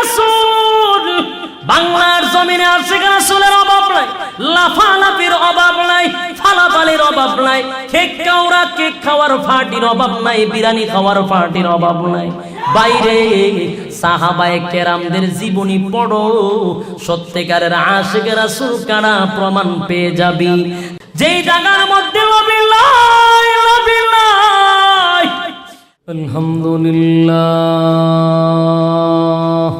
রাসূল। বাংলার জমিনে আশিক রাসূলের অভাব নাই, লাফালাফির অভাব নাই, ফালাফালির অভাব নাই, কেক খাওয়ার পার্টির অভাব নাই, বিরিয়ানি খাওয়ার পার্টির অভাব নাই। বাইরে সাহাবায়ে কেরামদের জীবনী পড়ো, সত্যিকারের আশিক রাসূল কারা প্রমাণ পেয়ে যাবি। যেই জায়গার মধ্যে আলহামদুলিল্লাহ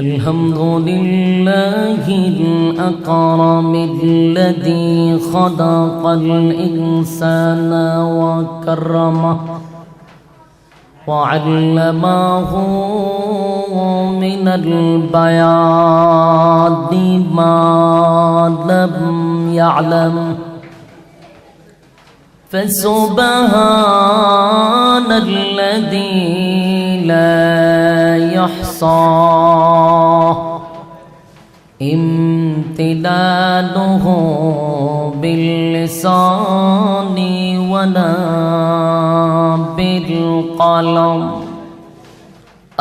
আলহামদুলিল্লাহিল আকরামিল্লাযী খালাকাল ইনসানা ওয়া কাররামাহু ওয়া আল্লামাহু মিনাল বায়ানি মা লাম ইয়ালাম فسبحان الذي لا يحصى امتداده باللسان ولا بالقلم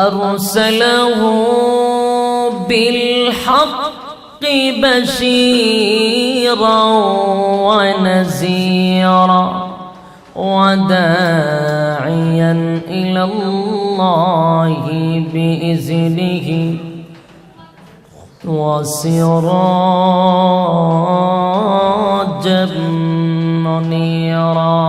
أرسله بالحق بشيرا ونذيرا وداعيا إلى الله بإذنه وسراجا منيرا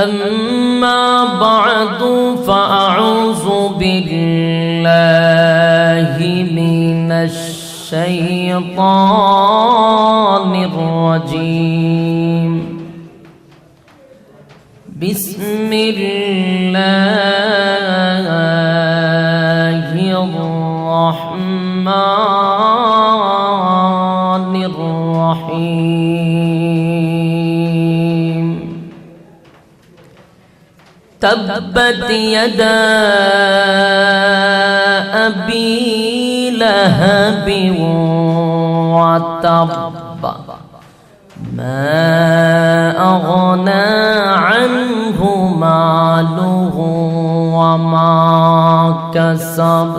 أما بعد فأعوذ بالله من الشيطان الرجيم بسم الله الرحمن الرحيم تبت يدا أبي لهب وتب ما أغنى عنه ماله وما كسب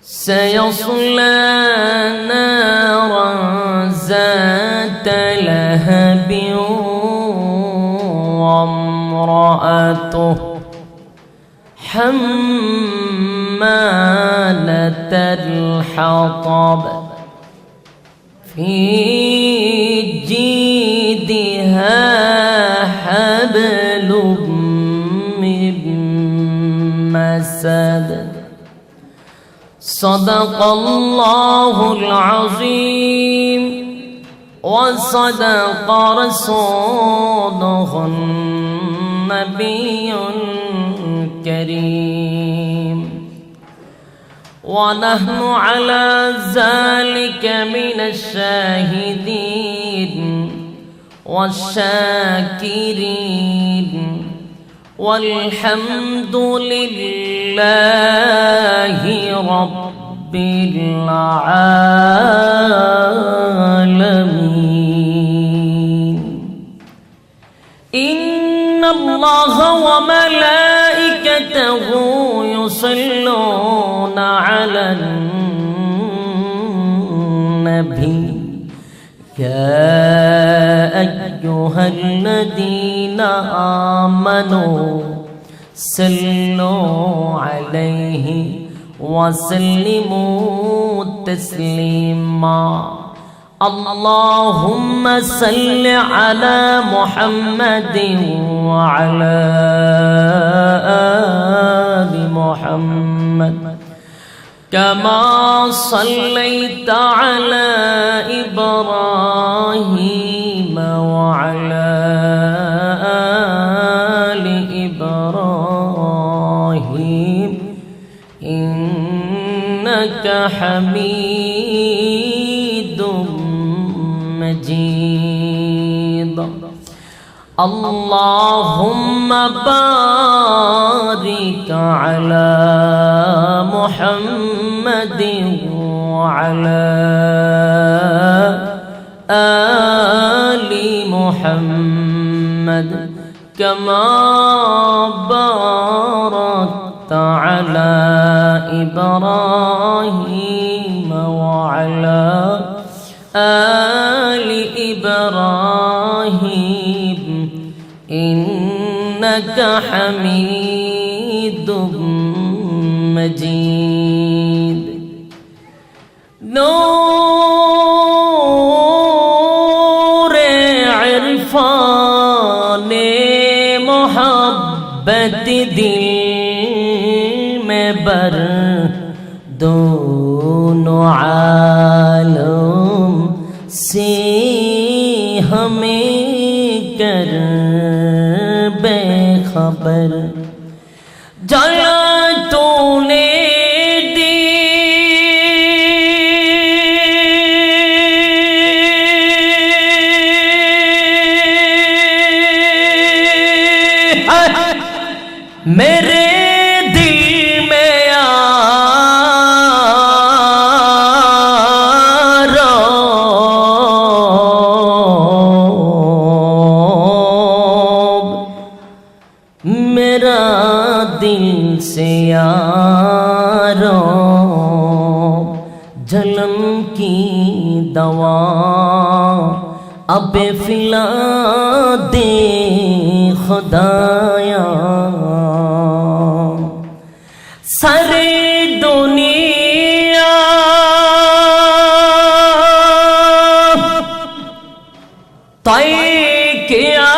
سيصلى نارا ذات لهب وامرأته حمالة الحطب في جيدها حبل من مسد صدق الله العظيم وصدق رسوله النبي الكريم ونحن على ذلك من الشاهدين والشاكرين والحمد لله رب العالمين إن الله وملائكته يصلون على النبي يا أيها الذين آمنوا صلوا عليه وسلموا تسليما اللهم صل على محمد وعلى آل محمد كما صليت على إبراهيم وعلى آل إبراهيم إنك حميد مجيد اللهم بارك على محمد وعلى آل محمد كما باركت على إبراهيم وعلى آل إبراهيم إنك حميد مجيد نور عرفان محبت دل میں بر دونوں عالم سے ہمیں کر بے خبر جایا تو نے मेरे दिल में यारो मेरा दिल से यारो जलन की दवा अब फिला दे खुदाया सारे दुनिया तय किया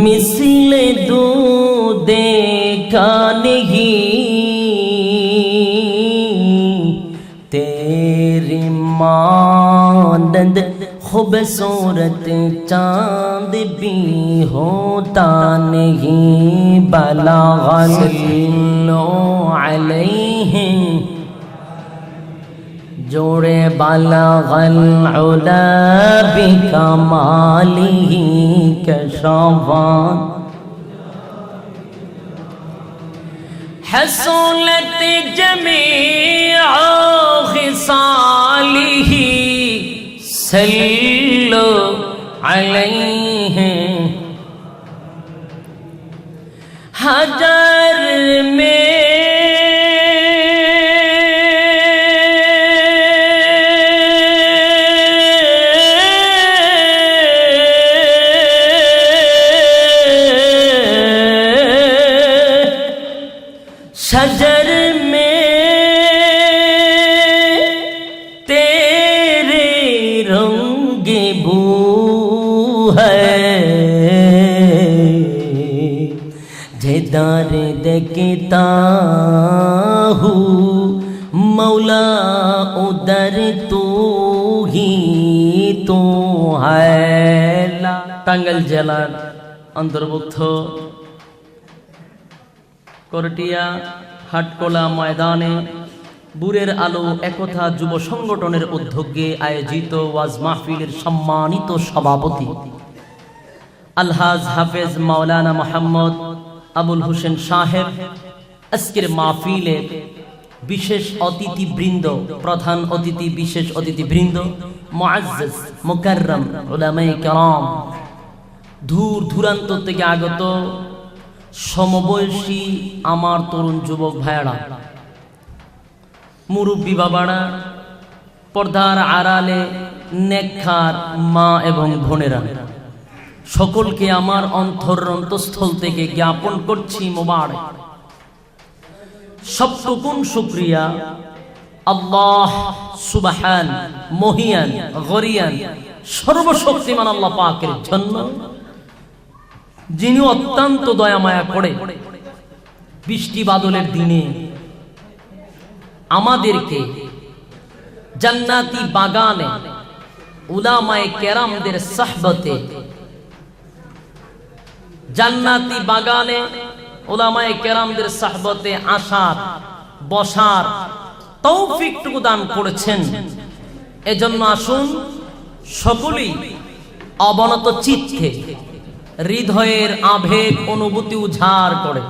मिसले दूधे का नहीं तेरी मानंद खूबसूरत चांद भी होता नहीं बलागल्लो अलैहि जोड़े बलागल उला बिकमालिही कशवान हसूलत जमीअ खिसालिही सल्लो अलैहि हजर में शजर में तेरे रंग बू है जेदार देखता हूँ मौला उधर तू ही तो है টাঙ্গাইল জেলার অন্তর্ভুক্ত করটিয়া হাটকোলা ময়দানে বুরের আলো একতা যুব সংগঠনের উদ্যোগে আয়োজিত ওয়াজ মাহফিলের সম্মানিত সভাপতি আলহাজ হাফেজ মাওলানা মোহাম্মদ আবুল হোসেন সাহেব আজকের মাহফিলে বিশেষ অতিথিবৃন্দ প্রধান অতিথি বিশেষ অতিথিবৃন্দ মুআজ্জাজ মুকাররম উলামায়ে কেরাম দূর দূরান্ত থেকে আগত সমবয়সী আমার তরুণ যুবক ভাইরা মুরব্বী বাবারা পর্দার আড়ালে নেককার মা এবং বোনেরা সকলকে আমার অন্তঃস্থল থেকে জ্ঞাপন করছি মোবারক সবটুকুন শুকরিয়া আল্লাহ সুবহান মহিয়ান গরিয়ান সর্বশক্তিমান আল্লাহ পাকের জন্য যিনি অত্যন্ত দয়া মায়া করে বৃষ্টি বাদলের দিনে আমাদেরকে জান্নাতি বাগানে উলামায়ে কেরামদের সুহবতে জান্নাতি বাগানে উলামায়ে কেরামদের সুহবতে আসার বসার তৌফিকটুকু দান করেছেন। এজন্য আসুন সকলেই অবনত চিত্তে হৃদয়ের আবেগ অনুভূতি উজাড় করে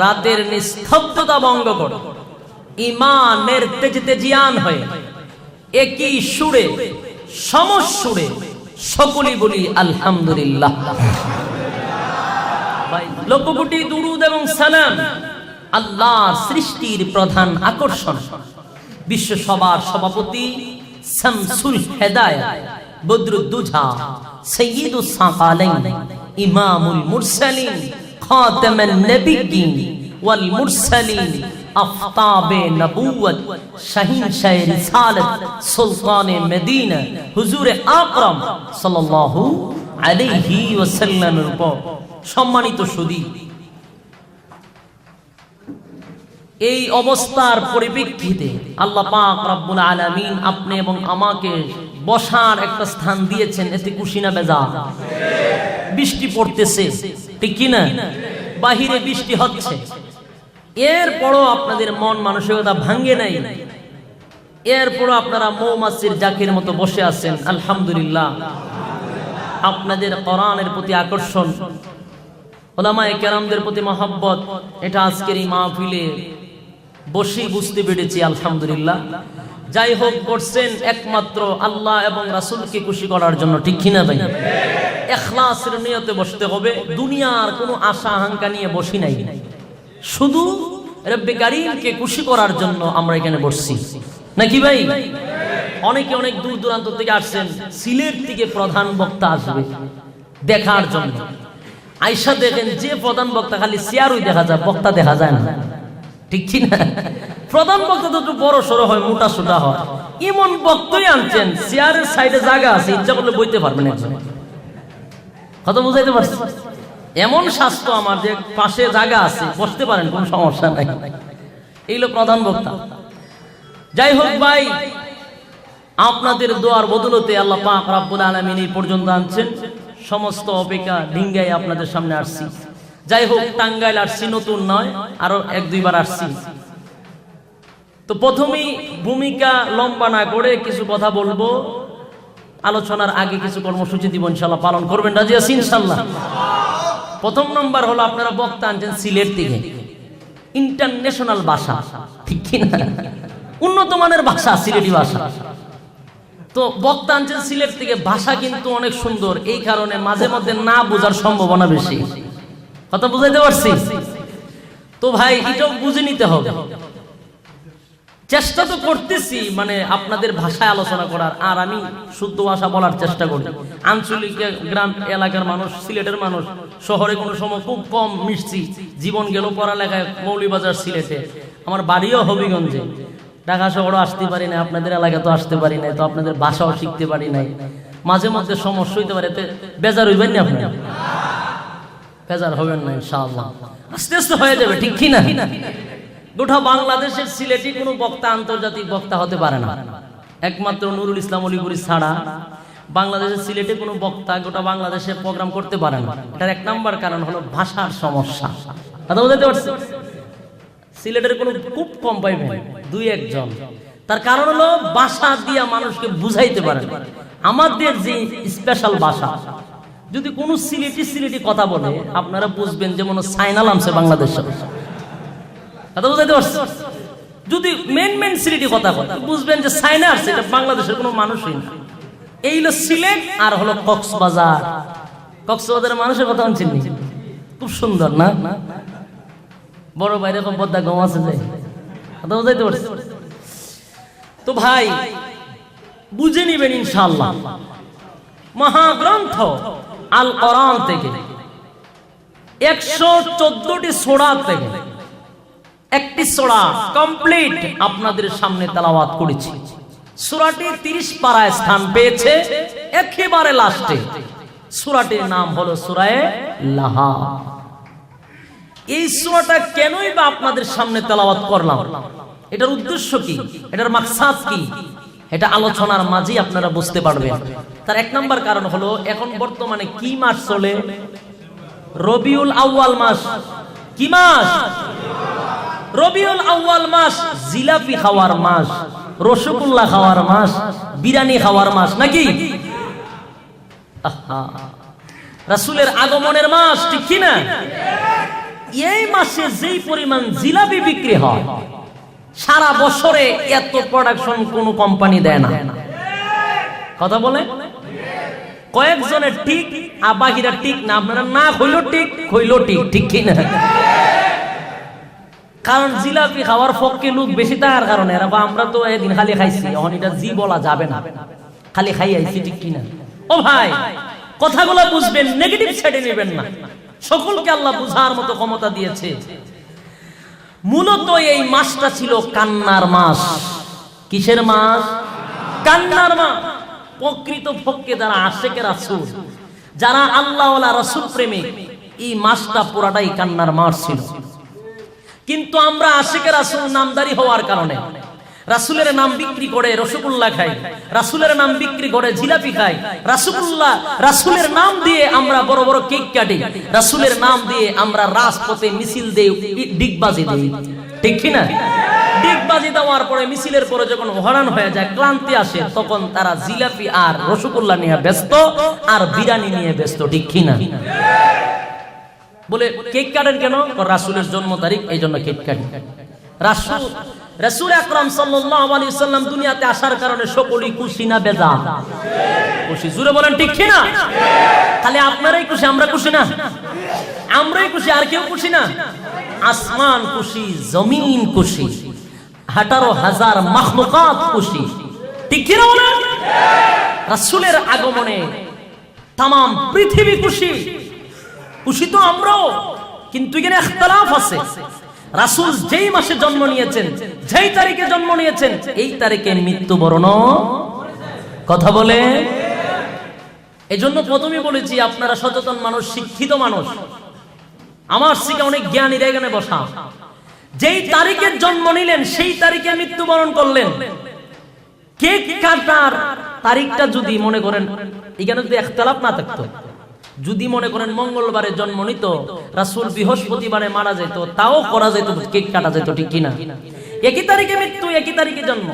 রাতের নিস্তব্ধতা ভঙ্গ করে ইমানের তেজিয়ান হয়ে একই সুরে সমসুরে সকলেই বলি আলহামদুলিল্লাহ। লক্ষ কোটি দুরুদ এবং সালাম আল্লাহর সৃষ্টির প্রধান আকর্ষণ, বিশ্ব সবার সভাপতি শামসুল হেদায়েত বদরুদ্দুজা সাইয়্যিদুস সাকালাইন ইমামুল মুরসালিন খাতামান নবিয়্যিন ওয়াল মুরসালিন আফতাবে নবুয়ত শাহীন শায়ে রিসালাত সুলতানে মদিনা হুজুরে আকরাম সাল্লাল্লাহু আলাইহি ওয়াসাল্লামের উপর। সম্মানিত সুধী, এই অবস্থার পরিপ্রেক্ষিতে আল্লাহ পাক রব্বুল আলামিন আপনি এবং আমাকে বসার একটা স্থান দিয়েছেন, এতে খুশি না বেজার? বৃষ্টি পড়তেছে, ঠিক কি না? বাহিরে বৃষ্টি হচ্ছে, এরপরও আপনাদের মন মানসিকতা ভাঙ্গে নাই, এরপরও আপনারা মৌমাছির জাকির মতো বসে আছেন। আলহামদুলিল্লাহ। আপনাদের কোরআনের প্রতি আকর্ষণ, উলামায়ে কেরামদের প্রতি মহব্বত, এটা আজকের এই মাহফিলে বসেই বুঝতে পেরেছি। আলহামদুলিল্লাহ। যাই হোক, করছেন একমাত্র আল্লাহ এবং রাসূলকে খুশি করার জন্য, ঠিক কিনা ভাই? ইখলাসের নিয়তে বসতে হবে, দুনিয়ার কোনো আশা আকাঙ্ক্ষা নিয়ে বসি নাই, শুধু রব্বে কারীমকে খুশি করার জন্য আমরা এখানে বসছি, নাকি ভাই? অনেকে অনেক দূর দূরান্ত থেকে আসছেন, সিলেট থেকে প্রধান বক্তা আসবে দেখার জন্য। আইসা দেখেন যে প্রধান বক্তা খালি চেয়ারই দেখা যায়, বক্তা দেখা যায় না, ঠিক কি না? প্রধান বক্তা তো একটু বড় সড়ো হয়, মোটা সোটা হয়, এমন বক্তই আনছেন চেয়ারের সাইডে জায়গা আছে, ইচ্ছা করলে বইতে পারবেন একজন। কথা বুঝাইতে পারছি? এমন স্বাস্থ্য আমার যে পাশে জায়গা আছে, বসতে পারেন, কোনো সমস্যা নাই। এইগুলো প্রধান বক্তা। যাই হোক ভাই, আপনাদের দোয়ার বদলতে আল্লাহ পাক রব্বুল আলামিন এই পর্যন্ত আনছেন। সমস্ত অপেক্ষা ঢিঙ্গাই আপনাদের সামনে আসছি। যাই হোক, টাঙ্গাইল আসছি, নতুন নয়, আরো এক দুইবার আসছি। তো প্রথমেই ভূমিকা লম্বা না করে কিছু কথা বলবো, আলোচনার আগে কিছু কর্মসূচি দিব, ইনশাআল্লাহ পালন করবেন, রাজি আছি ইনশাআল্লাহ? প্রথম নম্বর হলো, আপনারা বক্তা আনছেন সিলেট থেকে, ইন্টারন্যাশনাল ভাষা, ঠিক কিনা? উন্নত মানের ভাষা, সিলেটি ভাষা। তো বক্তা আনছেন সিলেট থেকে, ভাষা কিন্তু অনেক সুন্দর, এই কারণে মাঝে মধ্যে না বোঝার সম্ভাবনা বেশি। কথা বুঝাইতে পারছি? তো ভাই, এটাও বুঝে নিতে হবে। চেষ্টা তো করতেছি মানে আপনাদের ভাষায় আলোচনা করার, আর আমি শুদ্ধ ভাষা বলার চেষ্টা করি। আঞ্চলিক গ্রাম এলাকার মানুষ, সিলেটের মানুষ, শহরে কোনো সময় খুব কম মিশছি, জীবন গেল পড়ালেখায় মৌলভীবাজার সিলেটে, আমার বাড়িও হবিগঞ্জে, ঢাকা শহরও আসতে পারি না, আপনাদের এলাকা তো আসতে পারি না, তো আপনাদের ভাষাও শিখতে পারি নাই, মাঝে মধ্যে সমস্যা হইতে পারে, এতে বেজার হইবেন না? আপনি বেজার হবেন না, ইনশাআল্লাহ আস্তে আস্তে হয়ে যাবে, ঠিক কি না? গোটা বাংলাদেশের সিলেটি কোনো বক্তা আন্তর্জাতিক বক্তা হতে পারে না, একমাত্র নুরুল ইসলাম অলিপুরি ছাড়া বাংলাদেশের সিলেটে কোনো বক্তা গোটা বাংলাদেশে প্রোগ্রাম করতে পারে না। এটার এক নাম্বার কারণ হলো ভাষার সমস্যা। কথা বুঝতে পারছি? সিলেটের কোনো খুব কম পাইবেন, দুই একজন। তার কারণ হলো ভাষা দিয়া মানুষকে বুঝাইতে পারে না। আমাদের যে স্পেশাল ভাষা, যদি কোনো সিলেটি কথা বলে আপনারা বুঝবেন যে মনে সাইনাল আমছে বাংলাদেশে। কথা বুঝাইতে পারছি? যদি মেন সিলেটি কথা বলে বুঝবেন যে সাইনা আসছে, এটা বাংলাদেশের কোনো মানুষই না। এই হলো সিলেট, আর হলো কক্সবাজার। কক্সবাজারের মানুষের কথা শুনছেন, খুব সুন্দর না? বড় ভাই এরকম পদ্মা গম আছে যে, কথা বুঝাইতে পারছি? তো ভাই বুঝে নিবেন ইনশাআল্লাহ, মহাগ্রন্থ আল কোরআন থেকে 114টি সূরা থেকে একটি সূরা কমপ্লিট আপনাদের সামনে তেলাওয়াত করেছি। সূরাটি 30 পারায় স্থান পেয়েছে, একেবারে লাস্টে। সূরাটির নাম হলো সূরায়ে লাহা। এই সূরাটা কেনই বা আপনাদের সামনে তেলাওয়াত করলাম, এটার উদ্দেশ্য কি, এটার মাকসাদ কি, এটা আলোচনার মাঝে আপনারা বুঝতে পারবেন। তার এক নাম্বার কারণ হলো, এখন বর্তমানে কি মাস চলে? রবিউল আউয়াল মাস। কি মাস? রবিউল আউয়াল মাস। জিলাপি খাওয়ার মাস, রসগোল্লা খাওয়ার মাস, বিরিয়ানি খাওয়ার মাস, নাকি? রাসূলের আগমনের মাস, ঠিক কি না? এই মাসে যেই পরিমাণ জিলাপি বিক্রি হয়, সারা বছরে এত প্রোডাকশন কোন কোম্পানি দেয় না। কথা বলে কয়েকজনের ঠিক আর বাকিরা ঠিক না। আপনারা না হইল ঠিক, হইল ঠিক, ঠিক কিনা? কারণ জিলাপি খাওয়ার পক্ষে লোক বেশি থাকার কারণে আমরা তো একদিন খালি খাইছি, এখন এটা জি বলা যাবে না, খালি খাই আইছি, ঠিক কিনা? ও ভাই, কথাগুলো বুঝবেন, নেগেটিভ সাইডে নেবেন না। সকলকে আল্লাহ বুঝার মতো ক্ষমতা দিয়েছে। মূলত এই মাসটা ছিল কান্নার মাস। কিসের মাস? কান্নার মাস। প্রকৃত পক্ষে যারা আশিকে রাসূল, যারা আল্লাহ ওয়ালা রাসূল প্রেমিক, এই মাসটা পুরাটাই কান্নার মাস ছিল। কিন্তু আমরা আশিকে রাসূল নামদারি হওয়ার কারণে রাসূলের নাম বিক্রি করে রসগোল্লা খাই, রাসূলের নাম বিক্রি করে জিলাপি খাই, রাসূলের নাম দিয়ে আমরা বড় বড় কেক কাটি, রাসূলের নাম দিয়ে আমরা রাজপথে মিছিল দেই, ডিগবাজি দেই, ঠিক কি না? ডিগবাজি দেওয়ার পরে, মিছিলের পরে যখন হরান হয়ে যায়, ক্লান্তি আসে, তখন তারা জিলাপি আর রসগোল্লা নিয়ে ব্যস্ত, আর বিরিয়ানি নিয়ে ব্যস্ত, ঠিক কি না? বলে কেক কাটেন কেন? রাসূলের জন্ম তারিখ, এই জন্য কেক কাটেন। রাসূল আকরাম সাল্লাল্লাহু আলাইহি ওয়াসাল্লাম দুনিয়াতে আসার কারণে সকলেই খুশি না বেজার? খুশি। জোরে বলেন ঠিক কি না? খালি আপনারাই খুশি, আমরা খুশি না? আমরাই খুশি, আর কেউ খুশি না? আসমান খুশি, জমিন খুশি, 18,000 মাখলুকাত খুশি, ঠিক কি না বলেন? রাসূলের আগমনে তাম পৃথিবী খুশি। খুশি তো আমরাও, কিন্তু এখানে ইখতিলাফ আছে। রাসূল যেই মাসে জন্ম নিয়েছেন, যেই তারিখে জন্ম নিয়েছেন, এই তারিখে মৃত্যুবরণ। কথা বলে, এজন্য প্রথমেই বলেছি আপনারা সচেতন মানুষ, শিক্ষিত মানুষ, আমার থেকে অনেক জ্ঞানীরা এখানে বসা। যেই তারিখে জন্ম নিলেন সেই তারিখে মৃত্যুবরণ করলেন। কেক কাটার তারিখটা যদি মনে করেন এখানে যদি ইখতিলাফ না থাকতো, যদি মনে করেন মঙ্গলবারে জন্ম নিত, রাসূল বৃহস্পতিবারে মারা যেত, তাও করা যেত, কেক কাটা যেত, ঠিক কিনা? একই তারিখে মৃত্যু, একই তারিখে জন্ম,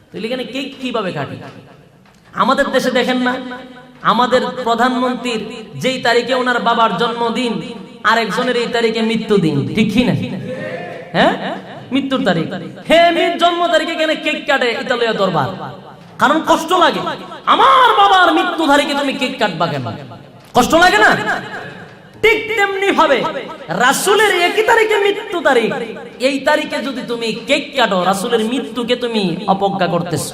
তাহলে এখানে কেক কিভাবে কাটি? আমাদের দেশে দেখেন না, আমাদের প্রধানমন্ত্রীর যেই তারিখে ওনার বাবার জন্মদিন, আরেকজনের এই তারিখে মৃত্যু দিন, ঠিক কিনা? হ্যাঁ, মৃত্যুর তারিখ, হ্যাঁ, জন্ম তারিখে কেন কেক কাটে ইতালীয় দরবার? কারণ কষ্ট লাগে। আমার বাবার মৃত্যু তারিখে তুমি কেক কাটবা কেন? কষ্ট লাগে না? ঠিক তেমনি ভাবে রাসূলের একই তারিখে মৃত্যু তারিখ, এই তারিখে যদি তুমি কেক কাটো, রাসূলের মৃত্যুকে তুমি অবজ্ঞা করতেছো।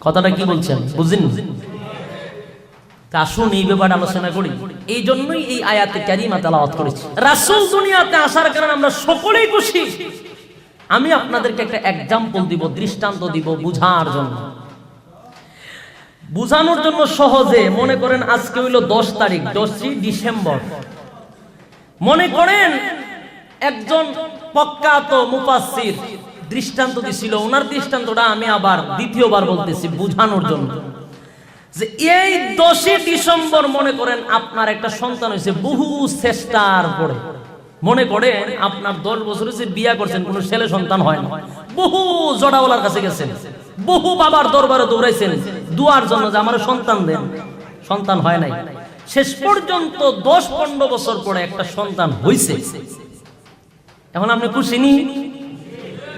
কথাটা কি বলছেন বুঝেন? আসুন এই ব্যাপারে আলোচনা করি। এই জন্যই এই আয়াতে কারিমা তেলাওয়াত করেছি। রাসূল দুনিয়াতে আসার কারণে আমরা সকলেই খুশি। আমি আপনাদেরকে একটা এক্সাম্পল দিব, দৃষ্টান্ত দিব বুঝার জন্য, বুঝানোর জন্য সহজে। মনে করেন আজকে হইল 10 তারিখ, 10 ডিসেম্বর। মনে করেন একজন প্রখ্যাত মুফাসসির দৃষ্টান্ত দিছিল, ওনার দৃষ্টান্তটা আমি আবার দ্বিতীয়বার বলতেছি বুঝানোর জন্য, যে এই 10 ডিসেম্বর মনে করেন আপনার একটা সন্তান হয়েছে বহু চেষ্টার পরে। মনে করেন আপনার 10 বছর হয়েছে, বিয়া করছেন, কোনো ছেলে সন্তান হয় না, বহু জড়াওয়ালার কাছে গেছেন, বহু বাবার দরবারে দৌড়াইছেন দুয়ার জন্য যে আমার সন্তান দেন, সন্তান হয় নাই। শেষ পর্যন্ত 10-15 বছর পরে একটা সন্তান হইছে। এখন আপনি খুশি নি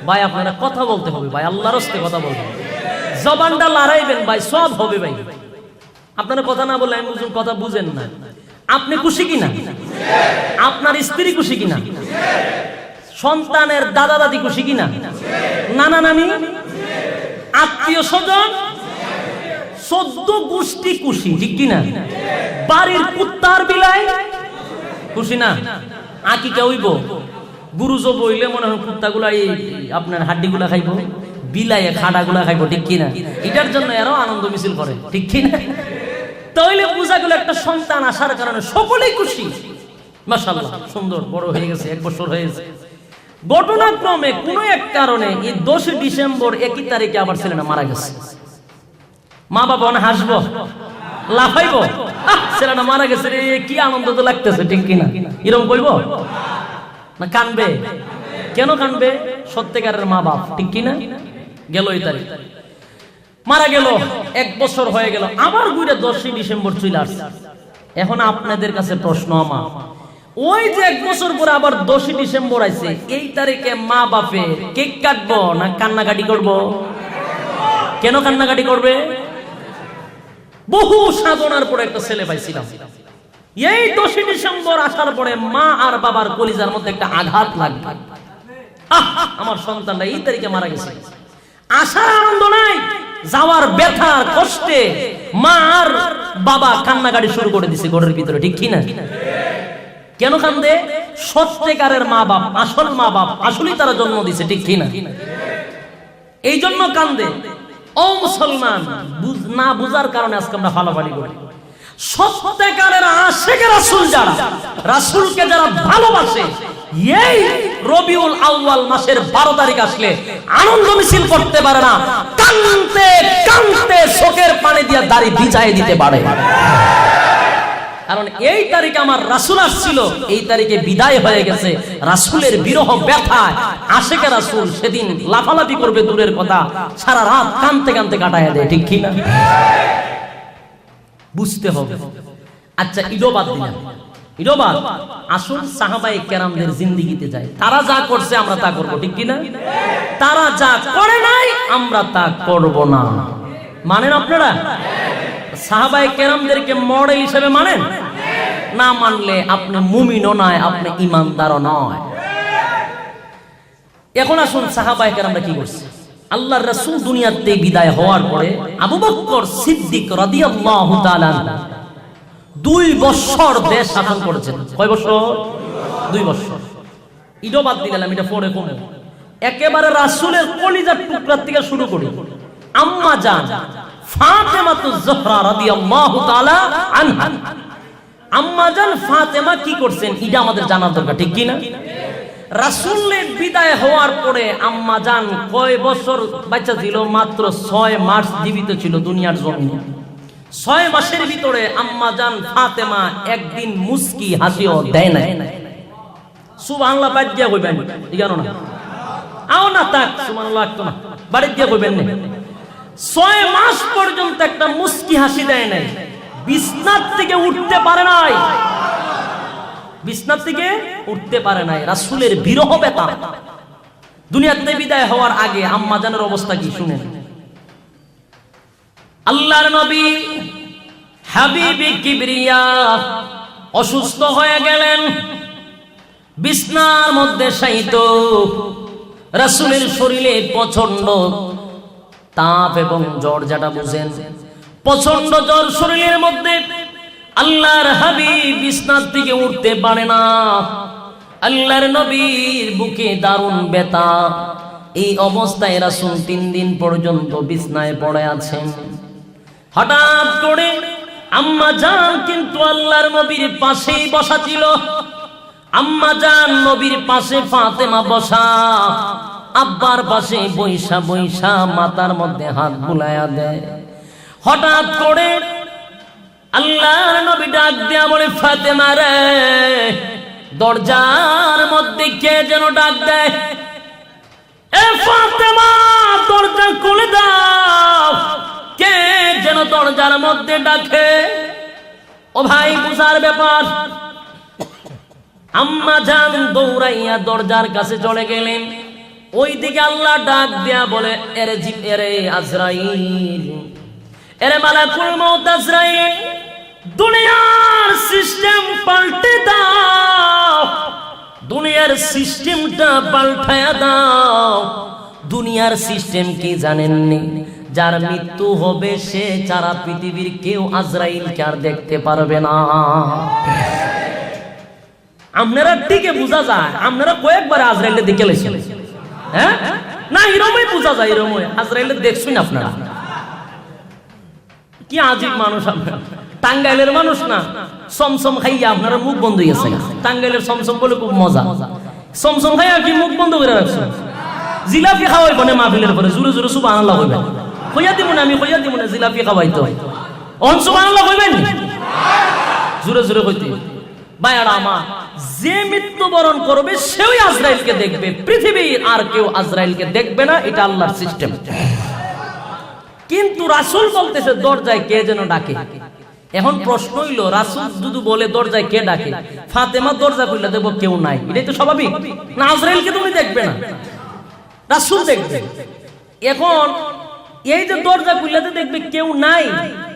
ভাই? আপনারা কথা বলতে হবে ভাই, আল্লাহর রাস্তায় কথা বলবেন, জবানটা লড়াইবেন ভাই, সব হবে ভাই। আপনারা কথা না বললে আমি বুঝুন কথা বুঝেন না। আপনি খুশি কিনা? আপনার স্ত্রী খুশি কিনা? সন্তানের দাদা দাদি খুশি কিনা? নানা নানি, আত্মীয় স্বজন, 14 গোষ্ঠী খুশি, ঠিক কিনা? বাড়ির কুত্তার বিলাই খুশি না? আকিকা হইব, গুরু জব হইলে মনে হয় কুত্তাগুলা এই আপনার হাড্ডিগুলা খাইব, বিলাইয়ে খাড়াগুলা খাইব, ঠিক কিনা? এটার জন্য আরো আনন্দ মিছিল করে, ঠিক কিনা? তাইলে বোঝা গেল একটা সন্তান আসার কারণে সকলেই খুশি। মাশাআল্লাহ, সুন্দর বড় হয়ে গেছে, 1 বছর হয়েছে। ঘটনাক্রমে কোন এক কারণে এই 10 ডিসেম্বর একই তারিখে আবার ছেলেটা মারা গেছে। মা বাবা অনেক হাসবো, লাফাইবো, ছেলেটা মারা গেছে রে, কি আনন্দ তো লাগতেছে, ঠিক কিনা? এরকম কইবো না? কানবে। কেন কানবে? সত্যিকারের মা বাপ, ঠিক কিনা? গেল এই তারিখ, মারা গেল, 1 বছর হয়ে গেল, আবার ঘুরে 10 ডিসেম্বর চলে আসছে। এখন আপনাদের কাছে প্রশ্ন আমার, ওই যে 1 বছর পরে আবার 10ই ডিসেম্বর আইছে, এই তারিখে মা বাপে কেক কাটবো না কান্নাকাটি করব? কেন কান্নাকাটি করবে? বহু সাধনার পরে একটা ছেলে পাইছিলাম, এই 10ই ডিসেম্বর আসার পরে মা আর বাবার কলিজার মধ্যে একটা আঘাত লাগবে, আমার সন্তানটা এই তারিখে মারা গেছে। আসার আনন্দ নাই, যাওয়ার ব্যথার কষ্টে মা আর বাবা কান্নাকাটি শুরু করে দিছে ঘরের ভিতরে, ঠিক কি না? কেন কান্দে? সত্যিকারের মা বাপ, আসল মা বাপ, আসলেই তারা জন্ম দিছে, ঠিক কি না? এই জন্য কান্দে। ও মুসলমান, না বুঝার কারণে আজকে আমরা ফালাফালি করি। সত্যিকারের আশিকে রাসূল যারা, রাসূলকে যারা ভালোবাসে, এই রবিউল আউয়াল মাসের 12 তারিখ আসলে আনন্দ মিছিল করতে পারে না, কাঁদতে কাঁদতে চোখের পানি দিয়ে দাড়ি ভিজায় দিতে পারে। কারণ এই তারিখে আমার রাসূল আসছিল, এই তারিখে বিদায় হয়ে গেছে। রাসূলের বিরহ ব্যথায় আশিকে রাসূল সেদিন লাফালাফি করবে দূরের কথা, সারা রাত কাঁদতে কাঁদতে কাটায় দেয়, ঠিক কি না? বুঝতে হবে। আচ্ছা, ঈদও বাদ দিলাম, ঈদও বাদ, আসুন সাহাবায়ে কেরামদের জিন্দেগিতে যাই। তারা যা করছে আমরা তা করব, ঠিক কি না? তারা যা করে নাই আমরা তা করব না। মানেন আপনারা? সাহাবায়ে কেরামদেরকে মডেল হিসেবে মানেন? না মানলে আপনি মুমিনও নয়, আপনি ঈমানদারও নয়। এখন আসুন সাহাবায়ে কেরামরা কি করছে। আল্লাহর রাসূল দুনিয়াতে বিদায় হওয়ার পরে আবু বকর সিদ্দিক রাদিয়াল্লাহু তাআলা 2 বছর দেশ শাসন করেছেন। কয় বছর? 2 বছর। ঈদও বাদ দিলাম, এটা পরে কোন একেবারে রাসূলের কলিজার টুকরা থেকে শুরু করি। আম্মা জান ফাতেমাতুজ জোহরা রাদিয়াল্লাহু তাআলা আনহা, আম্মা জান ফাতেমা কি করছেন এটা আমাদের জানা দরকার, ঠিক কি না? রাসূলের বিদায় হওয়ার পরে আম্মা জান কয় বছর বাচ্চা ছিল? মাত্র 6 মাস জীবিত ছিল দুনিয়ার জমিনে। 6 মাসের ভিতরে আম্মা জান ফাতেমা একদিন মুস্কি হাসিও দেয় না। সুবহানাল্লাহ বাদ দিয়া কইবেন, জানো না? আও না তাক সুবহানাল্লাহ একটু না, বাড়ি দিয়া কইবেন না। 6 মাস পর্যন্ত একটা মুস্কি হাসি দেয় নাই, বিছনার থেকে উঠতে পারে নাই, বিছনার থেকে উঠতে পারে নাই। রাসূলের বিরহ ব্যথা। দুনিয়াতে বিদায় হওয়ার আগে আম্মা জানের অবস্থা কি শুনেন। আল্লাহর নবী হাবিবে কিবরিয়া অসুস্থ হয়ে গেলেন, বিছনার মধ্যে শায়িত। রাসূলের শরীরে প্রচন্ড তাপ এবং জ্বর, যেটা বুঝেন, প্রচন্ড জ্বর শরীরের মধ্যে। আল্লাহর হাবিব বিছনার থেকে উঠতে পারে না। আল্লাহর নবীর বুকে দারুণ ব্যথা। এই অবস্থায় রাসূল 3 দিন পর্যন্ত বিছনায় পড়ে আছেন। হঠাৎ করে আম্মা জান কিন্তু আল্লাহর নবীর পাশেই বসা ছিল। আম্মা জান নবীর পাশে, ফাতেমা বসা, আব্বার পাশে বৈশা বৈশা মাথার মধ্যে হাত বুলায়া দেয়। হঠাৎ করে আল্লাহর নবী ডাক দিয়া বলে, ফাতেমা রে। দরজার মধ্যে কে যেন ডাক দেয়, এ ফাতেমা দরজা খুলে দাও। কে যেন দরজার মধ্যে ডাকে। ও ভাই, বুঝার ব্যাপার। আম্মা জান দৌড়াইয়া দরজার কাছে চলে গেলেন। ওইদিকে আল্লাহ ডাক দিয়া বলে, এরে আজরাইল, এরে মালাকুল মউত আজরাইল, দুনিয়ার সিস্টেম পাল্টে দাও, দুনিয়ার সিস্টেমটা পাল্টায়া দাও। দুনিয়ার সিস্টেম কি জানেননি? যার মৃত্যু হবে সে সারা পৃথিবীর কেউ আজরাইলকে আর দেখতে পারবে না। আপনারা ঠিকই বোঝা যায়, আপনারা কয়েকবার আজরাইলে দেখে লেছেন, হ্যাঁ না? এরমই বোঝা যায়, এরমই আজরাইলে দেখছেন আপনারা। কি আজীব মানুষ আপনারা। টাঙ্গাইলের মানুষ না, সমসম খাইয়া আপনারা মুখ বন্ধ হয়ে গেছে। টাঙ্গাইলের সমসম বলে খুব মজা। সমসম খাইয়া কি মুখ বন্ধ করে রাখছে? জিলাপি খাওয়াই বনে মাহফিলের পরে জোরে জোরে সুবহানাল্লাহ কইবেন। কইয়া দিব না, আমি কইয়া দিব না, জিলাপি খাওয়াইতো অন সুবহানাল্লাহ কইবেন, জোরে জোরে কইতে। ভাইয়ারা আমার, যে মৃত্যুবরণ করবে সেই আজরাইলকে দেখবে, পৃথিবীর আর কেউ আজরাইলকে দেখবে না। এটা আল্লাহর সিস্টেম। কিন্তু রাসূল বলতেছে দরজায় কে যেন ডাকে। এখন প্রশ্ন হইল, রাসূল যদি বলে দরজায় কে ডাকে, ফাতেমা দরজা খুলে দেখবো কেউ নাই, এটাই তো স্বাভাবিক না? আজরাইলকে তুমি দেখবে না, রাসূল দেখবে। এখন এই যে দরজা খুলতে দেখবে কেউ নাই,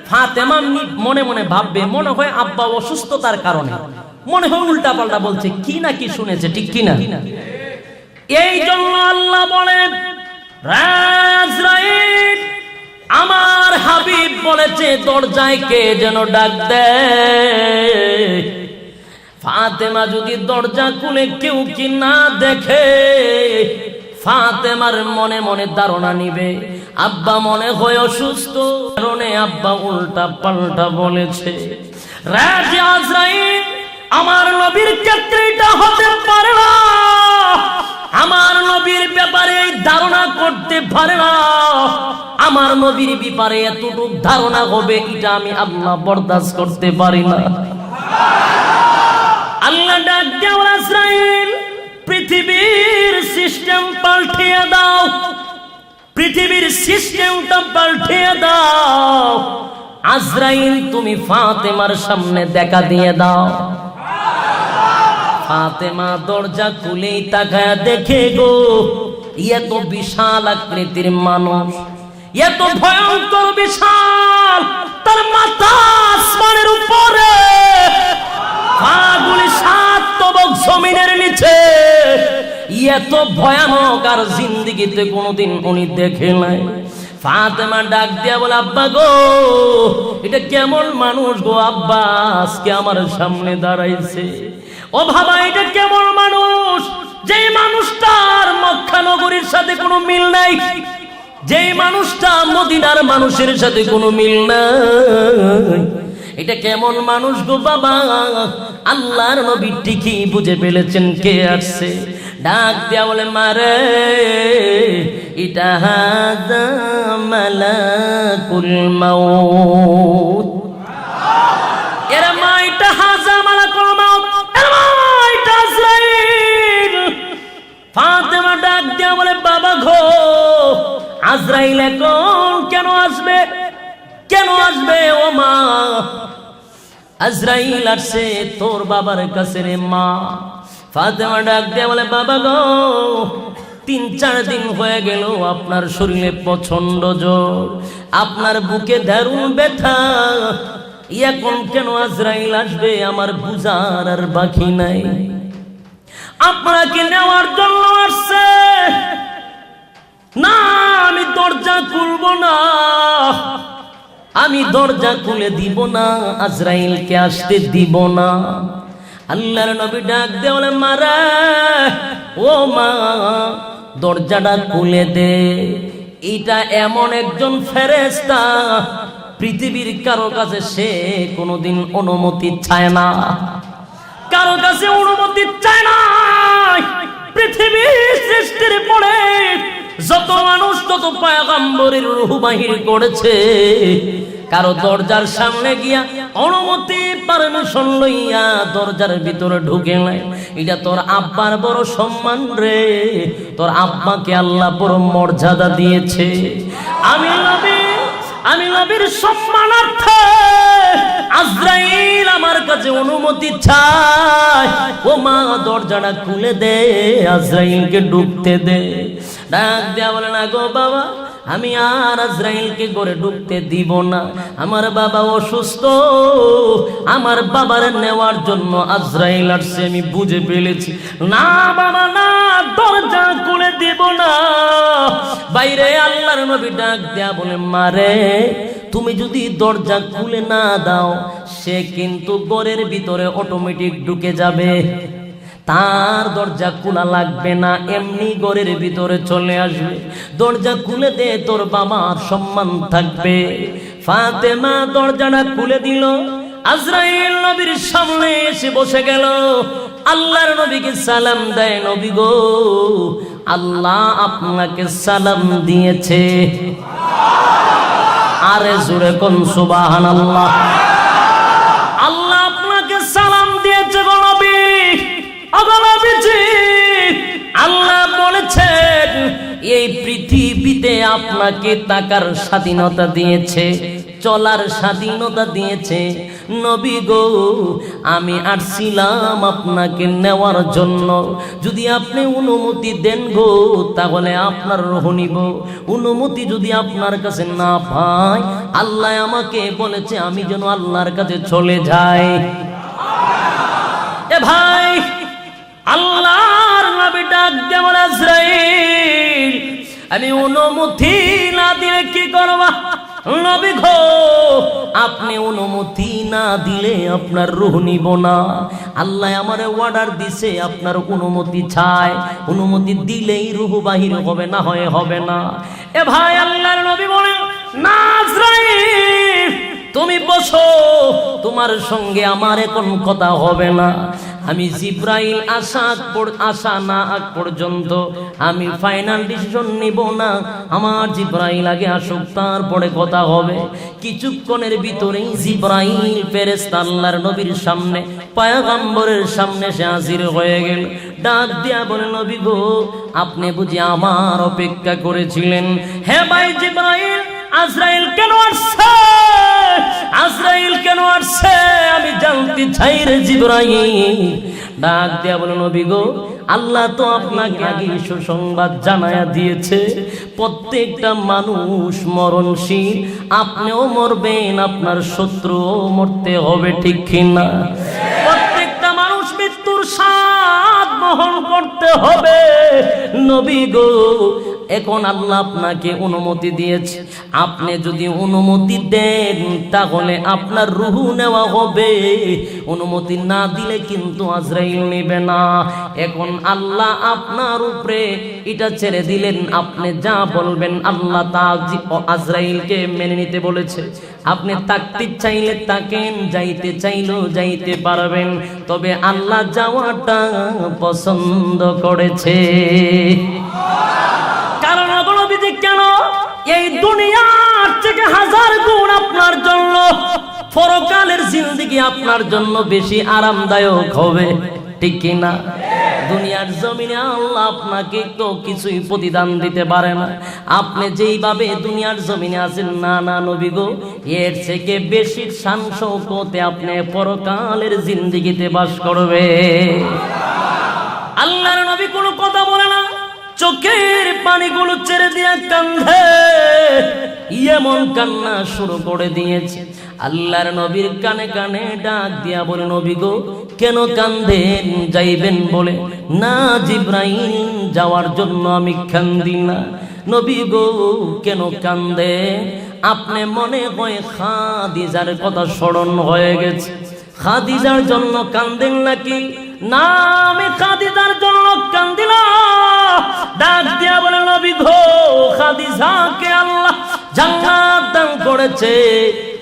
ফাতেমা মনে মনে ভাববে, মনে হয় আব্বা অসুস্থতার কারণে, মনে হয় উল্টা পাল্টা বলছে, কি না কি শুনেছে, ঠিক কিনা? এই জন্য আল্লাহ বলেন, আজরাইল, আমার হাবিব বলেছে দরজায় কে যেন ডাক দেয়। ফাতেমা যদি দরজা খুলে কেউ কি না দেখে, ফাতেমার মনে মনে ধারণা নিবে আব্বা মনে হয় অসুস্থ, কারণে আব্বা উল্টা পাল্টা বলেছে। রাজ আজরাইল, আমার নবীর ক্ষেত্রে এটা হতে পারে না, আমার নবীর ব্যাপারে এই ধারণা করতে পারে না, আমার নবীর ব্যাপারে এতটুকু ধারণা হবে, এটা আমি আল্লাহ বরদাস্ত করতে পারি না। আল্লাহ ডাক দেও, আজরাইল, পৃথিবীর সিস্টেম পাল্টিয়ে দাও, পৃথিবীর সিস্টেমটা পাল্টিয়ে দাও। আজরাইল, তুমি ফাতেমার সামনে দেখা দিয়ে দাও। ফাতেমা দরজা খুলেই তাকায় দেখে গো, এত বিশাল আকৃতির মানুষ, এত ভয়ঙ্কর বিশাল, তার মাথা আসমানের উপরে, পাগুলি 7 তবক জমিনের নিচে, এত ভয়ানক আর জিন্দেগিতে কোনোদিন উনি দেখে নাই। ফাতেমা ডাক দিয়া বলে, আব্বা গো, এটা কেমন মানুষ গো আব্বা, আজকে আমার সামনে দাঁড়াইছে। ও বাবা, এটা কেমন মানুষ, যে মানুষটার মক্কা নগরীর সাথে কোনো মিল নাই, যে মানুষটা মদিনার মানুষের সাথে কোনো মিল নাই, এটা কেমন মানুষ গো বাবা? আল্লাহর নবী ঠিকই বুঝে ফেলেছেন কে আসছে। ডাক দেয়া বলে, মারে, এটা হাযা মালাকুল মাউত। এর মা, এটা হাযা মালাকুল মাউত, এর মা, এটা আজরাইল। ফাতেমা ডাক দেয়া বলে, বাবা গো, আজরাইল এখন কেন আসবে, কেন আসবে? ও মা, আজরাইল আসছে তোর বাবার কাছে রে মা। ফাতেমা ডাক দিয়ে বলে, বাবা গো, 3-4 দিন হয়ে গেল আপনার শরীরে প্রচন্ড জ্বর, আপনার বুকে দারুণ ব্যথা, এখন কেন আজরাইল আসবে আমার বুঝার আর বাকি নাই। আপনাকে নেওয়ার জন্য আসছে না, আমি দরজা খুলব না, আমি দরজা খুলে দিব না, আজরাইলকে আসতে দিব না। আল্লাহর নবী ডাক দিয়ে বলে, মারা, ও মা, দরজাটা খুলে দে। এটা এমন একজন ফেরেশতা, পৃথিবীর কারো কাছে সে কোনোদিন অনুমতি চায় না, কারো কাছে অনুমতি চায় না। পৃথিবীর সৃষ্টির পরে যত মানুষ তত পয়গম্বরের রূহ বাহির করেছে, কারো দরজার সামনে গিয়া অনুমতি পারমিশন লইয়া দরজার ভিতরে ঢুকে নাই। এটা তোর আব্বার বড় সম্মান রে, তোর আব্বাকে আল্লাহ বড় মর্যাদা দিয়েছে। আমি নবীর সম্মানার্থে আজরাইল আমার কাছে অনুমতি চাই। ও মা, দরজাটা খুলে দে, আজরাইলকে ঢুকতে দে। ডাক দেয়া বলে, না গো বাবা, আমি আর আজরাইলকে ঘরে ঢুকতে দিব না, আমার বাবা অসুস্থ, আমার বাবার নেওয়ার জন্য আজরাইল আসছে, আমি বুঝে ফেলেছি। না বাবা না, দরজা খুলে দিব না। বাইরে আল্লাহর নবী ডাক দেয়া বলে, মারে, তুমি যদি দরজা খুলে না দাও, সে কিন্তু ঘরের ভিতরে অটোমেটিক ঢুকে যাবে, তার দরজা খোলা লাগবে না, এমনি ঘরের ভিতরে চলে আসবে। দরজা খুলে দে, তোর বাবার সম্মান থাকবে। ফাতেমা দরজাটা খুলে দিল, আজরাইল নবীর সামনে এসে বসে গেল। আল্লাহর নবীকে সালাম দেয়, নবী গো, আল্লাহ আপনাকে সালাম দিয়েছে। আরে জোরে কোন সুবহানাল্লাহ। আল্লাহ আপনাকে সালাম দিয়েছে গো নবী। আল্লাহ বলেছেন এই পৃথিবীতে আপনাকে তাকার স্বাধীনতা দিয়েছে, চলার স্বাধীনতা দিয়েছে। নবী গো, আমি আসছিলাম আপনাকে নেওয়ার জন্য, যদি আপনি অনুমতি দেন গো তাহলে আপনার রূহ নিব। অনুমতি যদি আপনার কাছে না পাই, আল্লাহ আমাকে বলেছে আমি যেন আল্লাহর কাছে চলে যাই। এ ভাই, আল্লাহর নবী ডাক দিয়ে বলে, আজরাইল, আমি অনুমতি না দিলে কি করবা? নবী গো, আপনি অনুমতি না দিলে আপনার রূহ নিব না। আল্লাহ আমারে অর্ডার দিছে আপনার অনুমতি চাই, অনুমতি দিলেই রূহ বাহির হবে, না হয় হবে না। এ ভাই, আল্লাহর নবী বলেন, না আজরাইল, তুমি বসো, তোমার সঙ্গে আমার এখন কথা হবে না। আমি জিব্রাইল আসা না আগ পর্যন্ত আমি ফাইনাল ডিসিশন নিব না। আমার জিব্রাইল আগে আসুক, তারপরে কথা হবে। কিছুক্ষণের ভিতরেই জিব্রাইল ফেরেশতা আল্লাহর নবীর সামনে, পয়গম্বরের সামনে সে হাজির হয়ে গেল। ডাক দিয়া বলে, নবী গো, আপনি বুঝি আমার অপেক্ষা করেছিলেন? হে ভাই জিব্রাইল, আজরাইল কেন আসছে? আজরাইল কেন আসছে আমি জানতে চাই রে জিবরাইল। ডাক দিয়া বলে, নবী গো, আল্লাহ তো আপনাকে আগে সুসংবাদ জানায়া দিয়েছে, প্রত্যেকটা মানুষ মরণশীল, আপনিও মরবেন, আপনার শত্রুও মরতে হবে, ঠিক কিনা? প্রত্যেকটা মানুষ মৃত্যুর স্বাদ বহন করতে হবে। নবী গো, এখন আল্লাহ আপনাকে অনুমতি দিয়েছে, আপনি যদি অনুমতি দেন তাহলে আপনার রূহ নেওয়া হবে, অনুমতি না দিলে কিন্তু আজরাইল নেবে না। এখন আল্লাহ আপনার উপরে এটা ছেড়ে দিলেন, আপনি যা বলবেন আল্লাহ তা আজরাইলকে মেনে নিতে বলেছে। আপনি তাকতে চাইলে তাকেন, যাইতে চাইলেও যাইতে পারবেন, তবে আল্লাহ যাওয়াটা পছন্দ করেছে। কারণ কেন? এই দুনিয়ার থেকে হাজার গুণ আপনার জন্য পরকালের জিন্দেগি আপনার জন্য বেশি আরামদায়ক হবে, ঠিক কিনা? দুনিয়ার জমিনে আল্লাহ আপনাকে তো কিছুই প্রতিদান দিতে পারে না। আপনি যেইভাবে দুনিয়ার জমিনে আছেন, না না নবী গো, এর থেকে বেশি শান শৌকতে আপনি পরকালের জিন্দেগিতে বাস করবে। আল্লাহর নবী কোনো কথা বলে না, চোখের পানিগুলো ছেড়ে দিয়ে কান্দে, এমন কান্না শুরু করে দিয়েছে। আল্লাহর নবীর কানে কানে ডাক দিয়া বলে, নবী গো, কেন কান্দেন? যাইবেন বলে? না জিব্রাইল, যাওয়ার জন্য আমি কান্দি না। নবী গো, কেন কান্দে? আপনি মনে হয় খাদিজার কথা স্মরণ হয়ে গেছে, খাদিজার জন্য কান্দেন নাকি? না, আমি খাদিজার জন্য কান্দি না। ডাক দিয়া বলে, নবী গো, খাদিজাকে আল্লাহ জান্নাত দান করেছে,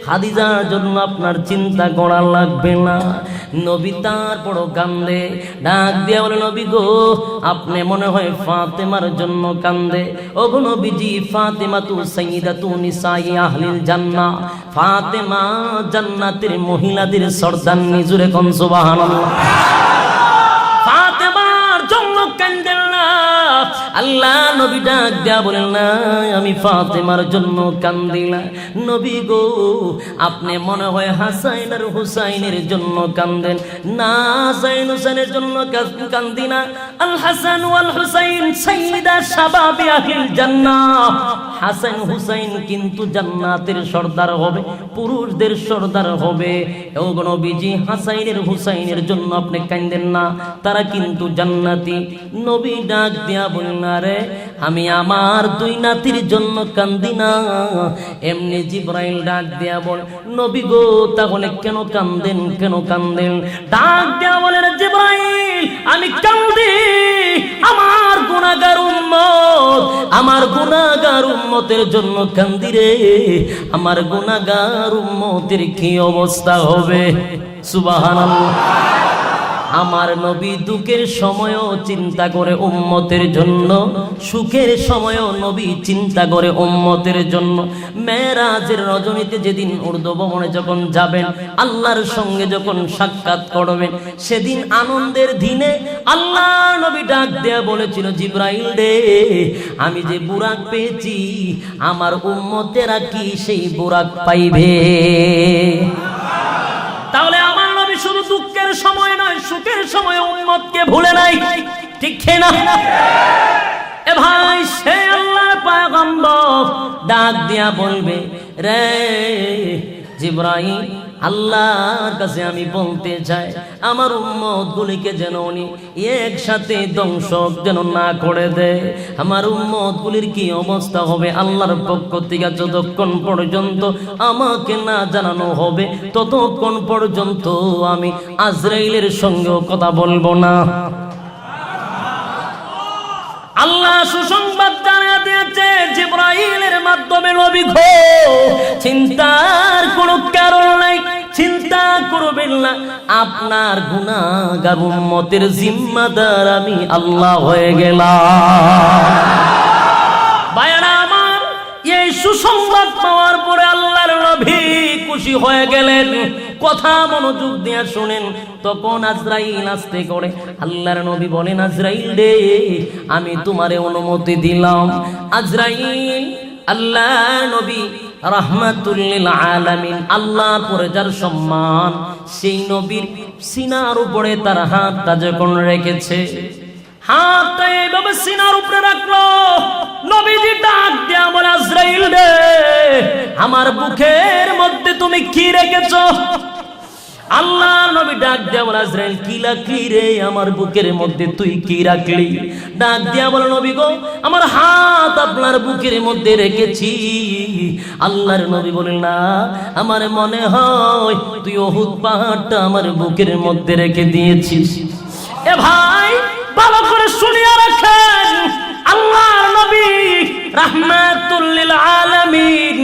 খাদিজার জন্য আপনার চিন্তা করা লাগবে না। নবী তারপরও কান্দে। ডাক দিয়া বলে, নবী গো, আপনি মনে হয় ফাতেমার জন্য কান্দে। ওগো নবীজি, ফাতেমা তু সাইয়্যিদাতু নিসাই আহলিল জান্নাহ, ফাতেমা জান্নাতের মহিলাদের সর্দার। নিজুরে কোন সুবহানাল্লাহ। ফাতেমার জন্য কান্দেন না। আল্লাহ নবী ডাক দেয়া বলেন, না আমি ফাতেমার জন্য কান্দি না। নবী গো, আপনি মনে হয় হাসাইন আর হুসাইনের জন্য কান্দেন। না, হাসাইন হুসাইনের জন্য কান্দি না। আল হাসান ওয়াল হুসাইন সাইয়্যিদা শাবাবি আহলিল জান্নাহ, হাসান হুসাইন কিন্তু জান্নাতের সর্দার হবে, পুরুষদের সর্দার হবে। ও নবীজি, হাসাইনের হুসাইনের জন্য আপনি কান্দেন না, তারা কিন্তু জান্নাতি। নবী ডাক দিয়া বলেন, আরে আমি আমার দুই নাতির জন্য কান্দি না। এমনি জিব্রাইল ডাক দিয়া বলে, নবী গো, তাহলে কেন কান্দেন? কেন কান্দেন? ডাক দিয়া বলেন, জিব্রাইল, আমি কান্দি আমার গুনাহগার উম্মত, আমার গুনাহগার উম্মতের জন্য কান্দি রে। আমার গুনাহগার উম্মতের কি অবস্থা হবে? সুবহানাল্লাহ। আমার নবী দুঃখের সময়ও চিন্তা করে উম্মতের জন্য, সুখের সময়ও নবী চিন্তা করে উম্মতের জন্য। মেরাজের রজনীতে যেদিন উর্দু ভবনে যখন যাবেন, আল্লাহর সঙ্গে যখন সাক্ষাৎ করবেন, সেদিন আনন্দের দিনে আল্লাহ নবী ডাক দেয়া বলেছিল, জিবরাইল রে, আমি যে বুরাক পেয়েছি, আমার উম্মতেরা কি সেই বুরাক পাইবে? তাহলে আমার নবী শুধু দুঃখের সময় নয়, সুখের সময় উম্মতকে ভুলে নাই, ঠিক না? এ ভাই, সে আল্লাহর পয়গম্বর ডাক দিয়া বলবে, রে জিবরাইল, আল্লাহর কাছে আমি বলতে চাই, আমার উম্মত গুলিকে যেন উনি একসাথে ধ্বংস যেন না করে দেয়। আমার উম্মত গুলির কি অবস্থা হবে আল্লাহর পক্ষ থেকে যতক্ষণ পর্যন্ত আমাকে না জানানো হবে, ততক্ষণ পর্যন্ত আমি আজরাইলের সঙ্গেও কথা বলবো না। আল্লাহ সুসংবাদ জানিয়ে দিয়েছে জিবরাইলের মাধ্যমে, নবী গো, চিন্তার কোনো কারণ নাই, চিন্তা করবেন না, আপনার গুনাহগার উম্মতের জিম্মাদার আমি আল্লাহ হয়ে গেলাম। ভাইরা আমার, এই সুসংবাদ পাওয়ার পরে আল্লাহর নবী খুশি হয়ে গেলেন। কথা মনোযোগ দিয়ে শুনেন। তখন আজরাইল আস্তে করে আল্লাহর নবী বলেন, আজরাইল রে, আমি তোমারে অনুমতি দিলাম। আজরাইল আল্লাহ নবী রাহমাতুল লিল আলামিন, আল্লাহর পরে যার সম্মান, সেই নবীর সিনার উপরে তার হাতটা যখন রেখেছে, হাতটা এইভাবে সিনার উপরে রাখলো, নবীজি ডাক দিয়া বলে, আজরাইল রে, আমার বুকের মধ্যে তুমি কি রেখেছো? আল্লাহ নবী ডাক দিয়া বলে, আজরাইল, কি রাখলি রে আমার বুকের মধ্যে, তুই কি রাখলি? ডাক দিয়া বলে, নবী গো, আমার হাত আপনার বুকের মধ্যে রেখেছি। আল্লাহর নবী বলেন, না, আমার মনে হয় তুই উহুদ পাহাড়টা আমার বুকের মধ্যে রেখে দিয়েছিস। এ ভাই, ভালো করে শুনিয়া রাখেন, আল্লাহর নবী রাহমাতুল লিল আলামিন,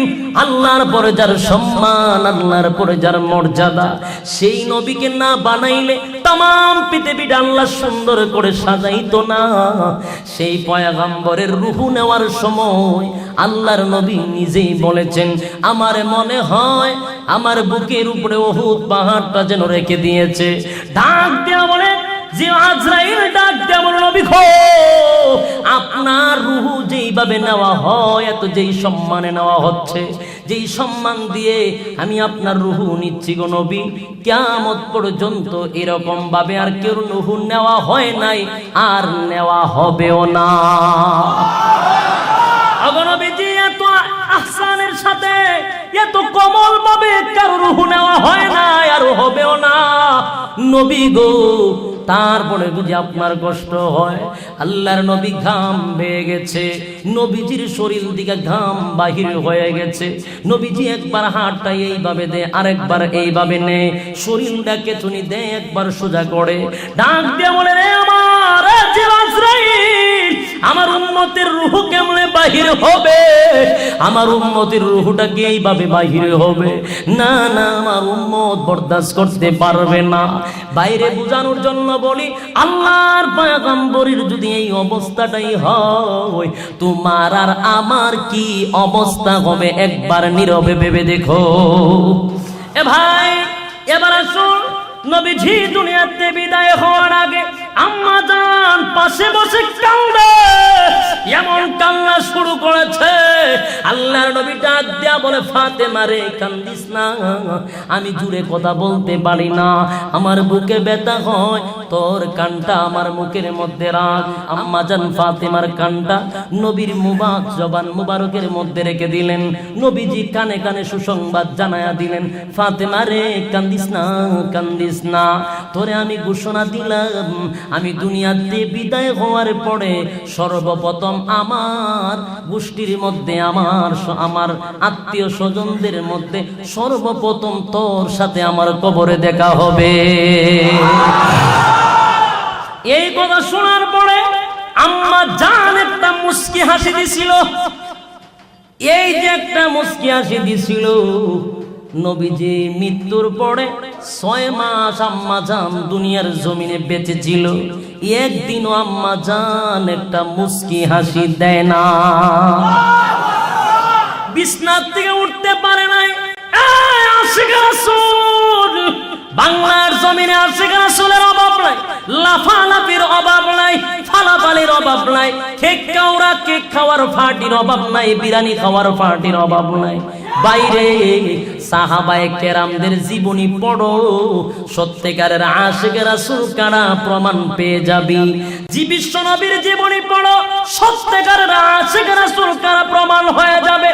আল্লাহর পরে যার সম্মান, আল্লাহর পরে যার মর্যাদা, সেই নবীকে না বানাইলে तमाम পৃথিবীটা আল্লাহ সুন্দর করে সাজাইতো না। সেই পয়গম্বরের রূহ নেওয়ার সময় আল্লাহর নবী নিজেই বলেছেন, আমার মনে হয় আমার বুকের উপরে উহুদ পাহাড়টা যেন রেখে দিয়েছে। ডাক দেয়া বলে যে আজরাইল, ডাক দেয়া বলে, নবী গো, আপনার রূহ যেইভাবে নেওয়া হয়, এত যেই সম্মানে নেওয়া হচ্ছে, যেই সম্মান দিয়ে আমি আপনার রূহ নিচ্ছি গো নবী, কিয়ামত পর্যন্ত এরকম ভাবে আর কেউ রূহ নেওয়া হয় নাই, আর নেওয়া হবেও না। নবীজি এত আহসানের সাথে, এত কমল ভাবে কারো রূহ নেওয়া হয় না, আর হবেও না। নবী গো, তারপরে বুঝি আপনার কষ্ট হয়? আল্লাহর নবী ঘাম বেয়ে গেছে, নবীজির শরীর দিকে ঘাম বাহির হয়ে গেছে। নবীজি একবার হাতটা এইভাবে দেয়, আরেকবার এইভাবে নেয়, শরীরটাকে চুনি দেয়, একবার সোজা করে ডাক দিয়ে বলে, রে আমার আজরাইল, আমার উম্মতের রূহ কেমনে বাহির হবে? আমার উম্মতের রূহটাকে এইভাবে বাহির হবে না, না, আমার উম্মত বরদাস্ত করতে পারবে না। বাইরে বোঝানোর জন্য বলি, আল্লাহর পয়গম্বরের যদি এই অবস্থাটাই হয়, তোমার আর আমার কি অবস্থা হবে একবার নীরবে ভেবে দেখো। এ ভাই, এবার আসুন, নবীজি দুনিয়াতে বিদায় হওয়ার আগে আম্মা জান পাশে বসে কাঁদে, এমন কান্না শুরু করেছে। আল্লাহর নবী ডাক দিয়া বলে, ফাতেমা রে, কান্দিস না, আমি জুড়ে কথা বলতে পারি না, আমার বুকে ব্যথা হয়, তোর কানটা আমার মুখের মধ্যে রাখ। আম্মা জান ফাতেমার কানটা নবীর জবান মুবারকের মধ্যে রেখে দিলেন। নবীজি কানে কানে সুসংবাদ জানায়া দিলেন, ফাতেমা রে, কান্দিস না, কান্দিস না, তোরে আমি ঘোষণা দিলাম, আমি দুনিয়াতে বিদায় হওয়ার পরে সর্বপ্রথম আমার গোষ্ঠীর মধ্যে, আমার আত্মীয় স্বজনদের মধ্যে সর্বপ্রথম তোর সাথে আমার কবরে দেখা হবে। এই কথা শোনার পরে আম্মা জান একটা মুস্কি হাসি দিছিল। এই যে একটা মুস্কি হাসি দিছিল, নবীজি মৃত্যুর পরে 6 মাস আম্মা জান দুনিয়ার জমিনে বেঁচে ছিল। একদিনও আম্মা জান একটা মুস্কি হাসি দেয় না, বিছনা থেকে উঠতে পারে নাই। আশিক রাসূল, বাংলার জমিনে আশিক রাসূলের অভাব নাই, লাফালাফির অভাব নাই, ফালাফালির অভাব নাই, কেক কাউরা কেক খাওয়ার পার্টির অভাব নাই, বিরিয়ানি খাওয়ার পার্টির অভাব নাই। বাইরে সাহাবায়ে কেরামদের জীবনী পড়ো, সত্যিকারের আশিক রাসূল কারা প্রমাণ পেয়ে যাবি। বিশ্ব নবীর জীবনী পড়ো, সত্যিকারের আশিক রাসূল কারা প্রমাণ হয়ে যাবে।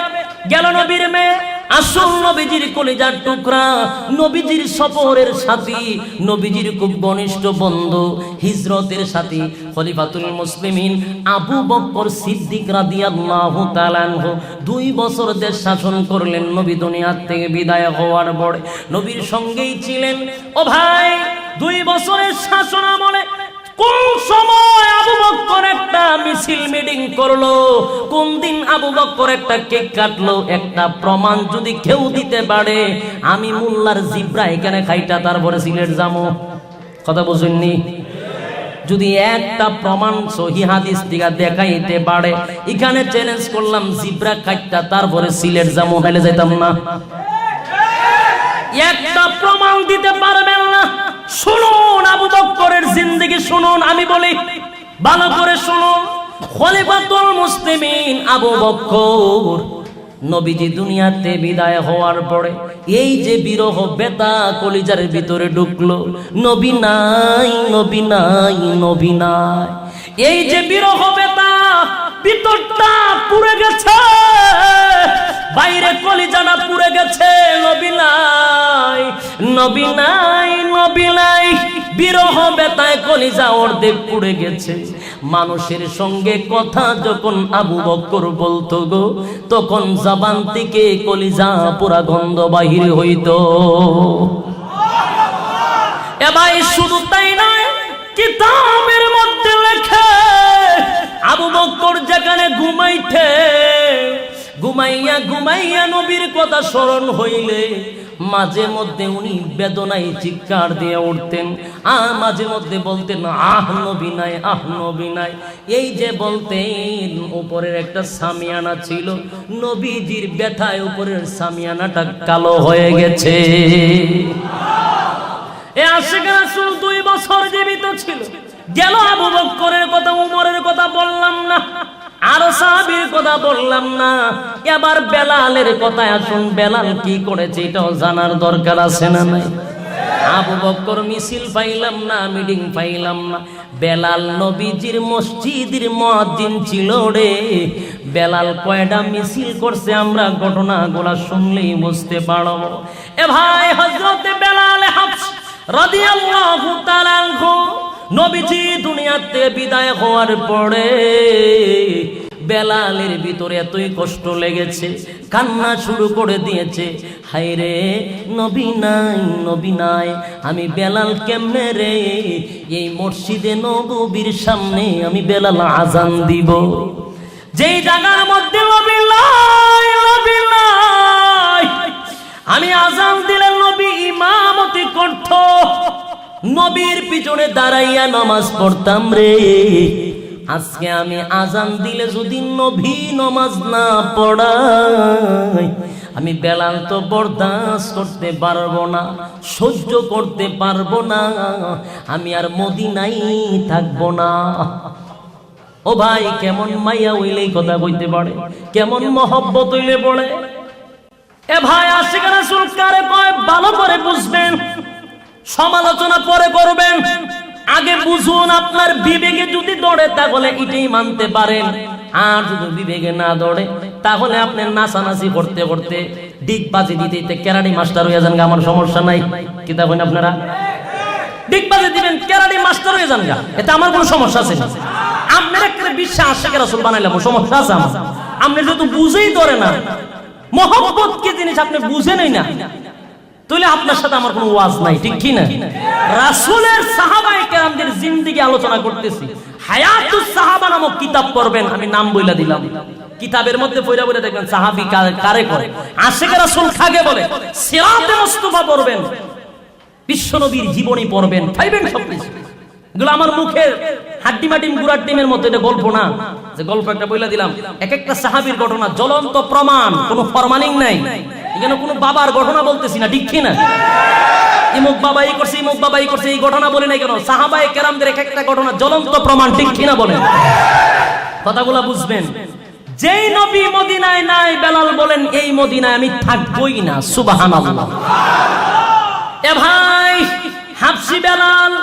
গেল নবীর মেয়ে, আসল নবীজির কলিজার টুকরা, নবীজির সফরের সাথী, নবীজির খুব ঘনিষ্ঠ বন্ধু, হিজরতের সাথী খলিফাতুল মুসলিমিন আবু বকর সিদ্দিক রাদিয়াল্লাহু তাআলা আনহু 2 বছর দেশ শাসন করলেন। নবী দুনিয়া থেকে বিদায় হওয়ার পরে নবীর সঙ্গেই ছিলেন। ও ভাই, 2 বছরের শাসন আমলে কোন সময় আবু বকর একটা মিছিল মিটিং করলো, কোন দিন আবু বকর একটা কেক কাটলো, একটা প্রমাণ যদি কেউ দিতে পারে, আমি মোল্লার জিব্রা এখানে খাইটা তারপরে সিলেট যাবো। কথা বুঝেননি? যদি একটা প্রমাণ সহিহ হাদিস থেকে দেখাইতে পারে, এখানে চ্যালেঞ্জ করলাম, জিব্রা খাইটা তারপরে সিলেট যাবো, হেলে যাইতাম না। একটা প্রমাণ দিতে পারবেন না। শুনুন আবু বকরের জিন্দেগি শুনুন, আমি বলি ভালো করে শুনুন। খলিফাতুল মুসলিমিন আবু বকর নবীজি দুনিয়াতে বিদায় হওয়ার পরে এই যে বিরহ বেতা কলিজার ভিতরে ঢুকলো, নবী নাই, নবী নাই, নবী নাই, এই যে বিরহ বেতা ভিতরটা পুড়ে গেছে, বাইরে কলিজাটা পুড়ে গেছে। নবী নাই, নবী নাই, নবী নাই, বিরহ বেতায় কলিজা অর্ধেক পুড়ে গেছে। মানুষের সঙ্গে কথা যখন আবু বকর বলতো গো, তখন জবান থেকে কলিজা পুরা গন্ধ বাহির হইতো। এ ভাই, শুধু তাই নয়, কিতাবের মধ্যে লেখে আবু বকর যেখানে ঘুমাইতে, ঘুমাইয়া ঘুমাইয়া নবীর কথা স্মরণ হইলে মাঝে মধ্যে উনি বেদনায় চিৎকার দিয়ে উঠতেন, আর মাঝে মধ্যে বলতেন আহ নবী নাই, আহ নবী নাই। এই যে বলতেন, উপরের একটা সামিয়ানা ছিল, নবীজির ব্যথায় উপরের সামিয়ানাটা কালো হয়ে গেছে। এ আশিক রাসূল 2 বছর জীবিত ছিল। গেল আবু বকরের কথা, উমরের কথা বললাম না, আর সাহাবীর কথা বললাম না। এবার বেলালের কথা আসুন। বেলাল কি করেছে এটাও জানার দরকার আছে না নাই? আবু বকর মিছিল পাইলাম না, মিটিং পাইলাম না। বেলাল নবীজির মসজিদের মুয়াজ্জিন ছিল রে। বেলাল কয়টা মিছিল করছে আমরা ঘটনাগুলো শুনলেই বুঝতে পারবো। এ ভাই, হযরত বেলাল হাবশী রাদিয়াল্লাহু তাআলা আনহু নবীজি দুনিয়াতে বিদায় হওয়ার পরে বেলালের ভিতরে এতই কষ্ট লেগেছে, কান্না শুরু করে দিয়েছে। হায় রে, নবী নাই, নবী নাই, আমি বেলাল কেমনে রে এই মসজিদে নববীর সামনে আমি বেলাল আজান দিব, যেই জায়গার মধ্যে নবী নাই, নবী নাই, আমি আজান দিলে নবী ইমামতি করত, নবীর পিছনে দাঁড়াইয়া নামাজ পড়তাম রে। আজকে আমি আজান দিলে যদি নবী নামাজ না পড়াই, আমি বেলাল তো বরদাস্ত করতে পারবো না, সহ্য করতে পারবো না, আমি আর মদিনায় থাকবো না। ও ভাই, কেমন মাইয়া হইলেই কথা কইতে পারে, কেমন মহব্বত হইলে পড়ে। এ ভাই, আশিক রাসূল কারে কয় ভালো করে বুঝবেন, সমালোচনা পরে করবেন, আগে বুঝুন। আপনার বিবেকে যদি দৌড়ে তাহলে এটাই মানতে পারেন, আর যদি বিবেকে না দৌড়ে তাহলে আপনি নাচানাচি করতে করতে ডিগবাজি দিতে দিতে ক্যারাটি মাস্টার হয়ে যান। আমার সমস্যা নাই, কি তা বলেন আপনারা? ডিগবাজি দিবেন, ক্যারাটি মাস্টার হয়ে যান, এতে আমার কোনো সমস্যা আছে না। আপনার একটা বিশ্বাস আশিক রাসূল বানাইলাম, সমস্যা আছে আমার? আপনি যেহেতু বুঝেই ধরে না, মহব্বত কি জিনিস আপনি বুঝেনই না, তাহলে আপনার সাথে আমার কোনো ওয়াজ নাই, ঠিক কি না? রাসূলের সাহাবায়ে কেরামদের জিন্দেগি আলোচনা করতেছি। হায়াতুস সাহাবা নামক কিতাব পড়বেন, আমি নাম বইলা দিলাম। কিতাবের মধ্যে পড়া পড়ে দেখবেন সাহাবী কারে করে, আশিক রাসূল কাকে বলে, সিরাতে মুস্তাফা পড়বেন, বিশ্বনবীর জীবনী পড়বেন, খাইবেন সবকিছু। এগুলো আমার মুখের হাড্ডি মাটিম গুড়ার ডিমের মতো, এটা গল্প না যে গল্প একটা বইলা দিলাম। এক একটা সাহাবীর ঘটনা জ্বলন্ত প্রমাণ, কোনো ফরমালিং নাই। এখানে কোনো বাবার ঘটনা বলতেছি না, ঠিক কি না? ইমুক বাবা এই করছে, ইমুক বাবা এই করছে, এই ঘটনা বলে নাই কেন? সাহাবায়ে কেরামদের এক একটা ঘটনা জ্বলন্ত প্রমাণ, ঠিক কি না বলেন? কথাগুলো বুঝবেন। যেই নবী মদিনায় নাই, বেলাল বলেন এই মদিনায় আমি থাকবই না। সুবহানাল্লাহ। এ ভাই হাবশি বেলাল,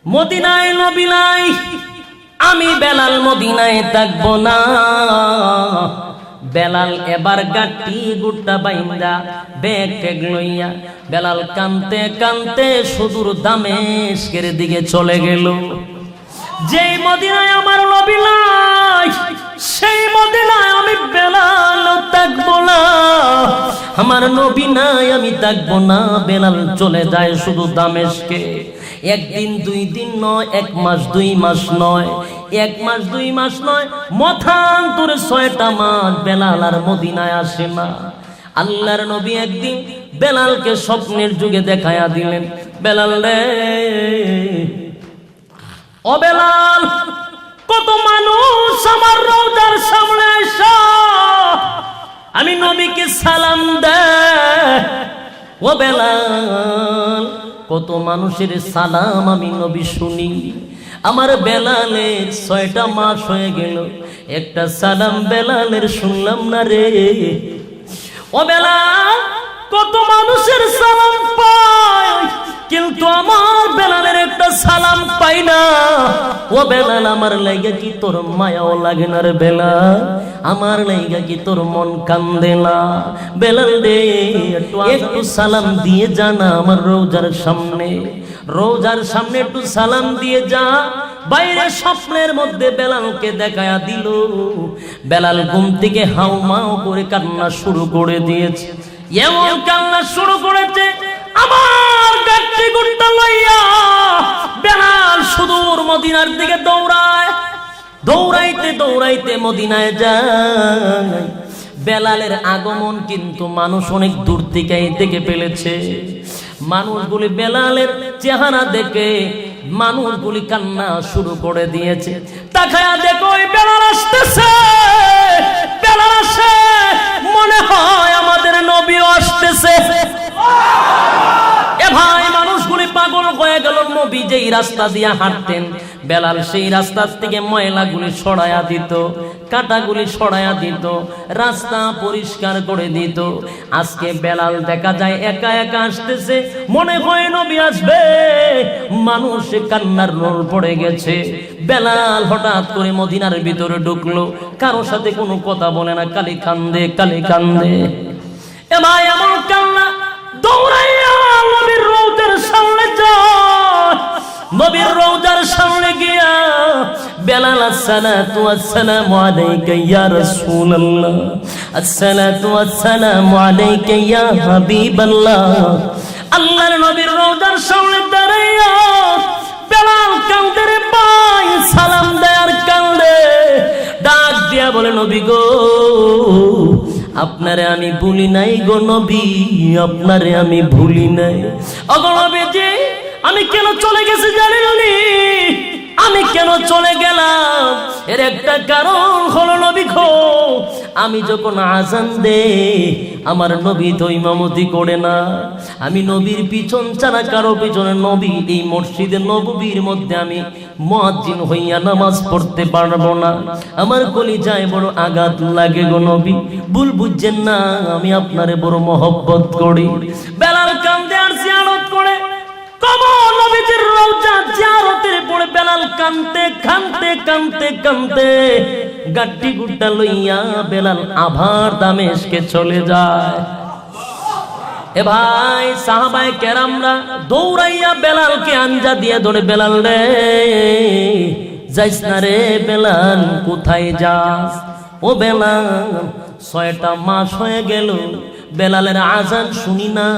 মদিনায় নবী নাই, আমি বেলাল মদিনায় থাকবো না। বেলাল এবার গাটি গুট্টা বাইন্দা ব্যাগ ট্যাগ লইয়া বেলাল কানতে কানতে সুদূর দামেস্কের দিকে চলে গেল। যেই মদিনায় আমার নবী নাই, সেই মদিনায় আমি বেলাল থাকবো না। আমার নবী নাই, আমি থাকবো না। বেলাল চলে যায় শুধু দামেস্কে। একদিন দুই দিন নয়, 1 মাস 2 মাস নয়, 1 মাস 2 মাস নয়, মথান্তরে 6টা মাস বেলাল আর মদিনায় আসে না। আল্লাহর নবী একদিন বেলালকে স্বপ্নের যুগে দেখায়া দিলেন, বেলাল রে, ও বেলাল, কত মানুষ আমার রওজার সামনে এসে আমি নবীকে সালাম দেয়। ও বেলাল, কত মানুষের সালাম আমি নবী শুনি। আমার বেলালের 6টা মাস হয়ে গেল, একটা সালাম বেলালের শুনলাম না রে। ও বেলাল, কত মানুষের সালাম পাই, কিন্তু আমার বেলালের একটা সালাম পাই না। ও বেলাল, আমার লাইগা কি তোর মায়াও লাগে না রে বেলাল? আমার লাইগা কি তোর মন কান্দে না? বেলাল রে, একটু সালাম দিয়ে যা না আমার রওজার সামনে, রওজার সামনে একটু সালাম দিয়ে যা। বাইরে স্বপ্নের মধ্যে বেলালকে দেখায়া দিল। বেলাল ঘুম থেকে হাউমাউ করে কান্না শুরু করে দিয়েছে। এমন কান্না শুরু করেছে, আমার গাড়ি গুট্টা লইয়া বেলাল সুদূর মদিনার দিকে দৌড়ায়। দৌড়াইতে দৌড়াইতে মদিনায় যায়। বেলালের আগমন কিন্তু মানুষ অনেক দূর থেকে দেখে ফেলেছে। মানুষগুলি বেলালের চেহারা দেখে মানুষগুলি কান্না শুরু করে দিয়েছে। তাকায়া দেখো ওই বেলাল আসতেছে, বেলাল আসে, মনে হয় আমাদের নবীও আসতেছে। এ ভাই, মানুষগুলি পাগল হয়ে গেল। নবী যেই রাস্তা দিয়ে হাঁটতেন, বেলাল সেই রাস্তার থেকে ময়লাগুলি সরাইয়া দিত, কাঁটাগুলি সরাইয়া দিত, রাস্তা পরিষ্কার করে দিত। আজকে বেলাল দেখা যায় একা একা আসতেছে, মনে হয় নবী আসবে। মানুষ কান্নার রোল পড়ে গেছে। বেলাল হঠাৎ করে মদিনার ভিতরে ঢুকলো, কারোর সাথে কোনো কথা বলে না, খালি কান্দে, খালি কান্দে। এ ভাই, এমন কান্না, দৌড়াইয়া নবীর রওজার সামনে যায়। নবীর রওজার সামনে গিয়া বেলাল, আসসালাতু ওয়াসসালামু আলাইকা ইয়া রাসূলুল্লাহ, আসসালাতু ওয়াসসালামু আলাইকা ইয়া হাবিবাল্লাহ। আল্লাহর নবীর রওজার সামনে দাঁড়াইয়া বেলাল কান্দে রে ভাই, সালাম দেয় আর কান্দে। ডাক দিয়া বলে, নবী গো, আপনারে আমি ভুলি নাই গো নবী, আপনারে আমি ভুলি নাই। ওগো নবীজি, আমি কেন চলে গেছি জানেন? আমি কেন চলে গেলাম এর একটা কারণ হলো নবী গো, আমি যখন আযান দে আমার নবী তো ইমামতি করে না। আমি নবীর পিছন ছাড়া কারো পিছনে, নবী এই মসজিদে নববীর মধ্যে আমি মুয়াজ্জিন হইয়া নামাজ পড়তে পারবো না। আমার কলিজায় বড় আঘাত লাগে গো নবী, ভুল বুঝছেন না, আমি আপনারে বড় মহব্বত করি। বেলাল কান্দে আর জিয়ারত করে। কমল নবীজির রওজা জিয়ারতের পরে বেলাল কান্দতে কান্দতে কান্দতে কান্দতে গাড়ি গুট্টা লইয়া বেলাল আবার দামেস্কে চলে যায়। এ ভাই, সাহাবায়ে কেরামরা দৌড়াইয়া বেলালকে আঞ্জা দিয়ে ধরে, বেলাল রে, যাইস না রে বেলাল, কোথায় যাস? ও বেলাল, 6টা মাস হয়ে গেল বেলালের আজান শুনি না,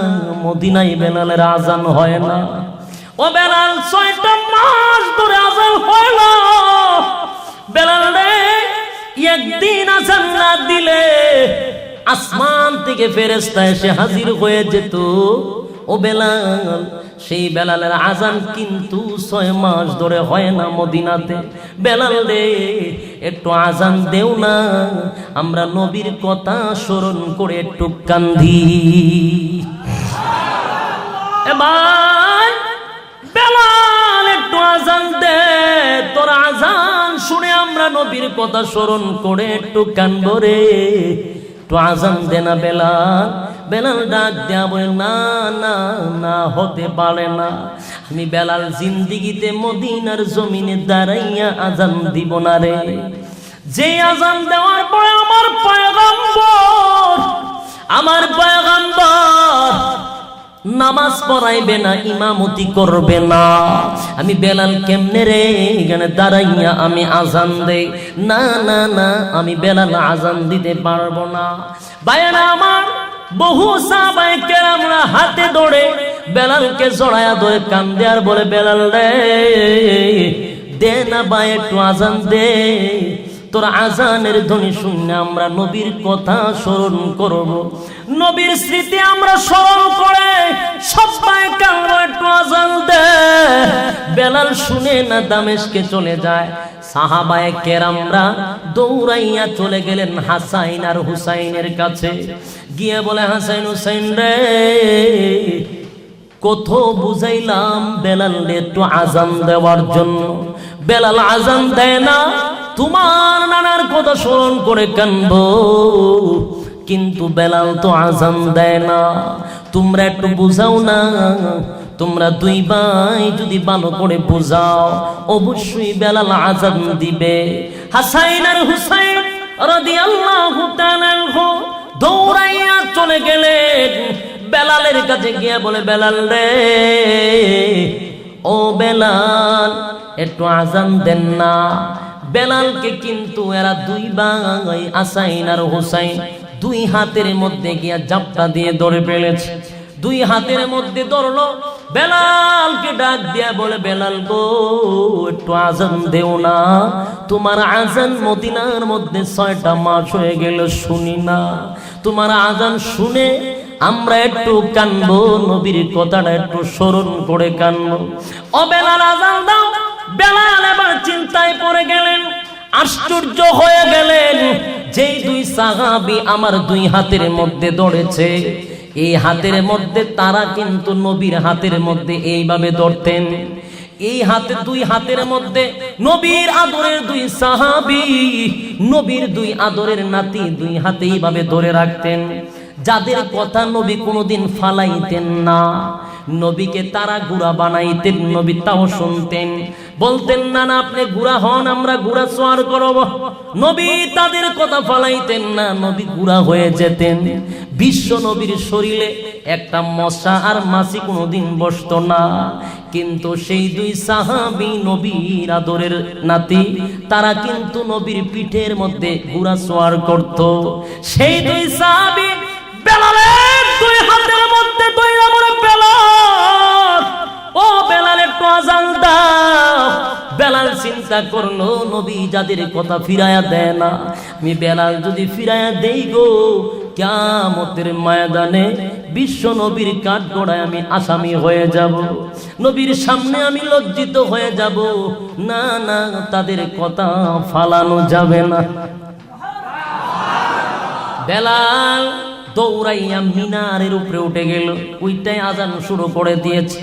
মদিনায় বেলালের আজান হয় না। ও বেলাল, 6টা মাস ধরে আজান হয় না। বেলাল রে, একদিন আযান না দিলে আসমান থেকে ফেরেশতা এসে হাজির হয়ে যেত। ও বেলাল, সেই বেলালের আযান কিন্তু 6 মাস ধরে হয় না মদিনাতে। বেলাল রে, একটু আযান দেও না, আমরা নবীর কথা স্মরণ করে একটু কান্দি। এ ভাই বেলাল, একটু আযান দে, তোর আযান শুনে আমরা নবীর কথা স্মরণ করে একটু কানবো রে, একটু আযান দে না বেলাল। বেলাল ডাক দেয়া বলে, না না না, হতে পারে না, আমি বেলাল জিন্দিগিতে মদিনার জমিনে দাঁড়াইয়া আযান দিব না রে। যে আযান দেওয়ার পরে আমার পয়গম্বর নামাজ পড়াইবে না, ইমামতি করবে না, আমি বেলাল কেমনে রে এখানে দাঁড়াইয়া আমি আযান দেই? না না না, আমি বেলাল আযান দিতে পারবো না। ভাইয়েরা আমার, বহু সাহাবায়ে কেরামরা হাতে ধরে বেলালকে জড়ায়া ধরে কান্দে আর বলে, বেলাল রে, দে না ভাই, একটু আযান দে, তোর আযানের ধ্বনি শুনে আমরা নবীর কথা স্মরণ করব, নবীর স্মৃতি আমরা স্মরণ করে সবাই কান্দবো, একটু আযান দে। বেলাল শুনে না দামেস্কে চলে যায়। সাহাবায়ে কেরামরা দৌড়াইয়া চলে গেলেন হাসাইন আর হুসাইনের কাছে, গিয়ে বলে, হাসাইন হুসাইন রে, কত বুঝাইলাম বেলাল একটু আযান দেওয়ার জন্য, বেলাল আযান দেয় না, তোমার নানার কথা স্মরণ করে কানবো, কিন্তু বেলাল তো আযান দেয় না, তোমরা একটু বুঝাও না, তোমরা দুই ভাই যদি ভালো করে বুঝাও অবশ্যই বেলাল আযান দিবে। হাসাইন আর হুসাইন রাদিয়াল্লাহু তাআলা আনহু দৌড়াইয়া চলে গেলেন বেলালের কাছে, গিয়ে বলে, বেলাল রে, ও বেলাল, একটু আযান দেন না। বেলালকে কিন্তু এরা দুই ভাই হাসাইন আর হুসাইন দুই হাতের মধ্যে গিয়া জাপটা দিয়ে ধরে ফেলেছে। দুই হাতের মধ্যে ধরলো, বেলালকে ডাক দিয়া বলে, বেলাল গো, একটু আযান দেও না, তোমার আযান মদিনার মধ্যে 6টা মাস হয়ে গেল শুনি না, তোমার আযান শুনে আমরা একটু কানবো, নবীর কথাটা একটু স্মরণ করে কানবো। ও বেলাল, আযান দাও। বেলাল এবার চিন্তায় পড়ে গেলেন, আশ্চর্য হয়ে গেলেন, যেই দুই সাহাবী আমার দুই হাতের মধ্যে ধরেছে, এই হাতের মধ্যে তারা কিন্তু নবীর হাতের মধ্যে এইভাবে ধরতেন, এই হাতে দুই হাতের মধ্যে নবীর আদরের দুই সাহাবী, নবীর দুই আদরের নাতি দুই হাতে এইভাবে ধরে রাখতেন, যাদের কথা নবী কোনোদিন ফালাইতেন না, নবীকে তারা গুড়া বানাইতেন, নবী তাও শুনতেন, বলতেন না না আপনি গুড়া হন, আমরা গুড়া সোয়ার করব, নবী তাদের কথা ফালাইতেন না, নবী গুড়া হয়ে যেতেন। বিশ্ব নবীর শরীরে একটা মশা আর মাছি কোনোদিন বসতো না, কিন্তু সেই দুই সাহাবী নবীর আদরের নাতি, তারা কিন্তু নবীর পিঠের মধ্যে গুড়া সোয়ার করত। সেই দুই সাহাবী বেলালের দুই হাতের মধ্যে দইরা বলে, বেলাল, ও বেলাল, একটু আযান দাও। বেলাল চিন্তা করলো, নবী যাদের কথা ফিরায়া দেয় না, আমি বেলাল যদি ফিরায়া দেই গো, কিয়ামতের ময়দানে বিশ্ব নবীর কাঠগড়ায় আমি আসামি হয়ে যাব, নবীর সামনে আমি লজ্জিত হয়ে যাব, না না, তাদের কথা ফালানো যাবে না। বেলাল দৌড়াইয়া মিনারের উপরে উঠে গেল, ওইটাই আযান শুরু করে দিয়েছে।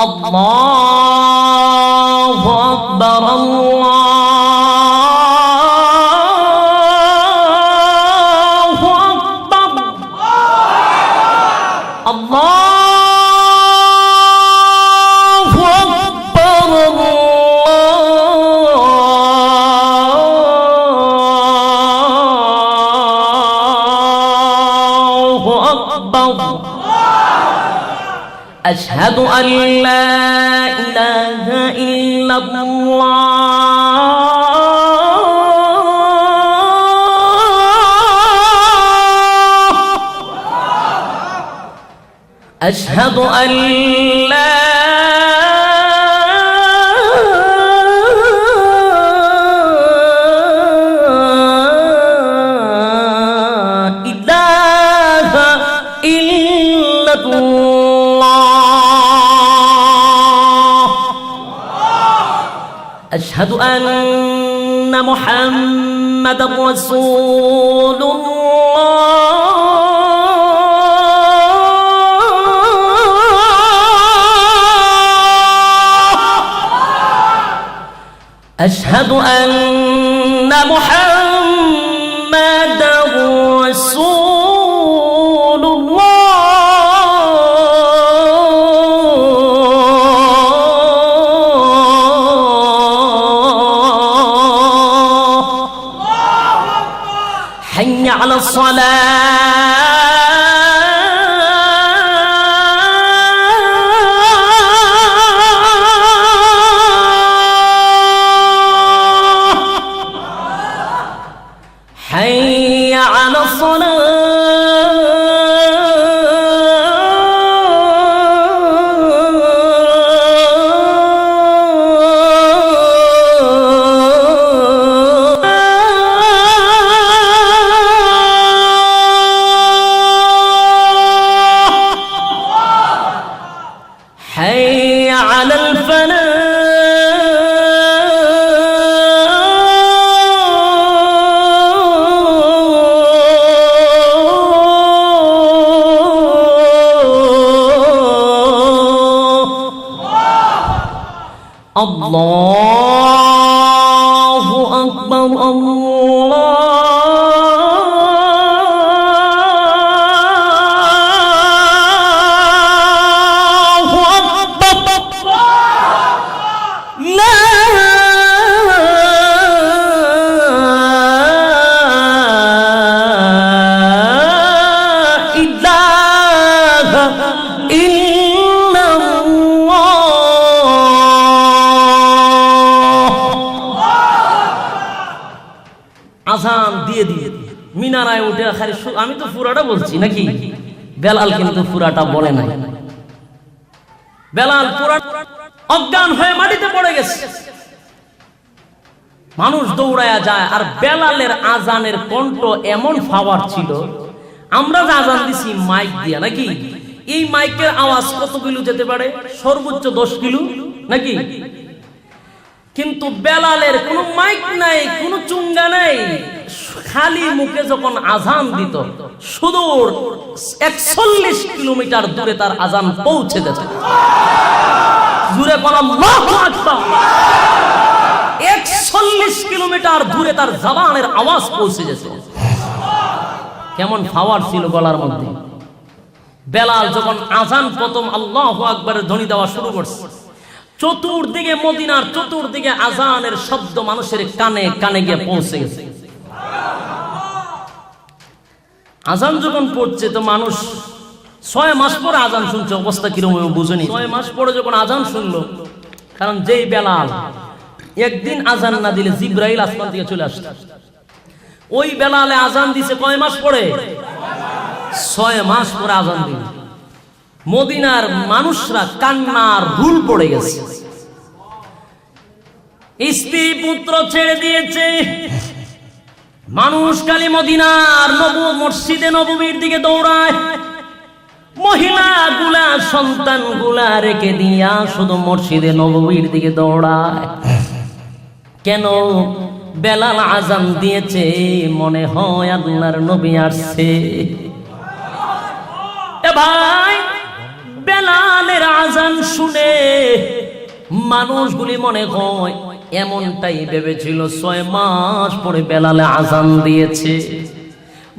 আল্লাহু আকবার, আল্লাহু আকবার, আল্লাহু আকবার, আল্লাহু আকবার। আশহাদু আল্লা ইলাহা ইল্লাল্লাহ, আশহাদু আল্লা আশহাদু আন্না মুহাম্মাদার রাসূলুল্লাহ আশহাদু আন্না মুহাম্মাদার রাসূলুল্লাহ حي على الصلاة حي على حي على الفلاح الله أكبر الله أكبر لا إله إلا আজান দিয়ে দিয়ে মিনারায় উঠে খালি আমি তো পুরাটা বলছি নাকি বেলাল কিন্তু পুরাটা বলে নাই বেলাল পুরা অজ্ঞান হয়ে মাটিতে পড়ে গেছে মানুষ দৌড়ায়া যায় আর বেলালের আজানের কণ্ঠ এমন পাওয়ার ছিল আমরা যে আজান দিছি মাইক দিয়া নাকি এই মাইকের আওয়াজ কত কিলো যেতে পারে সর্বোচ্চ 10 কিলো নাকি কিন্তু বেলালের কোনো মাইক নাই কোনো চুঙ্গা নাই খালি মুখে যখন আজান দিত সুদূর 41 কিলোমিটার দূরে তার আজান পৌঁছে যেত জোরে বল আল্লাহু আকবার 41 কিলোমিটার দূরে তার জবানের আওয়াজ পৌঁছে যেত কেমন পাওয়ার ছিল গলার মধ্যে বেলাল যখন আজান প্রথম আল্লাহু আকবারের ধ্বনি দেওয়া শুরু করছে চতুর্দিকে মদিনার চতুর্দিকে আজানের শব্দ মানুষের কানে কানে গিয়ে পৌঁছে গেছে আজান যখন পড়ছে তো মানুষ 6 মাস পরে আজান শুনছে অবস্থা কিরকম বুঝেনি 6 মাস পরে যখন আজান শুনলো কারণ যেই বেলাল একদিন আজান না দিলে জিবরাইল আসমান থেকে চলে আসতো ওই বেলালে আজান দিছে কয় মাস পরে 6 মাস পরে আজান দিল মদিনার মানুষরা কান্নার হুল পড়ে গেছে স্ত্রী পুত্র ছেড়ে দিয়েছে মানুষ খালি মদিনার মসজিদে নববীর দিকে দৌড়ায় মহিলা গুলা সন্তান গুলা রেখে দিয়া শুধু মসজিদে নববীর দিকে দৌড়ায় কেন বেলাল আজান দিয়েছে মনে হয় আল্লাহর নবী আসছে এ ভাই বেলালের আজান শুনে মানুষগুলি মনে হয় এমনটাই ভেবেছিল 6 মাস পরে বেলালে আজান দিয়েছে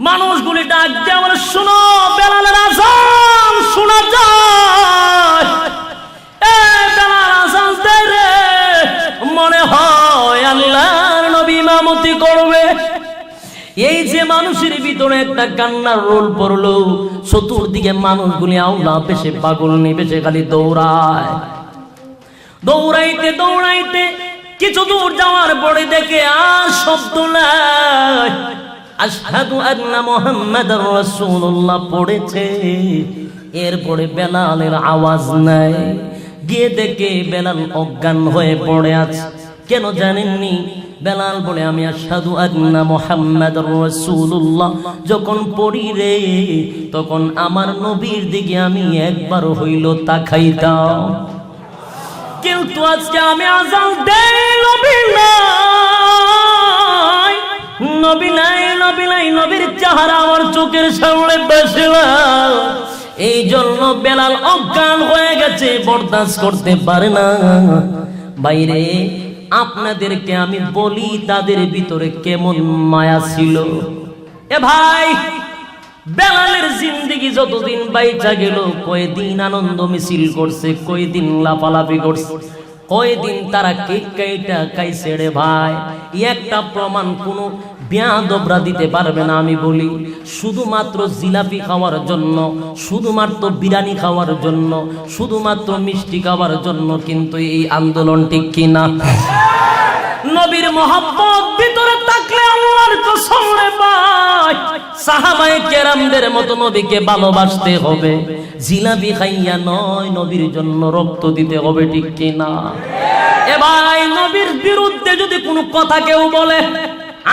মানুষগুলি ডাক দিয়ে বলে শুনো বেলালের আজান শোনা যায় এ বেলাল আজান দেয় রে মনে হয় আল্লাহর নবী ইমামতি করবে এই যে মানুষের ভিতরে একটা কান্নার রোল পড়লো চতুর্দিকে মানুষগুলি আওলা পেশে পাগল নিবেশে খালি দৌড়ায় দৌড়াইতে দৌড়াইতে কিছু দূর যাওয়ার পরে দেখে আর শব্দ নাই আশহাদু আন্না মুহাম্মাদার রাসূলুল্লাহ পড়েছে এরপরে বেলালের আওয়াজ নাই গিয়ে দেখে বেলাল অজ্ঞান হয়ে পড়ে আছে কেন জানেননি বেলাল বলে আমি আশহাদু আন্না মুহাম্মাদুর রাসূলুল্লাহ যখন পড়ি রে তখন আমার নবীর দিকে আমি একবার হইল তাকাইতাম কিন্তু আজকে আমি আজান দেই, নবী নাই, নবী নাই, নবী নাই, নবীর চেহারা আমার চোখের সামনে ভেসে না। এই জন্য বেলাল অজ্ঞান হয়ে গেছে, বরদাস্ত করতে পারে না। বাইরে আপনাদেরকে আমি বলি তাদের ভিতরে কেমন মায়া ছিল। এ ভাই, বেলালের জিন্দেগি যতদিন বাইচা গেল, কয়দিন আনন্দ মিছিল করছে, কয়দিন লাফালাফি করছে, কয়দিন তারা কেক কাইটা খাইছে রে ভাই। একটা প্রমাণ কোনো বেয়াদবরা দিতে পারবে না। আমি বলি, শুধুমাত্র জিলাপি খাওয়ার জন্য, শুধুমাত্র বিরিয়ানি খাওয়ার জন্য, শুধুমাত্র মিষ্টি খাওয়ার জন্য কিন্তু এই আন্দোলন, ঠিক কিনা? নবীর মহব্বত ভিতরে থাকলে আল্লাহর কসম রে ভাই, সাহাবায়ে কেরামদের মতো নবীকে ভালোবাসতে হবে। জিলাপি খাইয়া নয়, নবীর জন্য রক্ত দিতে হবে, ঠিক কিনা? এ ভাই, নবীর বিরুদ্ধে যদি কোনো কথা কেউ বলে,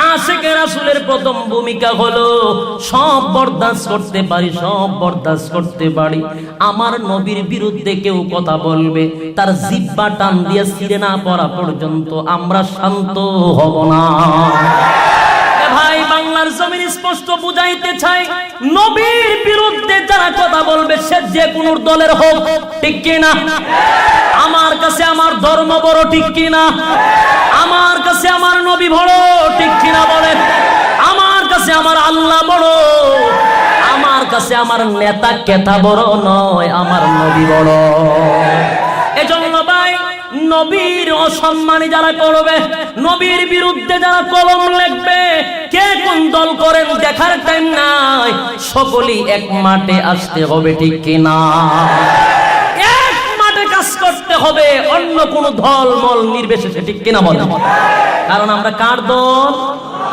আশিকে রাসূলের প্রথম ভূমিকা হলো সব বরদাস্ত করতে পারি, সব বরদাস্ত করতে পারি। আমার নবীর বিরুদ্ধে কেউ কথা বলবে, তার জিহ্বা টান দিয়ে ছিঁড়ে না পড়া পর্যন্ত আমরা শান্ত হব না। ভাই, বাংলার জমিন স্পষ্ট বুঝাইতে চাই, নবীর বিরুদ্ধে যারা কথা বলবে সে যে কোনো দলের হোক, ঠিক কিনা? আমার কাছে আমার ধর্ম বড়, ঠিক কিনা? আমার কাছে আমার নবী বড়, ঠিক কিনা বলেন? আমার কাছে আমার আল্লাহ বড়, আমার কাছে আমার নেতা কেতা বড় নয়, আমার নবী বড়। এজন্য ভাই, নবীর অসম্মানী যারা করবে, নবীর বিরুদ্ধে যারা কলম লিখবে, কে কোন দল করেন দেখার টাইম নাই, সকলেই এক মাঠে আসতে হবে, ঠিক কিনা? এক মাঠে কাজ করতে হবে, অন্য কোন দল মল নির্বিশেষে, ঠিক কিনা বলেন? কারণ আমরা কার দল?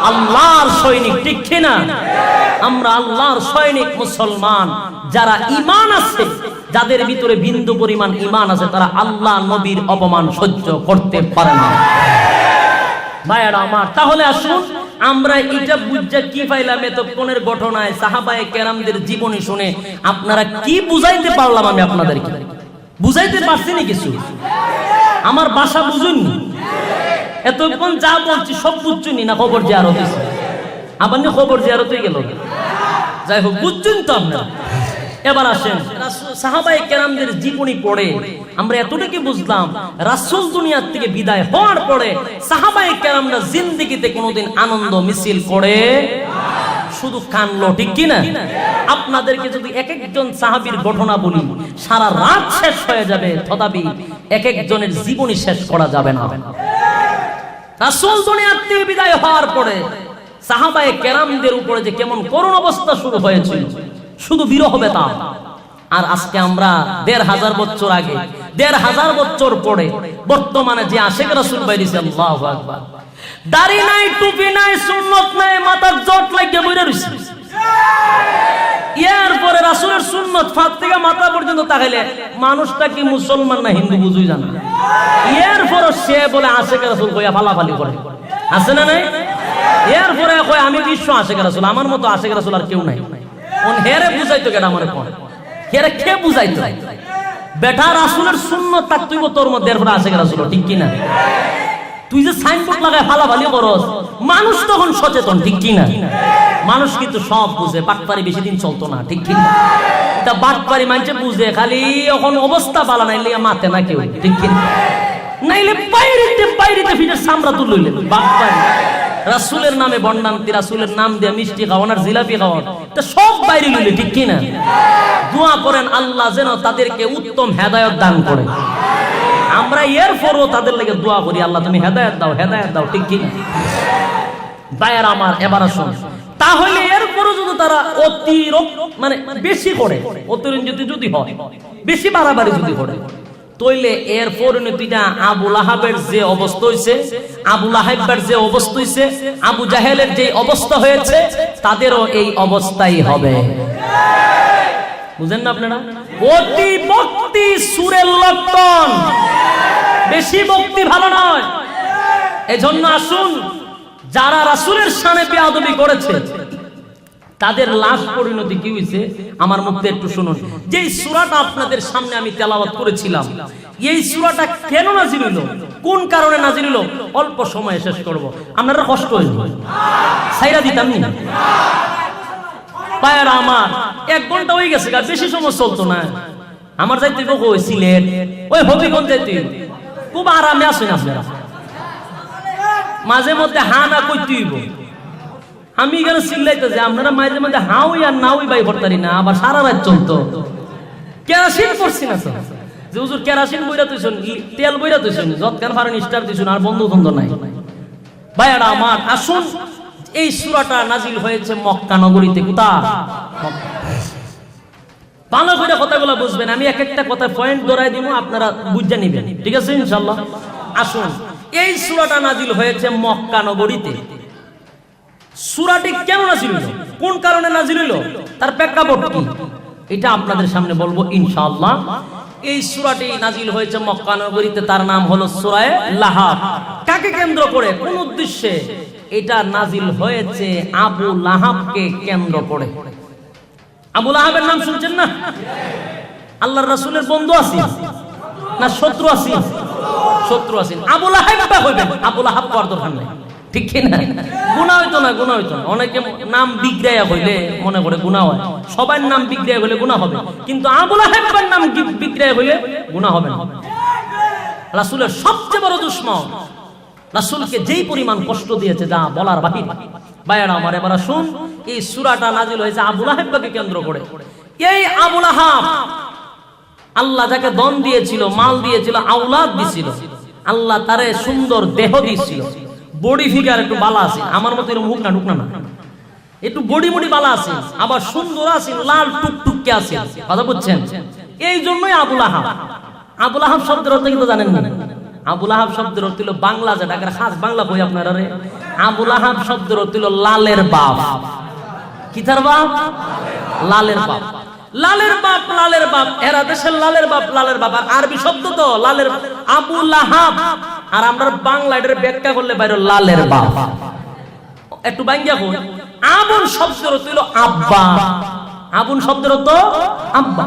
আল্লাহর সৈনিক, ঠিক কিনা? আমরা আল্লাহর সৈনিক মুসলমান। যারা ঈমান আছে, যাদের ভিতরে বিন্দু পরিমাণ ঈমান আছে, তারা আল্লাহ নবীর অপমান সহ্য করতে পারে না। ভাইরা আমার, তাহলে আসুন আমরা এটা বুঝা কি পাইলাম এতক্ষণের ঘটনায়, সাহাবায়ে কেরামদের জীবনী শুনে আপনারা কি বুঝাইতে পারলাম? আমি আপনাদেরকে বুঝাইতে পারছি না কিছু? আমার ভাষা বুঝুননি? এতক্ষণ যা বলছি সব বুঝছুনি না? খবর জিয়ারত হইছে, আপনি খবর জিয়ারত হয়ে গেল, যাই হোক বুঝছেন তো আপনারা। এবার আসেন, সাহাবায়ে কেরামদের জীবনী পড়ে আমরা এতটুকু বুঝলাম, রাসূল দুনিয়া থেকে বিদায় হওয়ার পরে সাহাবায়ে কেরামরা জিন্দেগিতে কোনোদিন আনন্দ মিছিল করে শুধু কানলো, ঠিক কিনা? আপনাদেরকে যদি এক একজন সাহাবীর ঘটনা বলি, সারা রাত শেষ হয়ে যাবে, তথাপি এক একজনের জীবনী শেষ করা যাবে না। রাসূল দুনিয়া থেকে বিদায় হওয়ার পরে সাহাবায়ে কেরামদের উপরে যে কেমন করুণ অবস্থা শুরু হয়েছিল, শুধু বিরহ বেতা। আর আজকে আমরা ১৫০০ বছর আগে, ১৫০০ বছর পরে বর্তমানে যে আশিক রাসূল বাইরেছে, আল্লাহু আকবার, দাড়ি নাই, টুপি নাই, সুন্নত নাই, মাথার জট লাগিয়ে বইরা রইছে। এরপরে রাসূলের সুন্নত ফাঁক থেকে মাথা পর্যন্ত তাকাইলে মানুষটা কি মুসলমান না হিন্দু বুঝুই জানা। এরপরে সে বলে আশিক রাসূল কইয়া ফালাফালি করে, আছে না নাই? এরপরে কয় আমি বিশ্ব আশিক রাসূল, আমার মতো আশিক রাসূল আর কেউ নাই। কোন হেরে বুঝাইতো কেডা? মনে কোন হেরে কে বুঝাইতো? বেটা, রাসূলের সুন্নত তাক তুইব তোর মধ্যে, এরপরে আশিক রাসূল, ঠিক কিনা? তুই যে সাইনবোর্ড লাগায় ফালাফালি করস, মানুষ তখন সচেতন, ঠিক কিনা? মানুষ কিন্তু সব বুঝে, বাটপারি বেশি দিন চলতো না, ঠিক কিনা? এটা বাটপারি মানুষে বুঝে, খালি এখন অবস্থা বালা নাইলে মাতে না কেউ, ঠিক কিনা? নাইলে বাইরেতে বাইরেতে ফিরে সামরা তুল লইলেন বাটপারি। রাসূলের নামে বন্ডান্তি, রাসূলের নাম দিয়ে মিষ্টি খাওয়ান আর জিলাপি খাওয়ান, তা সব বাইরে লইলে, ঠিক কিনা? দোয়া করেন আল্লাহ যেন তাদেরকে উত্তম হেদায়েত দান করে। আমরা এরপরও তাদের লাগে দোয়া করি, আল্লাহ তুমি হেদায়েত দাও, হেদায়েত দাও, ঠিক কিনা? ভাইয়েরা আমার, এবার আসুন, তাহলে এরপরও যদি তারা অতিরিক্ত মানে বেশি করে, অতিরঞ্জিত যদি হয়, বেশি বাড়াবাড়ি যদি করে, তইলে এর পরিণতিটা আবু লাহাবের যে অবস্থা হইছে, আবু লাহাবের যে অবস্থা হইছে, আবু জাহেলের যে অবস্থা হয়েছে, তাদেরও এই অবস্থাই হবে। বুঝেন না আপনারা? অতি ভক্তি সুরের লক্ষণ, বেশি ভক্তি ভালো নয়। এজন্য আসুন, যারা রাসূলের শানে বেয়াদবি করেছে, তাদের লাশ পরিণতি কি হয়েছে আমার মুখে একটু শুনুন। যে সূরাটা আপনাদের সামনে আমি তেলাওয়াত করেছিলাম, এই সূরাটা কেন নাজিল হলো, কোন কারণে নাজিল হলো, অল্প সময়ে শেষ করব। আপনারা কষ্ট হইল ছাইরা দিতাম না পায়ের আমার 1 ঘন্টা হয়ে গেছে, বেশি সময় চলতো না। আমার যাইতে কই সিলেট, ওই হবিগঞ্জ যাইতে খুব আরামে আসেন আপনারা, মাঝে মধ্যে হা না কইতে হইব। আমি এখানে চিল্লাইতে যে আপনারা মাঝে মধ্যে হাউই আর নাউই বাই ভরতারি না, আবার সারা রাত চলতো। কেরাসিন করছি না তো যে হুজুর কেরাসিন বইরা তুইছেন, তেল বইরা তুইছেন, যৎকান ফারেন স্টার দিছেন, আর বন্ধু বন্ধ নাই। ভাইয়ারা আমার আসুন, এই সূরাটা নাজিল হয়েছে মক্কা নগরীতে। কোথায়? ভালো করে কথাগুলো বুঝবেন, আমি এক একটা কথা পয়েন্ট ধরাই দিব, আপনারা বুঝে নেবেন, ঠিক আছে ইনশাআল্লাহ। আসুন, এই সূরাটা নাজিল হয়েছে মক্কা নগরীতে। সূরাটি কেন নাজিল হলো, কোন কারণে নাজিল হলো, তার প্রেক্ষাপট কি, এটা আপনাদের সামনে বলবো ইনশাআল্লাহ। এই সূরাটি নাজিল হয়েছে মক্কা নগরীতে, তার নাম হলো সূরা লাহাব। কাকে কেন্দ্র করে, কোন উদ্দেশ্যে এটা নাজিল হয়েছে? আবু লাহাবকে কেন্দ্র করে। আবু লাহাবের নাম শুনছেন না? আল্লাহর রাসূলের বন্ধু আছেন না শত্রু আছেন? শত্রু আছেন। আবু লাহাব হইবেন, আবু লাহাব করার দরকার নাই, ঠিক কি না? গুনাহ হইতো না, গুনাহ হইতো না। অনেকে নাম বিগড়াইয়া হইলে মনে করে গুনাহ হয়, সবার নাম বিগড়াইয়া হইলে গুনাহ হবে, কিন্তু আবু লাহাবের নাম বিগড়াইয়া হইলে গুনাহ হবে না। রাসূলের সবচেয়ে বড় দুশমন, রাসূলকে যেই পরিমাণ কষ্ট দিয়েছে যা বলার বাহিরে। ভাইয়ারা আমার, এবার শুন, এই সূরাটা নাজিল হয়েছে আবু লাহাবকে কেন্দ্র করে। এই আবু লাহাব, আল্লাহ যাকে ধন দিয়েছিল, মাল দিয়েছিল, আওলাদ দিয়েছিল, আল্লাহ তারে সুন্দর দেহ দিয়েছিল, বডি ফিগার একটু বালা আছে, আমার মতো এরকম মুখ না ঢুকনা না, একটু বডি বডি বালা আছে, আবার সুন্দর আছে, লাল টুকটুকে আছে, কথা বুঝছেন? এই জন্যই আবু লাহাব। আবু লাহাব শব্দের অর্থ কিন্তু জানেন না? আবু লাহাব শব্দের অর্থ হলো বাংলা, যেটা খাস বাংলা বই আপনারা রে, আবু লাহাব শব্দের অর্থ হলো লালের বাপ। কি তার বাপ? লালের বাপ। লালের বাপ, লালের বাপ, এরা দেশের লালের বাপ, লালের বাপ। আর আরবি শব্দ তো লালের, আবু লাহাব, আর আমরা বাংলা এটার ব্যাখ্যা করলে বাইরে লালের বাপ। একটু বাঙ্গিয়া বল, আবুল শব্দের অর্থ হলো আব্বা, আবুল শব্দের অর্থ আব্বা।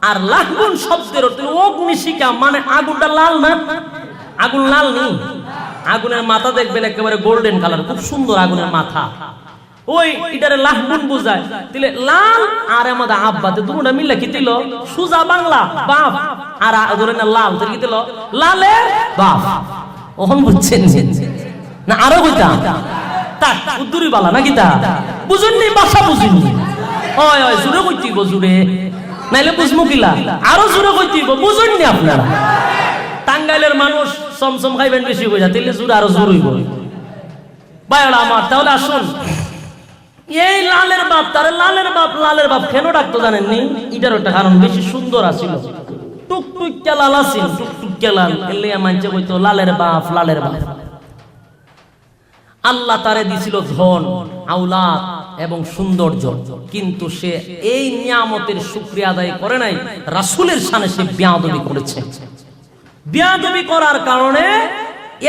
আর লাহবুন শব্দের অর্থ হলো অগ্নিশিখা, মানে আগুনটা লাল না, আগুন লাল নেই, আগুনের মাথা দেখবেন একেবারে গোল্ডেন কালার, খুব সুন্দর আগুনের মাথা, ওই এটারে লাহবুন বুঝায়। তাহলে লাল আর আমাদের আব্বাতে দুটোটা মিলে কি দিল সুজা বাংলা বাপ, আর ধরে না লাল কি দিল লালের বাপ। ওহন বুঝছেন না? আরো কইতা তা উদ্দুরি বালা নাকি তা বুঝুননি, ভাষা বুঝুননি, হয় হয় জুড়ে কইতিব, জুড়ে নাইলে বুঝমু কিলা, আরো জুড়ে কইতিব, বুঝুননি আপনারা? টাঙ্গাইলের মানুষ সমসম খাইবেন বেশি কইরা, তাইলে জুড়ে আরো জোর হইব। ভাইরা আমার, তাহলে আসুন, এই লালের বাপ, তারে লালের বাপ, লালের বাপ কেন ডাকতো জানেননি? এটার একটা কারণ, বেশি সুন্দর আছিল, টুকটুক লাল আছিল, টুকটুক লাল, এলে মানছে কইতো লালের বাপ, লালের বাপ। আল্লাহ তারে দিছিল ধন, আওলাদ এবং সৌন্দর্য, কিন্তু সে এই নিয়ামতের শুকরিয়া আদায় করে নাই, রাসূলের শানে সে বেয়াদবি করেছে। বেয়াদবি করার কারণে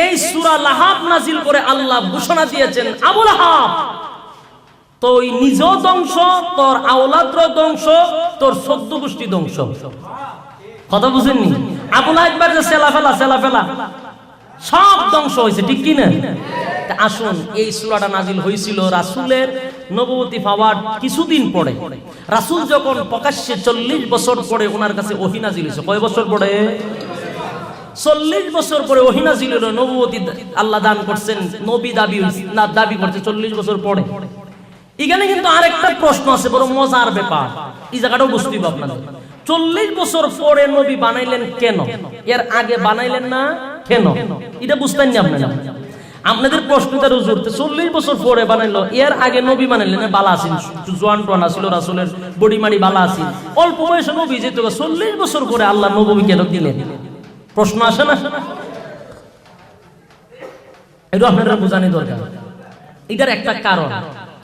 এই সূরা লাহাব নাজিল করে আল্লাহ ঘোষণা দিয়েছেন, আবু লাহাব তুই নিজেও ধ্বংস, তোর আওলাদর ধ্বংস, তোর 14 গোষ্ঠী ধ্বংস। কথা বুঝেননি? আবু লাহাব যে সেলাফেলা সব ধ্বংস হয়েছে, ঠিক কি না? আসুন, এই সূরাটা নাজিল হয়েছিল রাসূলের নবুয়তি পাওয়ার কিছুদিন পরে। রাসূল যখন প্রকাশ্যে 40 বছর পরে ওনার কাছে ওহী নাজিল হয়েছে। কয় বছর পরে? 40 বছর পরে ওহী নাজিল হলো, নবুয়তি আল্লাহ দান করছেন, নবী দাবি করছে 40 বছর পরে। এখানে কিন্তু আরেকটা প্রশ্ন আছে, বড় মজার ব্যাপার, এই জায়গাটাও বুঝতে হবে আপনাদের। 40 বছর পরে নবী বানাইলেন কেন? এর আগে বানাইলেন না কেন? এটা বুঝতেন না আপনারা? আপনাদের প্রশ্নটার হুজুর 40 বছর পরে বানাইলো, এর আগে নবী বানাইলেন, বালা আছেন, জোয়ান টোয়ান ছিল, রাসূলের বডি মাড়ি বালা আছে, অল্প বয়সে নবী যেত, 40 বছর পরে আল্লাহ নবী কেন দিলেন? প্রশ্ন আসে না? এটা আপনারা বোঝানি দরকার। এটার একটা কারণ,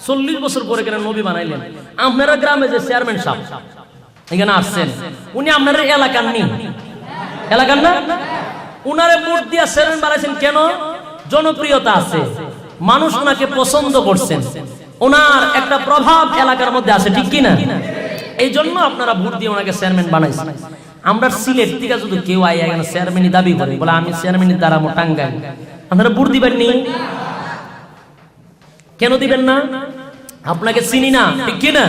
40 বছর পরে কেন নবী বানাইলেন? আপনারা গ্রামে যে চেয়ারম্যান সাহেব এখানে আসছেন, উনি আপনার এলাকার নেই, এলাকার না, উনারে ভোট দিয়া চেয়ারম্যান বানাইছেন কেন? জনপ্রিয়তা আছে, মানুষ ওনাকে পছন্দ করছেন, ওনার একটা প্রভাব এলাকার মধ্যে আছে, ঠিক কি না? এই জন্য আপনারা ভোট দিয়ে ওনাকে চেয়ারম্যান বানাইছেন। আমরা সিলেট থেকে যদি কেউ আই এখানে চেয়ারম্যানই দাবি করে, বলে আমি চেয়ারম্যানের দ্বারা টাঙ্গাই, আপনারা ভোট দিবেন নি? কেন দিবেন না? আপনাকে চিনি না, ঠিক কি না?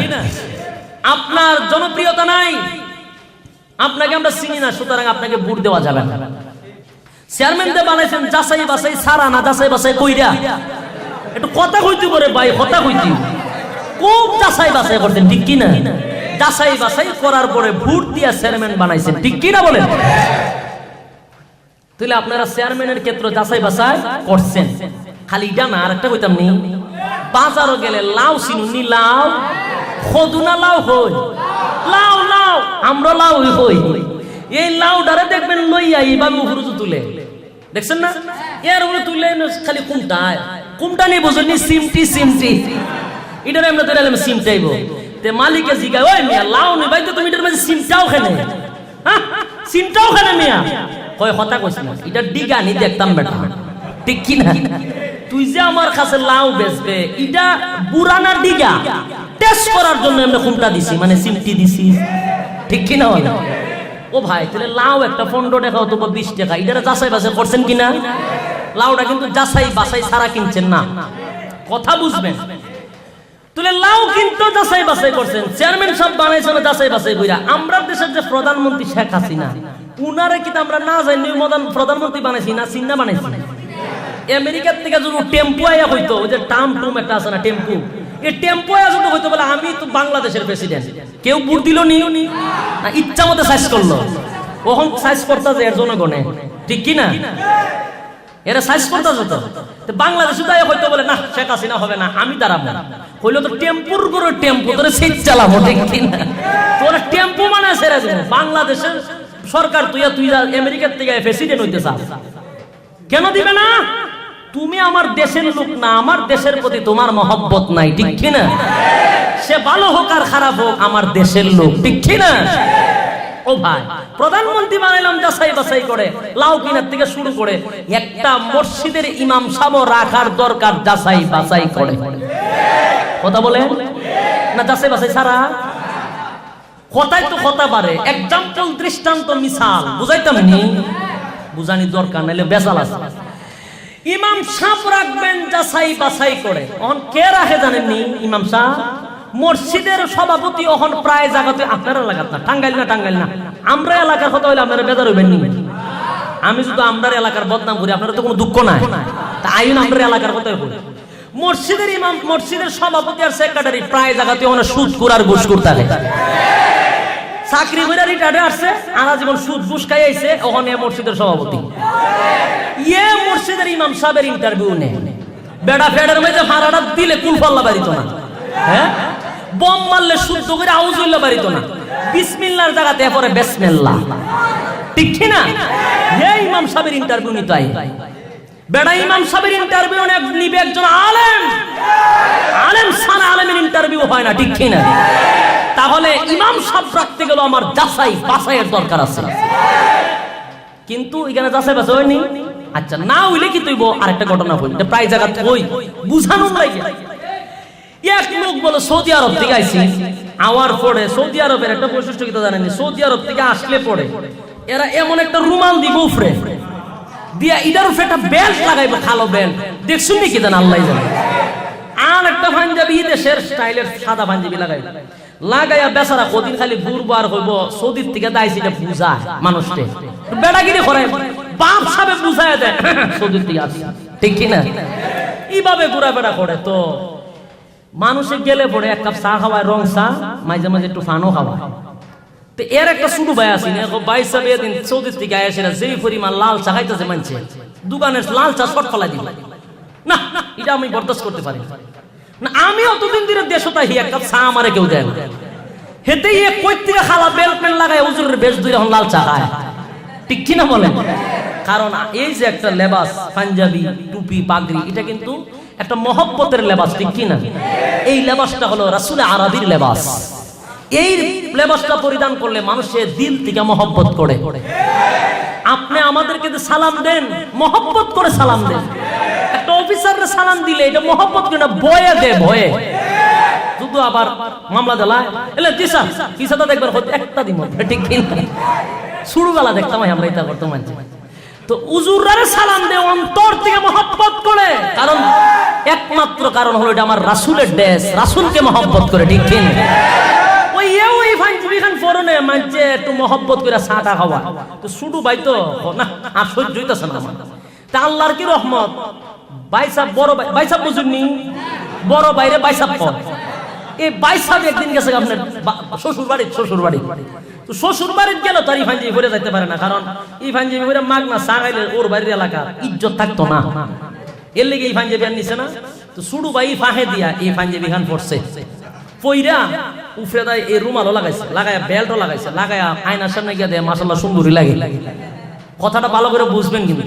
আপনার জনপ্রিয়তা নাই, আপনাকে আমরা চিনি না, সুতরাং আপনাকে ভোট দেওয়া যাবে না। চেয়ারম্যান দিয়ে বানাইছেন যাচাই বাছাই সারা না, যাচাই বাছাই কইরা একটু কথা কইতে পারে ভাই, কথা কইতে খুব যাচাই বাছাই করতেন, ঠিক কি না? যাচাই বাছাই করার পরে ভোট দিয়া চেয়ারম্যান বানাইছেন, ঠিক কি না বলেন? তাহলে আপনারা চেয়ারম্যানের ক্ষেত্রে যাচাই বাছাই করছেন। খালি এটা না, আরেকটা কইতাম নি, বাজারও গেলে লাউ চিনুনি, লাউ খদুনা লাউ হই, লাউ লাউ আমরা লাউ হই, এই লাউডারে দেখবেন লইয়া এইভাবে উপরে তুলে, দেখছেন না? এর উপরে তুলে খালি কুমটায় কুমটা নেই, বুঝুন সিমটি সিমটি, এটারে আমরা ধরে এলাম সিমটাইব। তে মালিকে জিগায়, ওই মিয়া লাউ নেই ভাই, তো তুমি এটার মাঝে সিমটাও খেলে, হ্যাঁ সিমটাও খেলে মিয়া, কয় কথা কইছ না, এটা ডিগানি দেখতাম বেটা, ঠিক কি না? তুই যে আমার কাছে লাউ বেচবে, এটা বুড়ানা ডিগা টেস্ট করার জন্য আমরা কুমটা দিছি, মানে সিমটি দিছি, ঠিক কি না? ও ভাই তাহলে লাউ একটা 15 টাকা অথবা 20 টাকা, এটা যাচাই বাছাই করছেন কিনা? লাউটা কিন্তু যাচাই বাছাই ছাড়া কিনছেন না, কথা বুঝবেন। তাহলে লাউ কিন্তু যাচাই বাছাই করছেন, চেয়ারম্যান সব বানাইছেন যাচাই বাছাই কইরা। আমরা দেশের যে প্রধানমন্ত্রী শেখ হাসিনা, উনারে কি আমরা না জানি প্রধানমন্ত্রী বানাইছি না চিন্না বানাইছি? আমেরিকার থেকে যদি টেম্পো আয়া হইতো, ওই যে টাম টুম একটা আছে না টেম্পো, এই টেম্পো আয়া যদি হইতো বলে আমি তো বাংলাদেশের প্রেসিডেন্ট, কেউ ভোট দিল নি না, ইচ্ছা মতো সাইজ করলো, ওখান সাইজ করতে যে এর জনগণে, ঠিক কি না? এরা সাইজ করতে যেত, বাংলাদেশে তাই হয়তো বলে না শেখ হাসিনা হবে না, আমি দাঁড়াবো, হইলো তো টেম্পুর করে টেম্পো তোরে সিট চালাবো, ঠিক কি না? তোরা টেম্পো মানে সেরা দিন বাংলাদেশের সরকার, তুই আমেরিকার থেকে প্রেসিডেন্ট হইতে চাস, কেন দিবে না? তুমি আমার দেশের লোক না, আমার দেশের প্রতি তোমার মহব্বত নাই, ঠিক কি না? সে ভালো হোক আর খারাপ হোক আমার দেশের লোক, ঠিক কি না? ও ভাই প্রধানমন্ত্রী বানাইলাম যাচাই বাছাই করে, লাউ কিনার থেকে শুরু করে একটা মসজিদের ইমাম সাহেব রাখার দরকার যাচাই বাছাই করে, কথা বলে না? যাচাই বাছাই ছাড়া কথাই তো কথা বাড়ে, এক্সাম্পল দৃষ্টান্ত মিসাল বুঝাইতাম নি, বুঝানি দরকার নাইলে বেজাল আছে। ইমাম সাহেব রাখবেন যাচাই বাছাই করে, অন কে রাখে জানেননি? ইমাম সাহেব মসজিদের সভাপতি, অহন প্রায় জায়গাতে আপনার এলাকার না, টাঙ্গাইল না, আমরা এলাকার কথা হইলে আপনারা বেজার হইবেন নি? আমি শুধু আমরা এলাকার বদনাম করি, আপনারা তো কোনো দুঃখ নাই, তা আইন আমরা এলাকার কথাই বলি। মসজিদের ইমাম, মসজিদের সভাপতি আর সেক্রেটারি প্রায় জায়গাতে অনেক সুদখোর আর ঘুষখোর থাকে, চাকরি করে রিটায়ার্ডে আসছে, আনা জীবন সুদ ঘুষ খাই আইছে, ওখানে মসজিদের সভাপতি। ইয়ে মসজিদের ইমাম সাহেবের ইন্টারভিউ নেই, বেড়া ফেডের মধ্যে ভাড়াটা দিলে কুলফাল্লা বাড়িত না, হ্যাঁ বম মারলে শুদ্ধ করে আউজুল্লাহ বাড়িত না, বিসমিল্লাহর জায়গাতে পরে বিসমিল্লাহ, ঠিক কি না? এই ইমাম সাহেবের ইন্টারভিউ নিতে আই, বেড়া ইমাম সাহেবের ইন্টারভিউ নিবে একজন আলেম, আলেম সানা আলেমের ইন্টারভিউ হয় না, ঠিক কি না? তাহলে ইমাম সাহেব রাখতে গেল আমার যাচাই বাছাইয়ের দরকার আছে, কিন্তু এখানে যাচাই বাছাই হয়নি। আচ্ছা না হইলে কি তুইব? আরেকটা ঘটনা হইল, এটা প্রায় জায়গা কই বুঝানো লাগে। এক লোক বলে সৌদি আরব থেকে আইছি, আওয়ার পরে সৌদি আরবের একটা বৈশিষ্ট্য কি জানেননি? সৌদি আরব থেকে আসলে পরে এরা এমন একটা রুমাল দিব উপরে দিয়া, ইটার উপরে একটা বেল্ট লাগাইবো, কালো বেল্ট, দেখছুন নাকি জান আল্লাহ জানে, আর একটা পাঞ্জাবি দেশের স্টাইলের সাদা পাঞ্জাবি লাগাইয়া বেচারা কদিন খালি বুরবার হইব, সৌদির থেকে দাইছি এটা বুঝায় মানুষকে, বেড়াগিরি করে বাপ সাবে বুঝায় দেয় সৌদির থেকে আসি, ঠিক কিনা? এইভাবে ঘোরাফেরা করে, তো মানুষে গেলে পরে এক কাপ চা খাওয়ায়, রং চা, মাঝে মাঝে একটু ফানও খাওয়ায়। তো এর একটা শুরু ভাই আসি না, ভাই সাহেব এদিন সৌদির থেকে আসে না, যেই পরিমাণ লাল চা খাইতেছে মানছে, দোকানের লাল চা শর্ট ফেলাই দিল না, এটা আমি বরদাস্ত করতে পারি না। আমি অতদিন ধরে দেশটা হি এক কাপ চা আমারে কেউ দেয় না, হেতে ইয়ে কই থেকে খালা বেল্ট পেন লাগায় হুজুরের বেশ দুই এখন লাল চা খায়, ঠিক কিনা বলেন? কারণ এই যে একটা লেবাস, পাঞ্জাবি টুপি পাগড়ি, এটা কিন্তু একটা মহব্বতের লেবাস, ঠিক কিনা? এই লেবাসটা হলো রাসূল আরবির লেবাস। এই লেবাসটা পরিধান করলে মানুষের দিল থেকে মহব্বত করে। আপনি আমাদেরকে সালাম দেন, মহব্বত করে সালাম দেন। একটা অফিসার অফিসারের সালাম দিলে এটা মহব্বত করে না, ভয়ে দে, ভয়ে শুধু আবার মামলা দেলায় এলে দিশা কিসাটা দেখবার হতে একটা দিন ঠিক কিনা শুরুবেলা দেখতাম আমরা এটা করতে মানছি। তো উজুরারে সালাম দে অন্তর থেকে মহব্বত করে, কারণ একমাত্র কারণ হলো এটা আমার রাসূলের দেশ, রাসূলকে মহব্বত করে ঠিক কিনা। ওই ওই ফাইনজুবি খান ফরনে মানছে একটু মহব্বত করে চাটা খাওয়া, তো শুধু ভাই তো না আর সহ্য হইতাছে না আমার। তা আল্লাহর কি রহমত, বাইসাব বড় বাইসাব বুঝুননি, বড় বাইরে বাইসাব কর। এই বাইসাব একদিন গেছে আপনার শ্বশুর বাড়ি, তো শ্বশুর বাড়িতে গেল তার ইফানজিবি ঘুরে যাইতে পারে না, কারণ ইফানজিবি ঘুরে মাগ না চা খাইলে ওর বাড়ির এলাকার ইজ্জত থাকতো না, এর লেগে ইফানজিবি আর নিছে না। তো শুরু ভাই ফাঁহে দিয়া ইফানজিবি খান পড়ছে, পইরা উফরে দেয় এই রুমালও লাগাইছে, লাগায়া বেল্টও লাগাইছে, লাগায়া আয়নার সামনে গিয়ে দেয় মাশাআল্লাহ সুন্দরী লাগে। কথাটা ভালো করে বুঝবেন কিন্তু,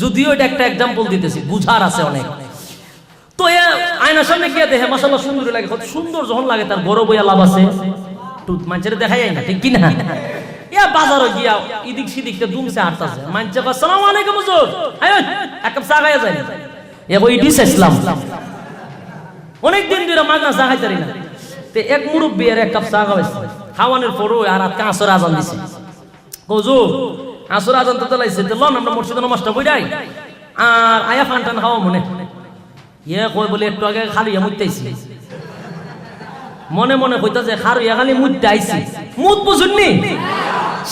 যদিও এটা একটা এক্সাম্পল দিতেছি, বুঝার আছে অনেক। তো আয়নার সামনে গিয়ে দেখে মাশাআল্লাহ সুন্দরী লাগে, কত সুন্দর যখন লাগে তার বড় বইয়া লাভ আছে, মানুষের দেখাই না ঠিক কিনা। বাজারে গিয়া ইদিক সিদিকটা দুমছে হাঁটতেছে, মানুষে আসসালামু আলাইকুম হুজুর, এক কাপ চা খাইয়া যায়, ইসলাম অনেকদিন ধরে মাগনা চা খাইতারি না। তো এক মুরব্বী আর এক কাপ চা খাওয়াইছে, খাওয়ানোর পরও আর আসর আজান দিছে, হুজুর আসর আজান তো লাইছে, লন আমরা মসজিদে নামাজটা পড়াই আর আয়া ফান টান খাওয়া মনে কই বলে একটু আগে খালি মুইতাইছি, মনে মনে কইতাছে খারুইয়া খালি মুইতে আইছি, মুত বুঝুননি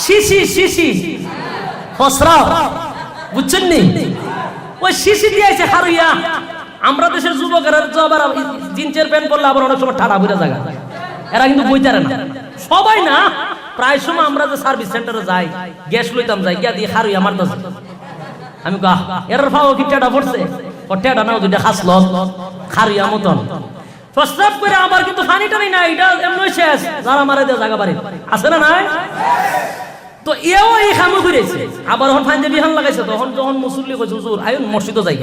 শিশি শিশি ফসরা বুঝছেন নি, ওই শিশি দিয়ে আইছে খারুইয়া। আমরা দেশের যুবকেরা আবার জিন্সের প্যান্ট পরলে আবার অনেক সময় ঠাড়া বুঝা জায়গা, এরা কিন্তু বইতারে না, সবাই না প্রায় সময় আমরা যে সার্ভিস সেন্টারে যাই গ্যাস লইতাম যাই গিয়া দিয়ে খারুইয়া মারতাছে, আমি কহ এর ফাও কি টেডা পড়ছে, ও টেডা নাও দুইটা খাসল খারুইয়া মতন প্রস্তাব করে আবার কিন্তু পানি টানি না, এটা এমনই শেষ যারা মারা দেয় জায়গা বাড়ি আছে না নাই। তো এও এই খামু ঘুরেছে, আবার যখন পাঞ্জাবি হান লাগাইছে তখন যখন মুসল্লি কইছে হুজুর আইন মসজিদে যাই,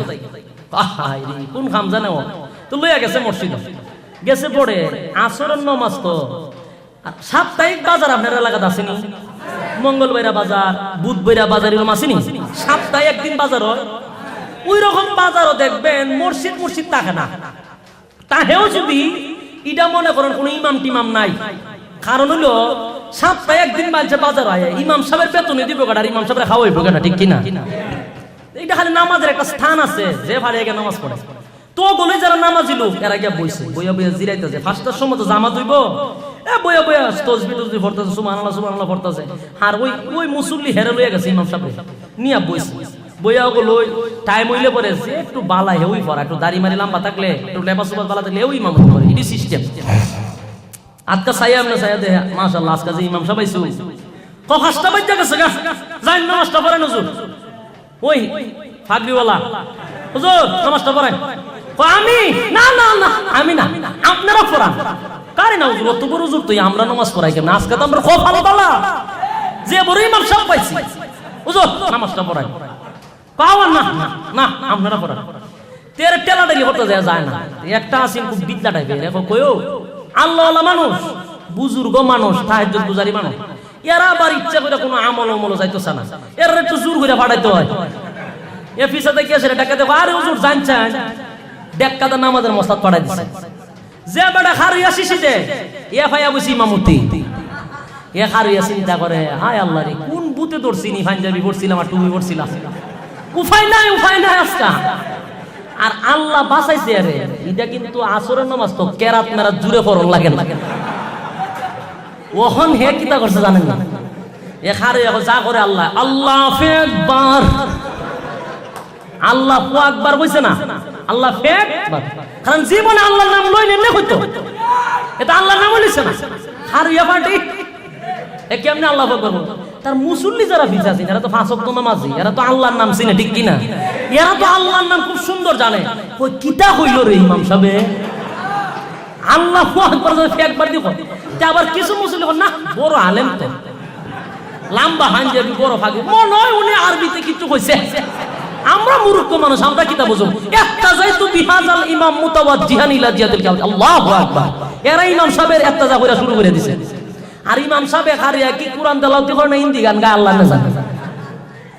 কোন খাম জানে ও, তো লইয়া গেছে মসজিদে, গেছে পড়ে আসরের নামাজ। তো সাপ্তাহিক বাজার আপনার এলাকাতে আসেনি, মঙ্গলবাইরা বাজার বুধবাইরা বাজার এরকম আসেনি, সপ্তাহে একদিন বাজার হয়, ওই রকম বাজারও দেখবেন মসজিদ মসজিদ থাকে না, তাহেও যদি এটা মনে করেন কোন ইমাম টিমাম নাই, কারণ হলো সপ্তাহে একদিন বাজছে বাজার হয়, ইমাম সাহেবের বেতনে দিব কাটার ইমাম সাহেবের খাওয়াইব কেনা ঠিক কিনা। এটা খালি নামাজের একটা স্থান আছে, যে ভারে গিয়ে নামাজ পড়ে, তো বলে যারা নামাজি লোক এরা গিয়া বইছে, বইয়া বইয়া জিরাইতেছে, ফার্স্টের সময় তো জামা ধুইব, বইয়া বইয়া তসবি টসবি পড়তেছে, সুবহানাল্লাহ পড়তেছে, আর ওই মুসল্লি হেরে লইয়া গেছে ইমাম সাহেব নিয়া বইছে, বইয়া গুলো টাইম হইলে পরে একটু বালা হেউই পড়া, একটু দাড়ি মারি লম্বা থাকলে একটু লেবা সুবাদ বালা থাকলে ওই ইমাম করে, এটি সিস্টেম। আজকা সাইয়া আমনে সাইয়া দে মাশাআল্লাহ, আজকা যে ইমাম সাহেব আইছো ক ফাস্টা বাজ্জা গেছে গা, যাই নামাজটা পড়েন হুজুর, ওই ফাগরিওয়ালা হুজুর নামাজটা পড়েন, আমি না না না আমি না, আপনারা পড়ান, কারে না হুজুর অত বড় হুজুর তুই আমরা নামাজ পড়াই কেমন, আজকে তো আমরা খুব ভালো বালা যে বড় ইমাম সাহেব পাইছি, হুজুর নামাজটা পড়াই পাওয়া না না আপনারা পড়ান। তেরে টেলা ডালি হতে যায় না, একটা আসিন খুব বিদ্যা টাইপের, এখন কইও আল্লাহওয়ালা মানুষ, বুজুর্গ মানুষ, তাহাজ্জুদ গুজারি মানুষ, এরা আবার ইচ্ছা করে কোনো আমল যাইতেছে না, এরা একটু জোর করে ফাটাইতে হয়। এ পিছাতে কি আছে ডাকা দেখো, আরে হুজুর জানছেন ডেক্কাতে নামাজের মস্তাদ পাঠাই দিচ্ছে, যে বেটা খারুইয়া শিশিতে এ ভাইয়া বুঝি ইমামতি, এ খারুইয়া চিন্তা করে হায় আল্লাহ রে কোন বুতে ধরছিনি, পাঞ্জাবি পড়ছিলাম আর টুপি পড়ছিলাম, উপায় নাই আজকা। আর আল্লাহ বাঁচাইছে, আরে এটা কিন্তু আসরের নামাজ তো কেরাত মেরাত জুড়ে পড়ন লাগে না, ওহন হে কিতা করছে জানেন না, এ খারুইয়া যা করে আল্লাহ আল্লাহু আকবার, আল্লাহ আকবার কইছে না, আল্লাহ আকবার, কারণ জীবনে আল্লাহর নাম লইলে না হইতো, এটা আল্লাহর নাম লইছে না, খারুইয়া পার্টি এ কেমনে আল্লাহ আকবার বলবো। তার মুসল্লি যারা ভিজাছি এরা তো পাঁচ ওয়াক্ত নামাজি, এরা তো আল্লাহর নাম চিনে ঠিক কিনা, এরা তো আল্লাহর নাম খুব সুন্দর জানে, ওই কিতা হইল রে ইমাম সাহেব আল্লাহু আকবার একবার দিব। আবার কিছু মুসল্লি না বড় আলেম তো লম্বা পাঞ্জাবি বড় ফাগি, মনে হয় উনি আরবিতে কিছু কইছে, আমরা মূর্খ মানুষ আমরা কিতা বুঝব, ইত্তাজাইতু বিহাযাল ইমাম মুতাওয়াজ্জিহান ইলা জিয়াদিল কাউল, আল্লাহু আকবার, এরা ইমাম সাহেবের ইত্তাজা কইরা শুরু করে দিছে। আর ইমাম সাহেব খারিয়া কি কোরআন তেলাওয়াত করে না হিন্দি গান গায় আল্লাহ না জানে,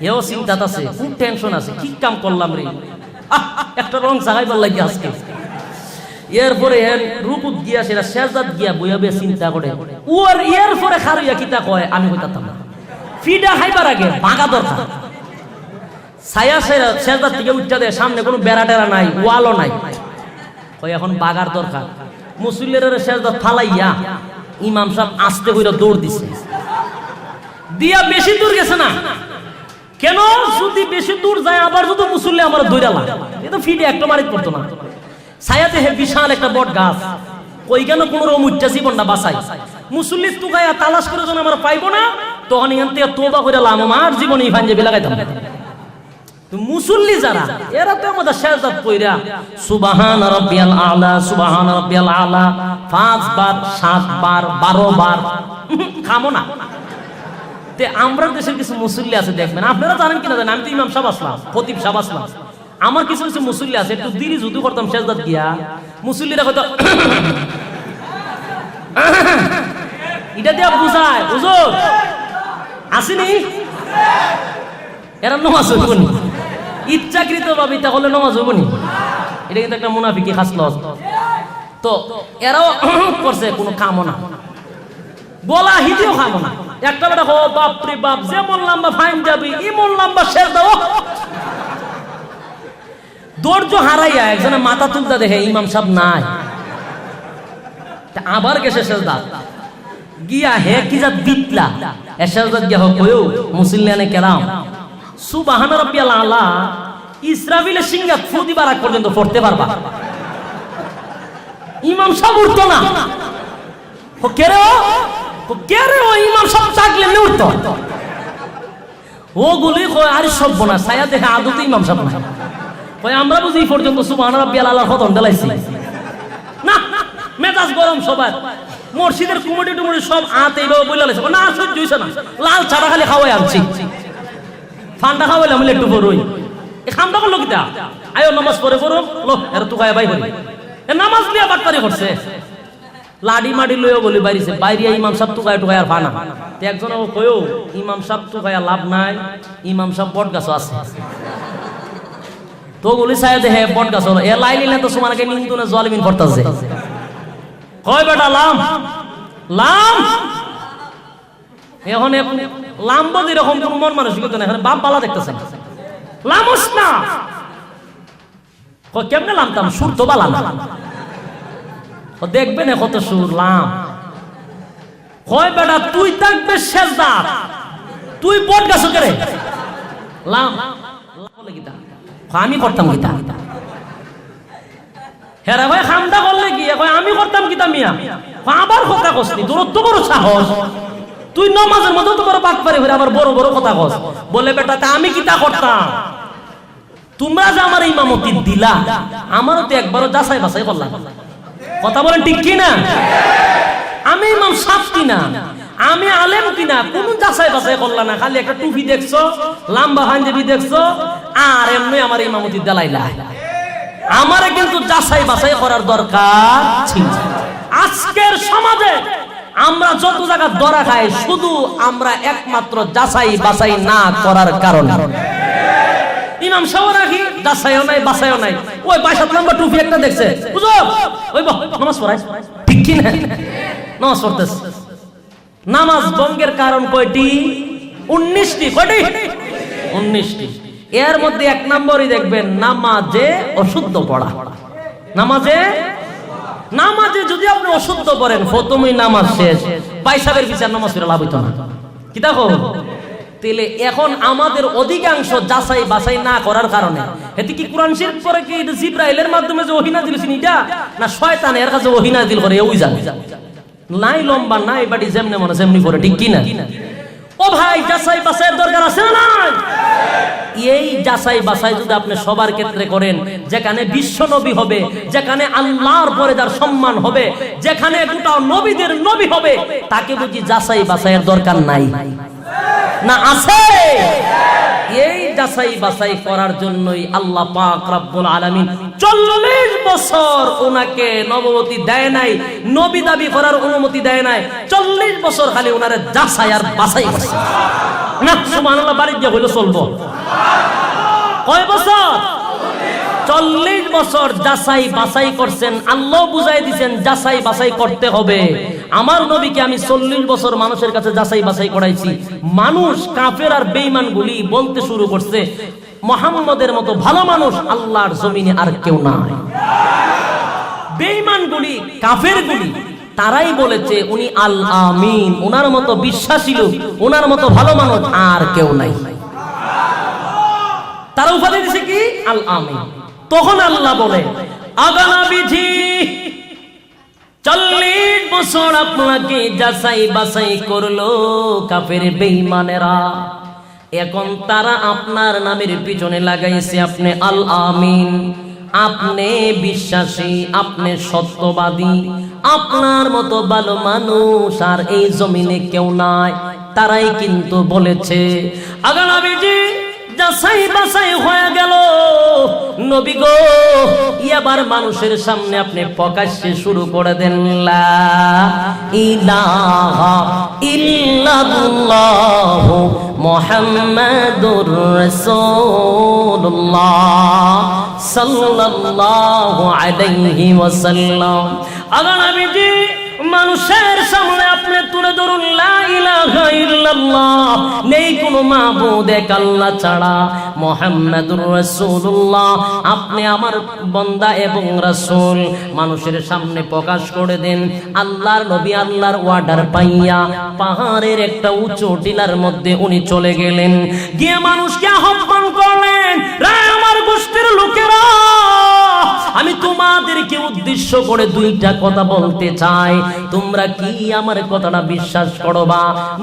এও চিন্তাত আছে, খুব টেনশন আছে, কি কাম করলাম রে, একটা রং সাগাইবার লাগে আজকে। এরপরে রুকুত গিয়া সেটা সেজদাত গিয়া বইয়া বইয়া চিন্তা করে ওর এরপরে খারইয়া কিতা কয় আমি কইতাম না। ফিডা খাইবার আগে ভাগা দরকার। ছায়া সেজদাত থেকে উঠা দেয়, সামনে কোনো বেড়া টেরা নাই, ওয়ালও নাই, কই এখন বাগার দরকার। মুসল্লির সেজদাত ফালাইয়া ইমাম সাহেব আস্তে কইরা দৌড় দিছে, দিয়া বেশি দূর গেছে না কেন, যদি বেশি দূর যায় আবার যদি মুসল্লি আমার দৌড়ালা, এ তো ফিডে একটা মারিত পড়তো না। ছায়াতে হে বিশাল একটা বট গাছ, কই কেন কোন রকম উচ্চা জীবনটা বাঁচাই, মুসল্লি তুগাইয়া তালাশ করে যখন আমরা পাইবো না, তখন এখান থেকে তোবা করে লাম আমার জীবনে ইফান যে বেলাগাইতাম। মুসল্লি যারা এরা তো আমাদের সেজদাত কইরা সুবহান রাব্বিয়াল আলা সুবহান রাব্বিয়াল আলা 5 বার 7 বার 12 বার খামো না। তে আমরা দেশের কিছু মুসল্লি আছে দেখবেন, আপনারা জানেন কিনা জানেন, আমি তো ইমাম সাহেব আসলাম, খতিব সাহেব আসলাম, আমার কিছু কিছু মুসল্লি আছে একটু দেরি যদি করতাম সেজদাত গিয়া, মুসল্লিরা হয়তো এটা দিয়া বুঝায় হুজুর আসেনি, এরা নামাজ হইব নি, ইচ্ছাকৃত ভাবে এটা হলে নামাজ হইব নি, এটা কিন্তু একটা মুনাফিকি খাসলত। তো এরাও করছে কোনো কামনা বলা হিদিও খাবো না, একটা বেটা হো বাপ রে বাপ যেমন লম্বা ফাইন যাবি এমন লম্বা শের দাও, ধৈর্য হারাইয়া একজনে মাথা তুলতে দেখে ইমাম সাহেব নাই, আবার গেছে সেজদা গিয়া হে কি যা দিতলা এসেজদা গিয়া হো কয়ও মুসল্লিয়ানে কেরাম সুবহান রাব্বিয়াল আলা ইসরাফিলের সিংহা ফু দিবার আগ পর্যন্ত পড়তে পারবা, ইমাম সাহেব উঠতো না, ও কেরে ও ইমাম সাহেব চাকলে নে উঠতো, ও গুলি কয় আরে সব বনা ছায়া দেখে আদতে ইমাম সাহেব না, কয় আমরা বুঝি এই পর্যন্ত সুবহান রাব্বিয়াল আলা খতম দেলাইছি না, মেজাজ গরম সবার, মসজিদের কুমুটি টুমুটি সব আতে এইভাবে বইলা লাইছে না, সহ্য হইছে না, লাল ছাড়া খালি খাওয়াই আনছি, ঠান্ডা খাওয়াইলাম একটু বড়ই এ খামটা করলো কিতা, আয়ো নামাজ পড়ে পড়ো লো এর তুকায় বাই হই, এ নামাজ নিয়ে বাটপারি করছে, লাডি মাডি লইও বলি বাইরিছে, বাইরিয়া ইমাম সাহেব তুকায় টুকায় আর ফানা, একজন কয়ও ইমাম সাহেব তুকায় লাভ নাই, ইমাম সাহেব বট গাছ আছে, তো গুলি ছায়া দেখে বট গাছ হলো, এ লাই নিলে তো সমানকে নিন্দু না জালিমিন করতেছে, কয় বেটা লাম লাম, এখন লাম্ব যেরকম কোন মন মানসিকতা না, এখন বাপ বালা দেখতেছে লামস না, কেমনে লামতাম সুর তো বালা না, দেখবেন কত সুর লাম, কয় বেটা তুই থাকবে সেজদাত, তুই বট গাছ করে লাম বলে গীতা, আমি করতাম গীতা, হেরা ভাই খামটা করলে কি আমি করতাম গীতা মিয়া, আবার কথা কসনি দূরত্ব বড় সাহস, তুই নামাজের মধ্যে তো বড় বাদ পারে আবার বড় বড় কথা কস, বলে বেটা তা আমি কিতা করতাম, তোমরা যে আমার ইমামতি দিলা আমারও তো একবারও যাচাই বাছাই করলাম, কথা বলেন ঠিক কি না, আমি ইমাম সাহেব কিনা আমি আলেম কিনা কোন যাচাই বাছাই করলাম না, খালি একটা টুপি দেখছো লম্বা পাঞ্জাবি দেখছো আর এমনি আমার ইমামতি দেলাইলা, আমারে কিন্তু যাচাই বাছাই করার দরকার ছিল। আজকের সমাজে আমরা যত জায়গা ধরা খাই শুধু আমরা একমাত্র যাচাই বাছাই না করার কারণে, ইমাম সাহেব রাখি যাচাইও নাই বাছাইও নাই, ওই 22 নম্বর টুপি একটা দেখছে বুঝো ওই নামাজ পড়াই ঠিক কি না, নামাজ পড়তেছে, নামাজ ভঙ্গের কারণ কয়টি 19টি, কয়টি 19টি, এর মধ্যে 1 নম্বরই দেখবেন নামাজে অশুদ্ধ পড়া, নামাজে যদি আপনি অশুদ্ধ পড়েন প্রথমেই নামাজ শেষ, পয়সাবের বিচার নামাজ পড়ে লাভ হইতো না, কি দেখো তাহলে এখন আমাদের অধিকাংশ যাচাই বাছাই না করার কারণে, এতে কি কোরআন শরীফ পড়ে কি জিবরাইলের মাধ্যমে যে ওহী নাযিল হইছে এটা না শয়তান এর কাছে ওহী নাযিল করে ওই জানে নাই, লম্বা নাই বাড়ি যেমনে মনে যেমনি পড়ে, ঠিক কি না, ও ভাই যাচাই বাছাইয়ের দরকার আছে না নাই, এই যাচাই বাছাই যদি আপনি সবার ক্ষেত্রে করেন, যেখানে বিশ্ব নবী হবে, যেখানে আল্লাহর পরে যার সম্মান হবে, যেখানে গোটা নবীদের নবী হবে, তাকে বুঝি যাচাই বাছাইয়ের দরকার নাই না আছে, এই যাচাই বাছাই করার জন্যই আল্লাহ পাক রব্বুল আলামিন 40 বছর ওনাকে নবুয়তি দেয় নাই, নবী দাবি করার অনুমতি দেয় নাই, 40 বছর খালি ওনারে যাচাই আর বাছাই করছে না, সুবহানাল্লাহ বাড়ি দিয়ে হইলো চলবো, কয় বছর 40 বছর যাচাই বাছাই করছেন, আল্লাহ বুঝাই দিয়েছেন যাচাই বাছাই করতে হবে। আমার নবীকে আমি 40 বছর মানুষের কাছে যাচাই বাছাই করাইছি। মানুষ কাফের আর বেঈমানগুলি বলতে শুরু করছে মুহাম্মদের মতো ভালো মানুষ আল্লাহর জমিনে আর কেউ নাই। বেঈমানগুলি কাফেরগুলি তারাই বলেছে উনি আল আমিন, ওনার মতো বিশ্বাসী লোক, ওনার মতো ভালো মানুষ আর কেউ নাই। তারা উপাধি দিছে কি আল আমিন। তখন আল্লাহ বলে আগানা বিধি 40 বছর আপনাকে যাচাই বাছাই করলো কাফের বেঈমানেরা, এখন তারা আপনার নামের পিছনে লাগাইছে আপনি আল আমিন, আপনি বিশ্বাসী, আপনি সত্যবাদী, আপনার মতো ভালো মানুষ আর এই জমিনে কেউ নাই। তারাই কিন্তু বলেছে। আগার নবীজি যাচাই বাছাই হয়ে গেল। নবী গো, এবার মানুষের সামনে আপনি প্রকাশ্যে শুরু করে দেন লা ইলাহা ইল্লাল্লাহ মুহাম্মাদুর রাসূলুল্লাহ সাল্লাল্লাহু আলাইহি ওয়াসাল্লাম। আগার নবীজি মানুষের সামনে আপনি তুলে ধরুন লা ইলাহা ইল্লাল্লাহ, নেই কোনো মাবুদ এক আল্লাহ ছাড়া, মুহাম্মাদুর রাসূলুল্লাহ, আপনি আমার বান্দা এবং রাসূল। মানুষের সামনে প্রকাশ করে দেন। আল্লাহর নবী আল্লাহর অর্ডার পাইয়া পাহাড়ের একটা উঁচু টিলার মধ্যে উনি চলে গেলেন, গিয়ে মানুষকে আহ্বান করলেন, রে আমার গোষ্ঠীর লোকেরা, আমি তোমাদেরকে উদ্দেশ্য করে দুইটা কথা বলতে চাই, তোমরা কি আমার কথাটা বিশ্বাস করবা?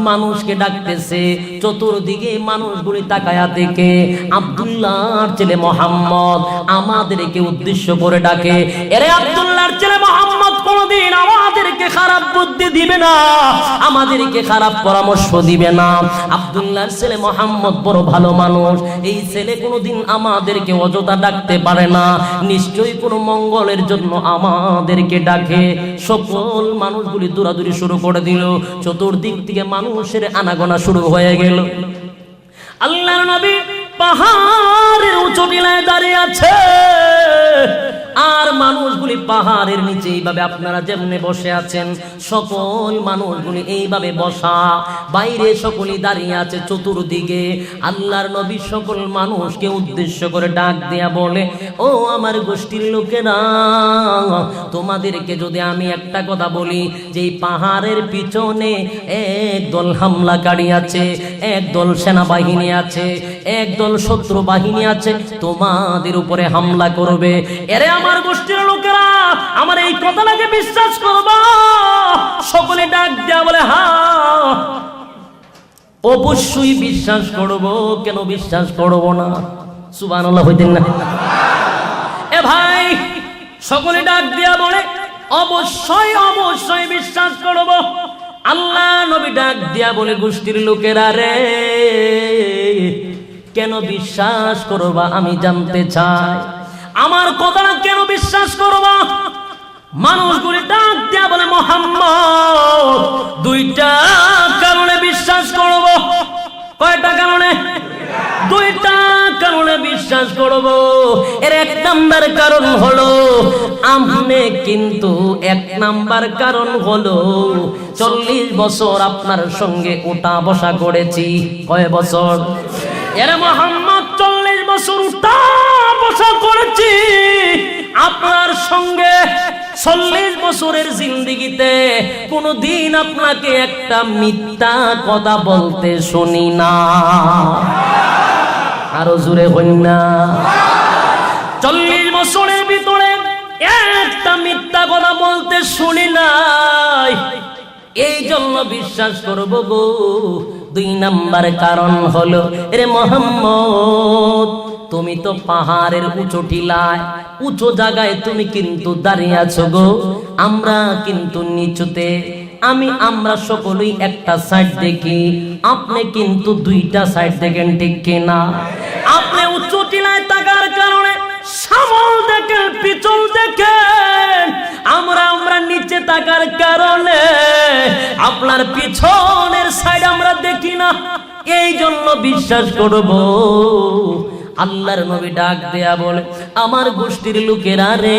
মানুষকে ডাকতেছে, চতুর্দিকে মানুষগুলি তাকায়া দেখে আব্দুল্লাহর ছেলে মুহাম্মদ আমাদেরকে উদ্দেশ্য করে ডাকে। এরে আব্দুল্লাহর ছেলে মুহাম্মদ কোনদিন আমাদেরকে খারাপ বুদ্ধি দিবে না, আমাদেরকে খারাপ পরামর্শ দিবে না। আব্দুল্লাহর ছেলে মুহাম্মদ বড় ভালো মানুষ, এই ছেলে কোনদিন আমাদেরকে অযথা ডাকতে পারে না, নিশ্চয়ই কোনো মঙ্গলের জন্য আমাদেরকে ডাকে। সকল মানুষগুলি দৌড়াদৌড়ি শুরু করে দিল, চতুর্দিক থেকে মানুষের আনাগোনা শুরু হয়ে গেল। আল্লাহর নবী পাহাড়ের উঁচু টিলায় দাঁড়িয়ে আছে, আর মানুষগুলি পাহাড়ের নিচে এইভাবে আপনারা যেমনে বসে আছেন, সকল মানুষগুলি এইভাবে বসা, বাইরে সকলেই দাঁড়িয়ে আছে চতুর্দিকে। আল্লাহর নবী সকল মানুষকে উদ্দেশ্য করে ডাক দিয়া বলে, ও আমার গোষ্ঠীর লোকেরা, তোমাদেরকে যদি আমি একটা কথা বলি, যে পাহাড়ের পিছনে একদল হামলাকারী আছে, একদল সেনাবাহিনী আছে, একদল শত্রু বাহিনী আছে, তোমাদের উপরে হামলা করবে। এরে আমার গোষ্ঠীর লোকেরা, আমার এই কথাটাকে বিশ্বাস করবা? সকলে ডাক দেয়া বলে, হ্যাঁ অবশ্যই বিশ্বাস করব, কেন বিশ্বাস করব না? সুবহানাল্লাহ হইতেন না? এ ভাই, সকলে ডাক দেয়া বলে অবশ্যই অবশ্যই বিশ্বাস করব। আল্লাহ নবী ডাক দেয়া বলে, গোষ্ঠীর লোকেরা রে, কেন বিশ্বাস করবা আমি জানতে চাই, আমার কথাটা কেন বিশ্বাস করবা? মানুষগুলি ডাক দিয়া বলে, মুহাম্মদ দুইটা কারণে বিশ্বাস করব। কয়টা কারণে? দুইটা কারণে বিশ্বাস করব। এর এক নাম্বার কারণ হলো, আপনি কিন্তু এক নাম্বার কারণ হলো 40 বছর আপনার সঙ্গে উঠা বসা করেছি। কয় বছর? এরে মুহাম্মদ 40 বছর উঠা বসা করেছি আপনার সঙ্গে। 40 বছরের জিন্দেগিতে কোনদিন আপনাকে একটা মিথ্যা কথা বলতে শুনি না। আরো জোরে বলুন না। 40 বছরের ভিতরে একটা মিথ্যা কথা বলতে শুনি নাই, এই জন্য বিশ্বাস করব গো। 2 নাম্বার কারণ হলো, রে মুহাম্মদ তুমি তো পাহাড়ের উঁচু টিলায়, উঁচু জায়গায় তুমি কিন্তু দাঁড়িয়ে আছো গো, আমরা কিন্তু নিচুতে। আমরা সকলেই একটা সাইড দেখি, আপনি কিন্তু 2টা সাইড দেখেন, ঠিক কিনা? আপনি উঁচু টিলায় থাকার কারণে সামল দেখেন, পিছন দেখেন, আমরা নিচে থাকার কারণে আপনার পিছনের সাইড আমরা দেখি না। এই জন্য বিশ্বাস করব আল্লাহর নবী ডাক দেয়া বলে, আমার গোষ্ঠীর লোকেরা রে,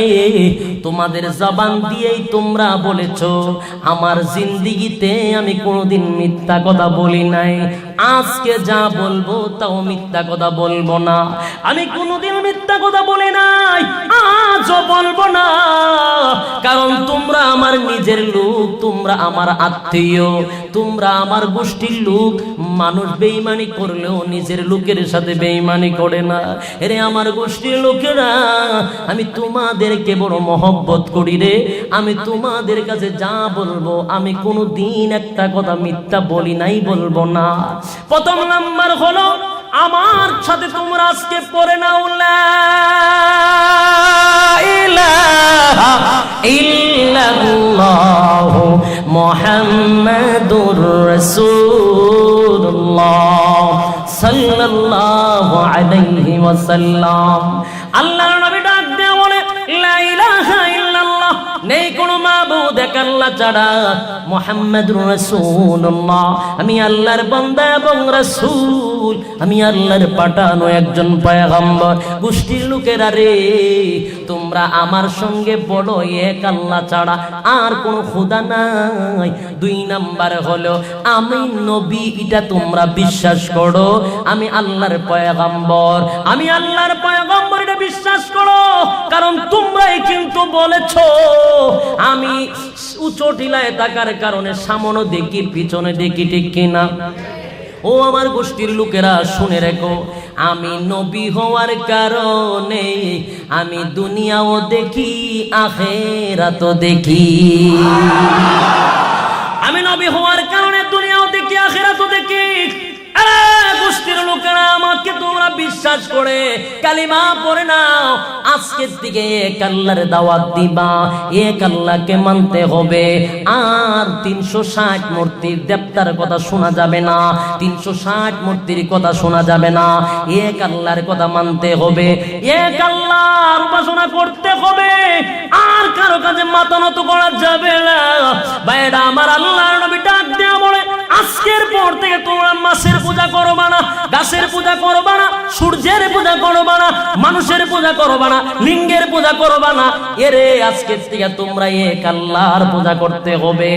তোমাদের জবান দিয়েই তোমরা বলেছো আমার জিন্দেগিতে আমি কোনোদিন মিথ্যা কথা বলি নাই, আজকে যা বলবো তাও মিথ্যা কথা বলবো না। আমি কোনোদিন মিথ্যা কথা বলি নাই, আজও বলবো না, কারণ তোমরা আমার নিজের লোক, তোমরা আমার আত্মীয়, তোমরা আমার গোষ্ঠীর লোক। মানুষ বেঈমানি করলেও নিজের লোকের সাথে বেঈমানি করে না। এরে আমার গোষ্ঠীর লোকেরা, আমি তোমাদেরকে বড় মহব্বত করি রে, আমি তোমাদের কাছে যা বলবো আমি কোনোদিন একটা কথা মিথ্যা বলি নাই, বলবো না। প্রথম নাম্বার হলো, আমার সাথে তোমরা আজকে পড়ে নাও লা ইলাহা ইল্লাল্লাহু মুহাম্মাদুর রাসূলুল্লাহ সাল্লাল্লাহু আলাইহি ওয়াসাল্লাম। আল্লাহর নবী ডাক দিয়ে বলে, লা ইলাহা ইল্লাল্লাহ, নেই কোনো মাবুদ এক আল্লাহ ছাড়া, মুহাম্মাদুর রাসূলুল্লাহ, আমি আল্লাহর বান্দা এবং রাসূল, আমি আল্লাহর পাঠানো একজন পয়গম্বর। গোষ্ঠীর লোকেরা রে, তোমরা আমার সঙ্গে বলো এক আল্লাহ ছাড়া আর কোনো খোদা নাই। দুই নাম্বার হলো, আমি নবী, এটা তোমরা বিশ্বাস করো, আমি আল্লাহর পয়গম্বর, আমি আল্লাহর পয়গম্বর, এটা বিশ্বাস করো, কারণ তোমরাই কিন্তু বলেছো আমি উঁচু টিলায় থাকার কারণে সামনে দেখি পিছনে দেখি, ঠিক কিনা? ও আমার গোষ্ঠীর লোকেরা শুনে রেখো, আমি নবী হওয়ার কারণে আমি দুনিয়াও দেখি আখিরাতও দেখি। আমি নবী হওয়ার কারণে দুনিয়াও দেখি আখিরাতও দেখি। গোষ্ঠীর লোকেরা, আমাকে তোমরা বিশ্বাস করে কালিমা পড়ে নাও, আজকের থেকে এক আল্লাহর দাওয়াত দিবা, এক আল্লাহকে মানতে হবে। আর 360 মূর্তির দেবতার কথা শোনা যাবে না, 360 মূর্তির কথা শোনা যাবে না, এক আল্লাহর কথা মানতে হবে, এক আল্লাহর উপাসনা করতে হবে, আর কারো কাছে মাথা নত করা যাবে না। ভাইরা আমার, আল্লাহর নবী ডাক দেয়া বলে, আজকের পর থেকে তোমরা মাছের পূজা করবা না, গাছের পূজা করবা না, সূর্যের পূজা করবা না, মানুষের পূজা করবা না, লিঙ্গের পূজা করবা না। এরে আজকের থেকে তোমরা এক আল্লাহর পূজা করতে হবে।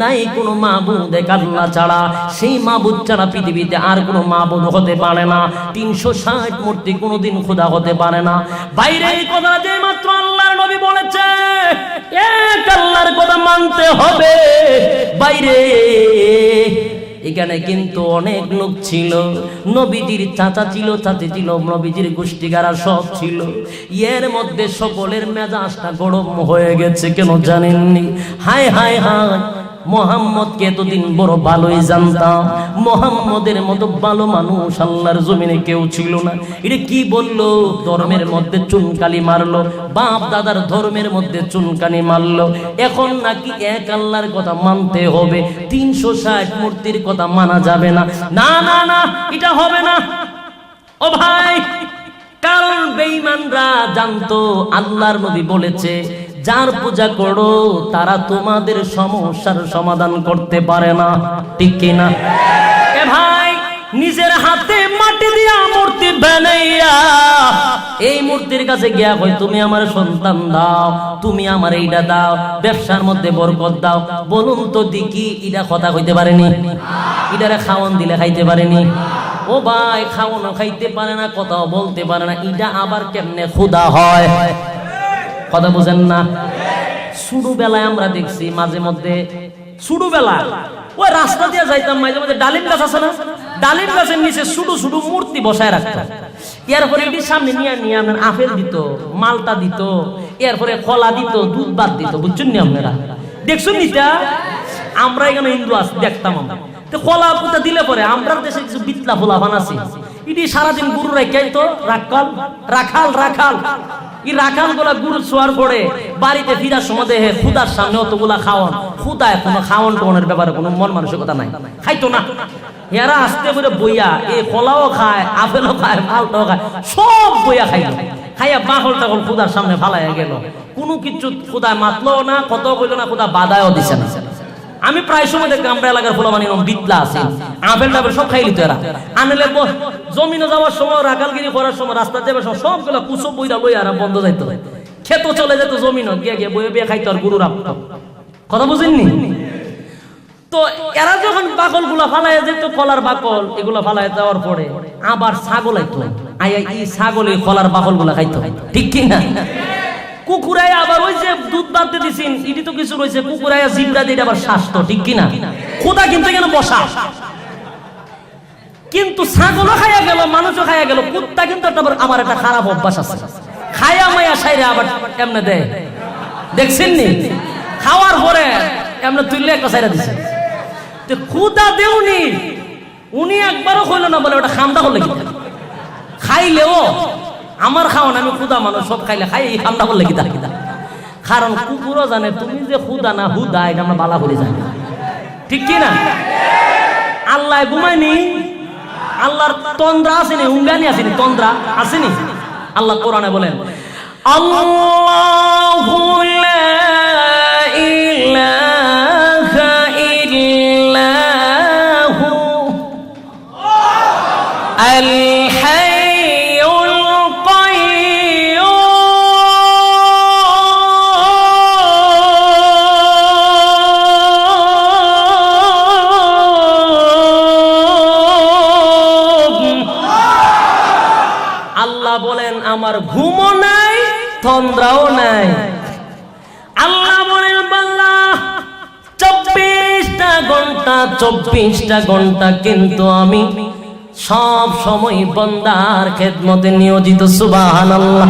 নাই কোনো মাবুদ এক আল্লাহ ছাড়া, সেই মাবুদ ছাড়া পৃথিবীতে আর কোনো মাবুদ হতে পারে না। 360 মূর্তি কোনোদিন খোদা হতে পারে না। বাইরে এই কথা যে মাত্র আল্লাহর নবী বলেছে এক আল্লাহর কথা মানতে হবে, বাইরে এখানে কিন্তু অনেক লোক ছিল, নবীজির চাচা ছিল, চাচি ছিল, নবীজির গোষ্ঠীগারা সব ছিল। এর মধ্যে সকলের মেজাজটা গরম হয়ে গেছে, কেন জানেননি? হায় হায় হায়, মোহাম্মদকে এতদিন বড় ভালোই জানতাম, মোহাম্মদের মতো ভালো মানুষ আল্লাহর জমিনে কেউ ছিল না। এটা কি বললো? ধর্মের মধ্যে চুনকালি মারলো, বাপ দাদার ধর্মের মধ্যে চুনকানি মারলো। এখন নাকি এক আল্লাহর কথা মানতে হবে, 360 মূর্তির কথা মানা যাবে না। না না না, এটা হবে না ও ভাই, কারণ বেঈমানরা জানতো আল্লাহর নবী বলেছে, যার পূজা করো তারা তোমাদের সমস্যার সমাধান করতে পারে না, ঠিক কিনা? এ ভাই, নিজের হাতে মাটি দিয়া মূর্তি বানাইয়া এই মূর্তির কাছে গিয়া কই, তুমি আমার সন্তান দাও, তুমি আমার এইটা দাও, ব্যবসার মধ্যে বরকত দাও। বলুন তো দেখি, এটা কথা কইতে পারেনি? এটারে খাওয়ান দিলে খাইতে পারেনি? ও ভাই, খাওয়ানো খাইতে পারে না, কথাও বলতে পারে না, এটা আবার কেমনে খোদা হয়? কথা বুঝেন না? ছোটবেলায় আমরা দেখছি মাঝে মধ্যে, ছোটবেলা ওই রাস্তা দিয়ে যাইতাম, মাঝে মাঝে ডালিম গাছ আছে না, ডালিম গাছের নিচে ছোট ছোট মূর্তি বসায় রাখতো। এরপরে এটির সামনে নিয়ে নিয়ে আপনার আপেল দিত, মালটা দিত, এরপরে কলা দিত, দুধ ভাত দিত। বুঝছেন নি আপনারা? দেখছেন নিটা? আমরা এখানে হিন্দু আছি, দেখতাম আমরা। তো কলা পুতা দিলে পরে আমরা দেশে কিছু বিতলা ফোলা বানাছি, এটি সারাদিন গুরু রাখাই তো রাখাল রাখাল রাখাল এই রাখাল গুলা গুরু ছোয়ার পরে বাড়িতে ফিরার সময় দেখে খুদার সামনে অতগুলা খাওয়ান, খুদায় কোনো খাওয়ান টোনের ব্যাপারে কোনো মন মানসিকতা নাই, খাইতো না। এরা আসতে করে বইয়া এই কলাও খায়, আপেলও খায়, মালটাও খায়, সব বইয়া খাইল, খাইয়া বাহল টাকল খুদার সামনে ফালাইয়া গেল। কোনো কিছু খুদায় মাতলো না, কত কইল না, খুদা বাধায়ও দিছে না। আমি প্রায় সময় দেখতাম আমরা এলাকার ফলামানি বিতলা আছে আপেল টাপেল সব খাই লিত এরা আনলে জমিনে যাওয়ার সময় রাখালগিরি করার সময় রাস্তা যাবে সবগুলো কুচো বইরা বই আর বন্ধ যাইতো ক্ষেত চলে যেত জমিন গিয়ে গিয়ে বইয়ে বিয়ে খাইতো আর গরু রাখতো কথা বুঝেননি তো এরা যখন বাকল গুলা ফালায় যেত কলার বাকল এগুলা ফালায় যাওয়ার পরে আবার ছাগল আইতো আইয়া এই ছাগল এই কলার বাকল গুলা খাইতো ঠিক কি না কুকুরাই আবার ওই যে দুধ বাঁধতে দিছেন এটি তো কিছু রয়েছে কুকুরাই জিব্রা দিয়ে আবার স্বাস্থ্য ঠিক কি না খোদা কিন্তু এখানে বসা কিন্তু ছাগলও খাইয়া গেল মানুষও খাইয়া গেল কুত্তা কিন্তু আমার একটা খারাপ অভ্যাস আছে খায়া মায়া সাইরে আবার এমনে দেয় দেখছেন নি খাওয়ার পরে এমনে তুললে একটা সাইরা দিছে তো খুদা দেউনি উনি একবারও কইল না বলে ওটা খামটা করলে কি খাইলেও আমার খাওয়ান আমি খুদা মানুষ সব খাইলে খাই এই খামটা করলে কি কারণ কুকুরও জানে তুমি যে খুদা না হুদা এটা আমরা বালা করে জানি ঠিক কি না আল্লাহ ঘুমায়নি আল্লাহর তন্দ্রা আসেনি উঙ্গানি আসেনি তন্দ্রা আসেনি আল্লাহ কোরআনে বলেন আল্লাহু লা ইলাহা ইল্লাহু আল হাইয়ুল কাইয়্যুম আল্লাহ বলেন আমার ঘুমও নাই তন্দ্রাও নাই আল্লাহ বলেন বান্দা 24টা ঘন্টা কিন্তু আমি সব সময় বান্দার খেদমতে নিয়োজিত সুবহানাল্লাহ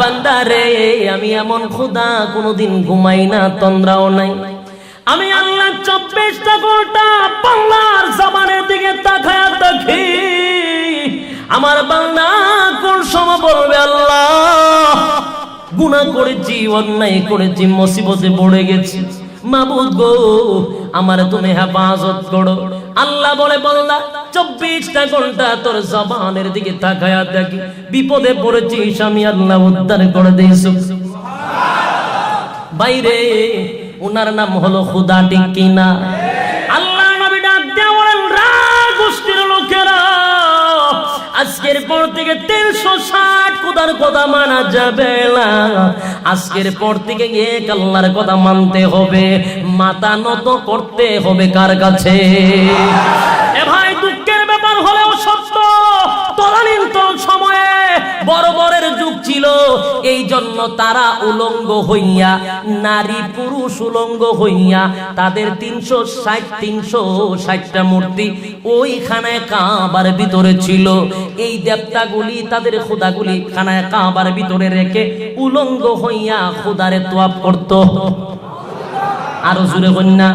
বান্দা রে আমি এমন খোদা কোনোদিন ঘুমাই না তন্দ্রাও নাই আমি আল্লাহ 24টা ঘন্টা বান্দার জবানের দিকে তাকায়া দেখি আমার বান্দা কোন সময় বলবে আল্লাহ গুনাহ করেছি অন্যায় করেছি মুসিবতে পড়ে গেছি মাবুদ গো আমার তুমি হেফাজত করো আল্লাহ বলে বান্দা 24টা ঘন্টা তোর জবানের দিকে তাকায়া দেখি বিপদে পড়েছিস আমি আল্লাহ উদ্ধার করে দিয়েছি সুবহানাল্লাহ বাইরে ওনার নাম হলো খোদা ঠিক কিনা আল্লাহ নবী ডাক দিয়ে বলেন রাগ গোষ্ঠীর লোকেরা আজকের পর থেকে 360 খোদার কথা মানা যাবে না আজকের পর থেকে এক আল্লাহর কথা মানতে হবে মাথা নত করতে হবে কার কাছে এ ভাই দুঃখের ব্যাপার হলেও সত্য তদানীন্তন সময়ে বড়ের যুগ ছিল এই জন্য তারা উলঙ্গ হইয়া নারী পুরুষ উলঙ্গ হইয়া তাদের 360টা মূর্তি ওই খানায় কাবার ভিতরে ছিল এই দেবতাগুলি তাদের খোদাগুলি খানায় কাবার ভিতরে রেখে উলঙ্গ হইয়া খোদারে তোয়াব করত আরো জোরে কন্যা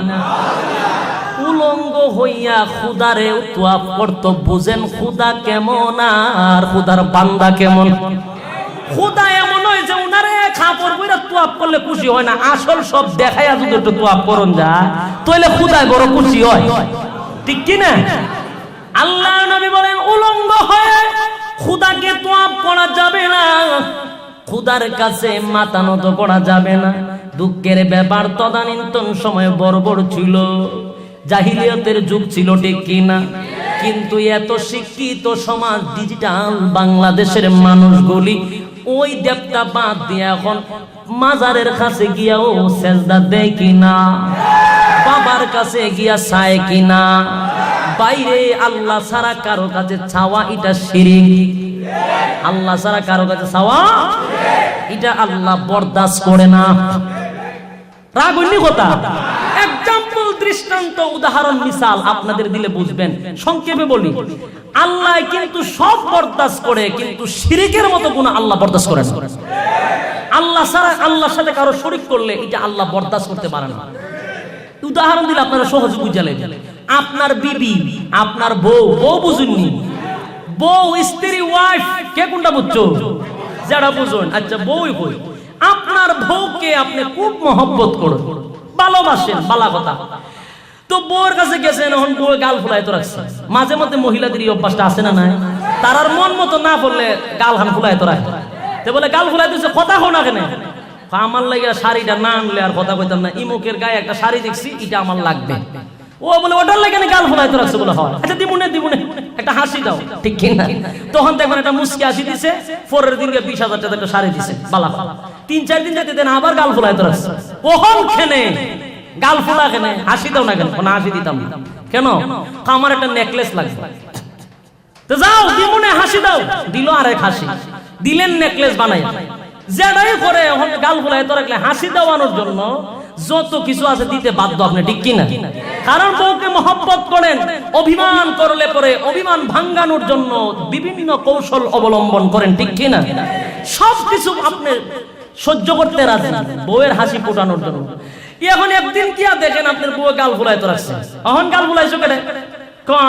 উলঙ্গ হইয়া খুদারে তোয়াব করত বুঝেন খুদা কেমন আর খুদার বান্দা কেমন খুদা এমন হয় যে উনারে খাপড় বইরা তোয়াব করলে খুশি হয় না আসল সব দেখাইয়া যদি একটু তোয়াব করন যায় তাহলে খুদায় বড় খুশি হয় ঠিক কি না আল্লাহ নবী বলেন উলঙ্গ হয়ে খুদাকে তোয়াব করা যাবে না খুদার কাছে মাথা নত করা যাবে না দুঃখের ব্যাপার তদানীন্তন সময় বর্বর ছিল জাহিলিয়াতের যুগ ছিল ঠিক কিনা কিন্তু এত শিক্ষিত সমাজ ডিজিটাল বাংলাদেশের মানুষগুলি ওই দেবতা বাদ দিয়ে এখন মাজারের কাছে গিয়াও সেজদা দেয় কিনা বাবার কাছে গিয়া চায় কিনা বাইরে আল্লাহ ছাড়া কারো কাছে চাওয়া এটা শিরক আল্লাহ ছাড়া কারো কাছে চাওয়া এটা আল্লাহ বরদাস্ত করে না রাগনি কথা এক্সাম্পল দৃষ্টান্ত উদাহরণ মিসাল আপনাদের দিলে বুঝবেন সংক্ষেপে বলি আল্লাহ কিন্তু সব বরদাস্ত করে কিন্তু শিরকের মতো গুনাহ আল্লাহ বরদাস্ত করে না আল্লাহ ছাড়া আল্লাহর সাথে কারো শরীক করলে এটা আল্লাহ বরদাস্ত করতে পারে না উদাহরণ দিলে আপনারা সহজ বুঝালেন আপনার বিবি আপনার বউ বুঝুননি বউ স্ত্রী ওয়াইফ কে কোনটা বুঝছো যারা বুঝুন আচ্ছা বউই বই আপনার বউকে আপনি খুব মহব্বত করেন ভালোবাসেন বালা কথা তো বউর কাছে গেছেন এখন বউ গাল ফুলাইতে রাখছে মাঝে মধ্যে মহিলাদের এই অভ্যাসটা আছে না নাই তারার মন মতো না পড়লে গাল হান ফুলাইতে রাখে তো বলে গাল ফুলাইতেছে কথা হো না কেন আমার লাগে শাড়িটা না আনলে আর কথা কইতাম না, ইমুকের গায়ে একটা শাড়ি দেখছি, এটা আমার লাগবে। ও বলে ওটার লাগে গাল ফোলাইতে রাখছে বলে, হয় আচ্ছা দিবুনে একটা হাসি দাও, ঠিক কিনা? তখন দেখবেন একটা মুস্কি হাসি দিছে, পরের দিনকে 20,000 টাকা একটা শাড়ি দিছে, বালা 3-4 দিন যেতে দেন আবার গাল ফোলাইতে রাখছে। ওহন খেনে গাল ফোলা কেনে, হাসি দাও না কেন? না হাসি দিতাম না। কেন? আমার একটা নেকলেস লাগবে। তো যাও দিবুনে হাসি দাও, দিল আরেক হাসি, দিলেন নেকলেস বানাই, যেটাই করে এখন গাল ফোলাইতে রাখলে হাসি দেওয়ানোর জন্য যত কিছু আছে দিতে বাধ্য আপনি, ঠিক কিনা? কারণ বউকে মহব্বত করেন, অভিমান করলে পরে অভিমান ভাঙ্গানোর জন্য বিভিন্ন কৌশল অবলম্বন করেন, ঠিক কিনা? সবকিছু আপনি সহ্য করতে রাজি বউয়ের হাসি ফোটানোর জন্য। এখন একদিন কি দেখেন আপনার বউ গাল ফুলাইতে রাখছে, এখন গাল ফুলাইছো কেন?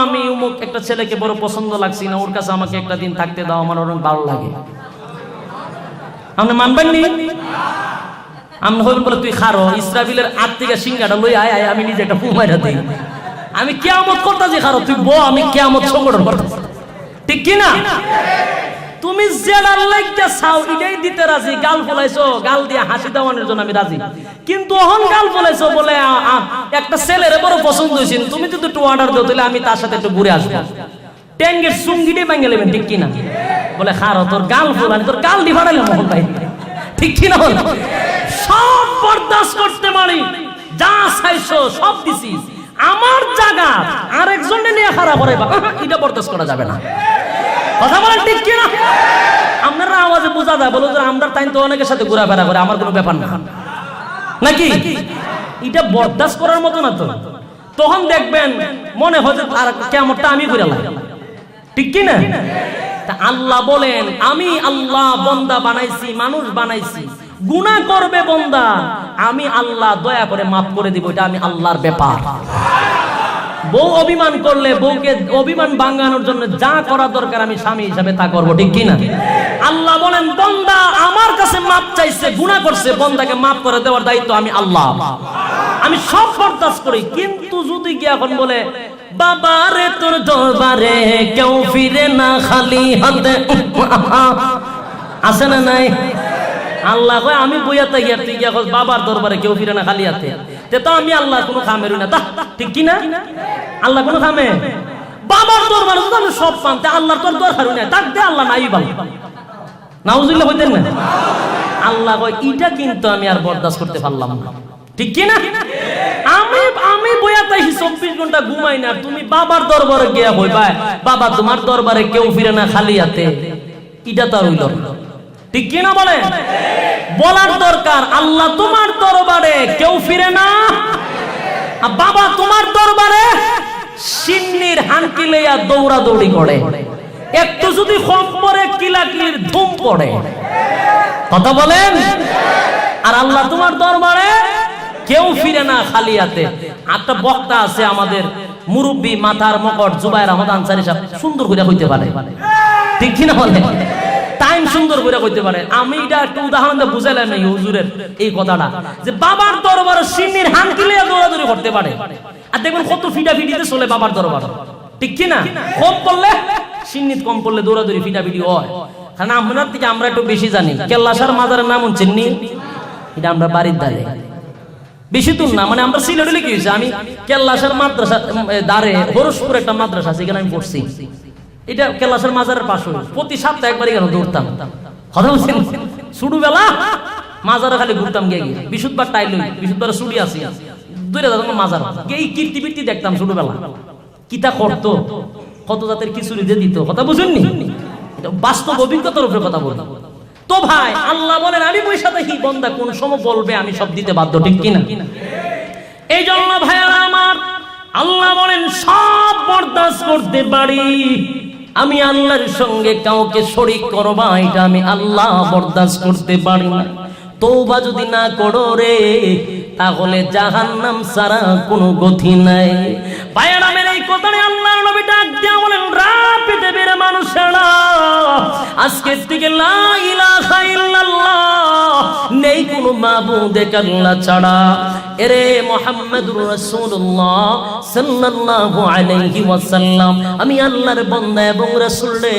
আমি উমুক একটা ছেলেকে বড় পছন্দ লাগছি না, ওর কাছে আমাকে একটা দিন থাকতে দাও, আমার অনেক ভালো লাগে। আপনি মানবেন নি? আমি হইল বলে তুই খারো, ইসরাফিলের হাত থেকে সিংহাটা লই আয়, আমি নিজে একটা ফু মাইরা দিই, আমি কিয়ামত করতেছি, খারো তুই বউ, আমি কিয়ামত সংগঠন করতেছি, ঠিক কিনা? তুমি যেটার লাগা চাও এটাই দিতে রাজি। গাল ফলাইছো, গাল দিয়ে হাসি দেওয়ানোর জন্য আমি রাজি, কিন্তু অহন গাল ফলাইছো বলে একটা ছেলের বড় পছন্দ হয়েছে, তুমি যদি একটু অর্ডার দাও তাহলে আমি তার সাথে একটু ঘুরে আসবো, ট্যাঙ্গের সুঙ্গিটে ভেঙে নেবেন, ঠিক কিনা? বলে খারো তোর গাল ফোলানি, তোর গাল দিয়ে ফাটাইলাম মোহন ভাই, ঠিক কিনা? বল সব বরদাস্ত করতে পারি, যা চাইছো সব দিছি, আমার জায়গা আরেকজনে নিয়ে খারাপ করে এটা বরদাস্ত করা যাবে না। কথা বলেন ঠিক কিনা? আপনারা আওয়াজে বোঝা যায়, বলো যে আমরা তাই তো অনেকের সাথে ঘোরাফেরা করে, আমার কোনো ব্যাপার না নাকি? এটা বরদাস্ত করার মতো না তো। তখন দেখবেন মনে হয় যে আর কেমনটা আমি করে লাগলাম, ঠিক কিনা? তা আল্লাহ বলেন আমি আল্লাহ বান্দা বানাইছি, মানুষ বানাইছি, গুনাহ করবে বান্দা, আমি আল্লাহ দয়া করে মাফ করে দিব, এটা আমি আল্লাহর ব্যাপার। বউ অভিমান করলে বউকে অভিমান ভাঙানোর জন্য যা করা দরকার আমি স্বামী হিসাবে তা করবো, ঠিক কিনা? আল্লাহ বলেন বান্দা আমার কাছে মাপ চাইছে, গুনাহ করছে, বান্দাকে মাফ করে দেওয়ার দায়িত্ব আমি আল্লাহ, আমি সব বরদাস্ত করি। কিন্তু যদি কি এখন বলে বাবারে তোর দরবারে কেউ ফিরে না খালি হাতে, আছে না নাই? আল্লাহ কয় আমি বইয়া তাই আর তুই গিয়া বাবার দরবারে কেউ ফিরে না খালি হাতে, তো আমি আল্লাহ কোনো খামের না, তা ঠিক কিনা? আল্লাহ কোনো খামে? বাবার দরবারে তো আমি সব পান, আল্লাহর তোর দরকার নাই, তাক দে আল্লাহ নাই ভালো, নাউজুবিল্লাহ হইতেন না? আল্লাহ কয় এটা কিন্তু আমি আর বরদাস্ত করতে পারলাম না, ঠিক কিনা? আমি বইয়া তাই 24 ঘন্টা ঘুমাই না, তুমি বাবার দরবারে গিয়া হইবা বাবা তোমার দরবারে কেউ ফিরে না খালি হাতে, এটা তো হইল না, ঠিক কিনা? বলে বলার দরকার আল্লাহ তোমার দরবারে কেউ ফিরে না, বাবা তোমার দরবারে সিন্নির হানকি লইয়া দৌড়াদৌড়ি করে, একটু যদি কম পরে কিলাকিলির ধুম পড়ে, কথা বলেন? আর আল্লাহ তোমার দরবারে কেউ ফিরে না খালি হাতে। একটা বক্তা আছে আমাদের মুরব্বী মাথার মকট জুবায়ের আহমদ আনসারী সাহেব, সুন্দর করে কইতে পারে, ঠিক কিনা? বলে টাইম সুন্দর করে কইতে পারে। আমি এটা একটু উদাহরণ দিয়ে বুঝাইলাম এই হুজুরের এই কথাটা, যে বাবার দরবারে সিন্নির হানকি লইয়া দৌড়াদৌড়ি করতে পারে, আর দেখবেন কত ফিটাফিটিতে চলে বাবার দরবার, ঠিক কিনা? কম পড়লে সিন্নিত, কম পড়লে দৌড়াদৌড়ি ফিটাফিটি হয়। কারণ আপনার থেকে আমরা একটু বেশি জানি। কেল্লাসার মাজারের নাম শুনছেন নি? এটা আমরা বাড়ির দ্বারে, বেশি দূর না, মানে আমরা সিলেটে লিখে হয়েছে, আমি কেল্লাসার মাদ্রাসা দ্বারে হরসপুর একটা মাদ্রাসা, সেখানে আমি পড়ছি, এটা কেল্লাসার মাজারের পাশে, প্রতি সপ্তাহে একবার এখানে দৌড়তাম, কথা বলছেন? ছোটবেলা মাজারে খালি ঘুরতাম গিয়ে গিয়ে, বিশুদ্ধবার টাইল বিশুদ্ধবার ছুটি আসি, 2000 মাজার এই কীর্তি বৃত্তি দেখতাম ছোটবেলা, কিতা করতো, কত জাতের খিচুড়ি দিয়ে দিত, কথা বুঝেননি? এটা বাস্তব অভিজ্ঞতার উপরে কথা বলতাম। তো ভাই আল্লাহ বলেন আমি পয়সা দেখি বন্দা কোন সময় বলবে আমি সব দিতে বাধ্য, ঠিক কিনা? এই জন্য ভাইয়ারা আমার, আল্লাহ বলেন সব বরদাস্ত করতে পারি, আমি আল্লাহর সঙ্গে কাউকে শরীক করবা এটা আমি আল্লাহ বরদাস্ত করতে পারি না। তওবা যদি না করো রে তাহলে জাহান্নাম ছাড়া কোনো গতি নাই। ভাইয়ারা আমার এই কথাটা আল্লাহর নবী ডাক দিয়া বলেন, পৃথিবীর মানুষেরা আজকের থেকে লা ইলাহা ইল্লাল্লাহ, নেই কোনো মাবুদ এক আল্লাহ ছাড়া, এরে মুহাম্মদুর রাসূলুল্লাহ সাল্লাল্লাহু আলাইহি ওয়াসাল্লাম, আমি আল্লাহর বান্দা এবং রাসূল রে,